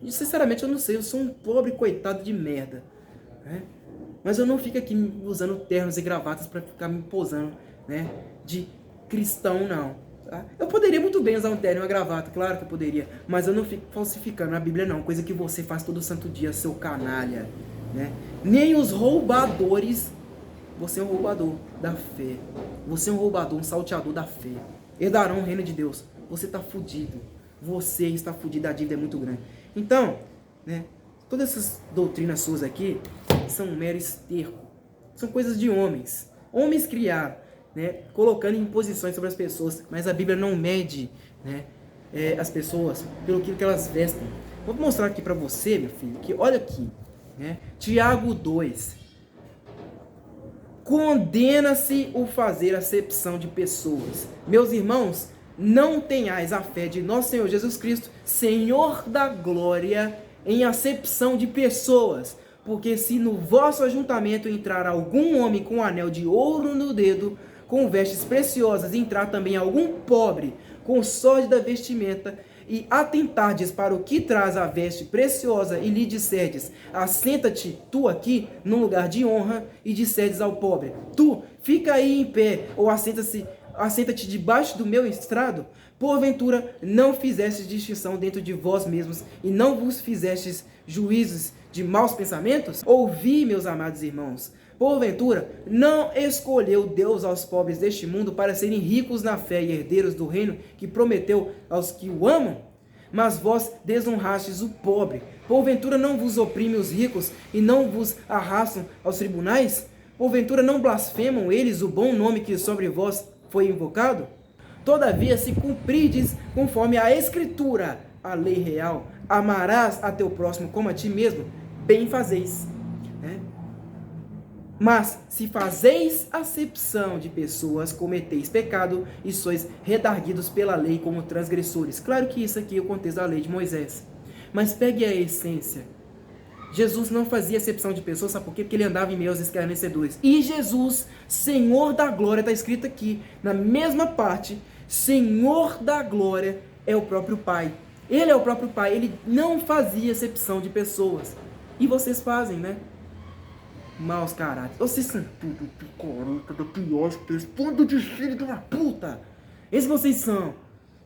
Sinceramente eu não sei, eu sou um pobre coitado de merda, né? Mas eu não fico aqui usando ternos e gravatas para ficar me posando, né, de cristão, não. Tá? Eu poderia muito bem usar um terno e uma gravata, claro que eu poderia, mas eu não fico falsificando na Bíblia, não. Coisa que você faz todo santo dia, seu canalha, né? Nem os roubadores. Você é um roubador da fé. Você é um roubador, um salteador da fé. Herdarão o reino de Deus. Você está fudido. Você está fudido, a dívida é muito grande. Então, né, todas essas doutrinas suas aqui são um mero esterco. São coisas de homens. Homens criaram, né, colocando imposições sobre as pessoas. Mas a Bíblia não mede, né, as pessoas pelo que elas vestem. Vou mostrar aqui para você, meu filho, que olha aqui, né, Tiago 2. Condena-se o fazer acepção de pessoas. Meus irmãos, não tenhais a fé de nosso Senhor Jesus Cristo, Senhor da glória, em acepção de pessoas. Porque se no vosso ajuntamento entrar algum homem com um anel de ouro no dedo, com vestes preciosas, e entrar também algum pobre com sórdida vestimenta, e atentardes para o que traz a veste preciosa, e lhe disserdes, assenta-te tu aqui num lugar de honra, e disserdes ao pobre, tu fica aí em pé, ou assenta-te debaixo do meu estrado, porventura não fizestes distinção dentro de vós mesmos, e não vos fizestes juízos de maus pensamentos? Ouvi, meus amados irmãos, porventura não escolheu Deus aos pobres deste mundo para serem ricos na fé e herdeiros do reino que prometeu aos que o amam? mas vós desonrastes o pobre. Porventura não vos oprime os ricos e não vos arrastam aos tribunais? Porventura não blasfemam eles o bom nome que sobre vós foi invocado? Todavia, se cumprides conforme a Escritura, a lei real, amarás a teu próximo como a ti mesmo, bem fazeis. Mas, se fazeis acepção de pessoas, cometeis pecado e sois redarguidos pela lei como transgressores. Claro que isso aqui é o contexto da lei de Moisés. Mas pegue a essência. Jesus não fazia acepção de pessoas, sabe por quê? Porque ele andava em meio aos escarnecedores. E Jesus, Senhor da glória, está escrito aqui, na mesma parte, Senhor da glória é o próprio Pai. Ele é o próprio Pai, ele não fazia acepção de pessoas. E vocês fazem, né? Maus caráteres. Vocês são tudo picareta da pior espécie. Bando de filho de uma puta. Esses vocês são,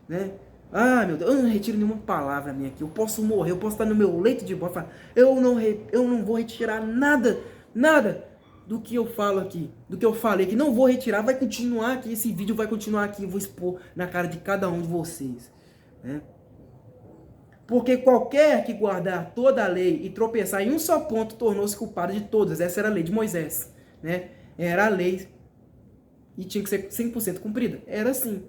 né? Ah, meu Deus, eu não retiro nenhuma palavra minha aqui. Eu posso morrer, eu posso estar no meu leito de morte. Eu não vou retirar nada do que eu falo aqui, do que eu falei, que não vou retirar, vai continuar aqui, esse vídeo vai continuar aqui, eu vou expor na cara de cada um de vocês, né? Porque qualquer que guardar toda a lei e tropeçar em um só ponto, tornou-se culpado de todas. Essa era a lei de Moisés, né? Era a lei e tinha que ser 100% cumprida. Era assim,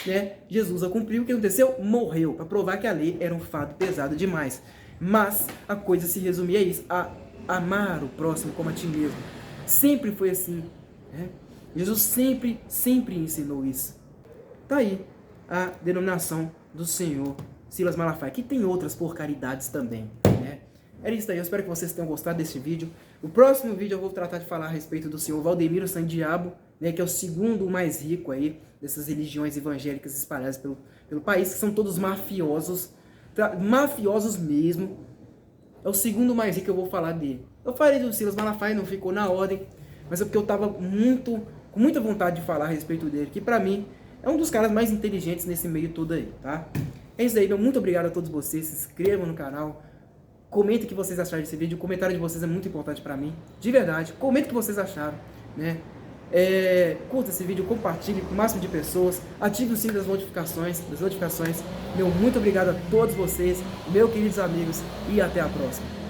né? Jesus a cumpriu, o que aconteceu? Morreu, para provar que a lei era um fardo pesado demais. Mas a coisa se resumia a isso, a amar o próximo como a ti mesmo. Sempre foi assim, né? Jesus sempre ensinou isso. Tá aí a denominação do Senhor Silas Malafaia, que tem outras porcaridades também, né? Era isso aí, eu espero que vocês tenham gostado desse vídeo. O próximo vídeo eu vou tratar de falar a respeito do senhor Valdemiro Sandiabo, né, que é o segundo mais rico aí dessas religiões evangélicas espalhadas pelo país, que são todos mafiosos, mafiosos mesmo. É o segundo mais rico que eu vou falar dele. Eu falei do Silas Malafaia, não ficou na ordem, mas é porque eu tava com muita vontade de falar a respeito dele, que pra mim é um dos caras mais inteligentes nesse meio todo aí, tá? É isso aí, meu muito obrigado a todos vocês, se inscrevam no canal, comentem o que vocês acharam desse vídeo, o comentário de vocês é muito importante pra mim, de verdade, comentem o que vocês acharam, né? Curta esse vídeo, compartilhe com o máximo de pessoas, ative o sininho das notificações, meu muito obrigado a todos vocês, meus queridos amigos, e até a próxima.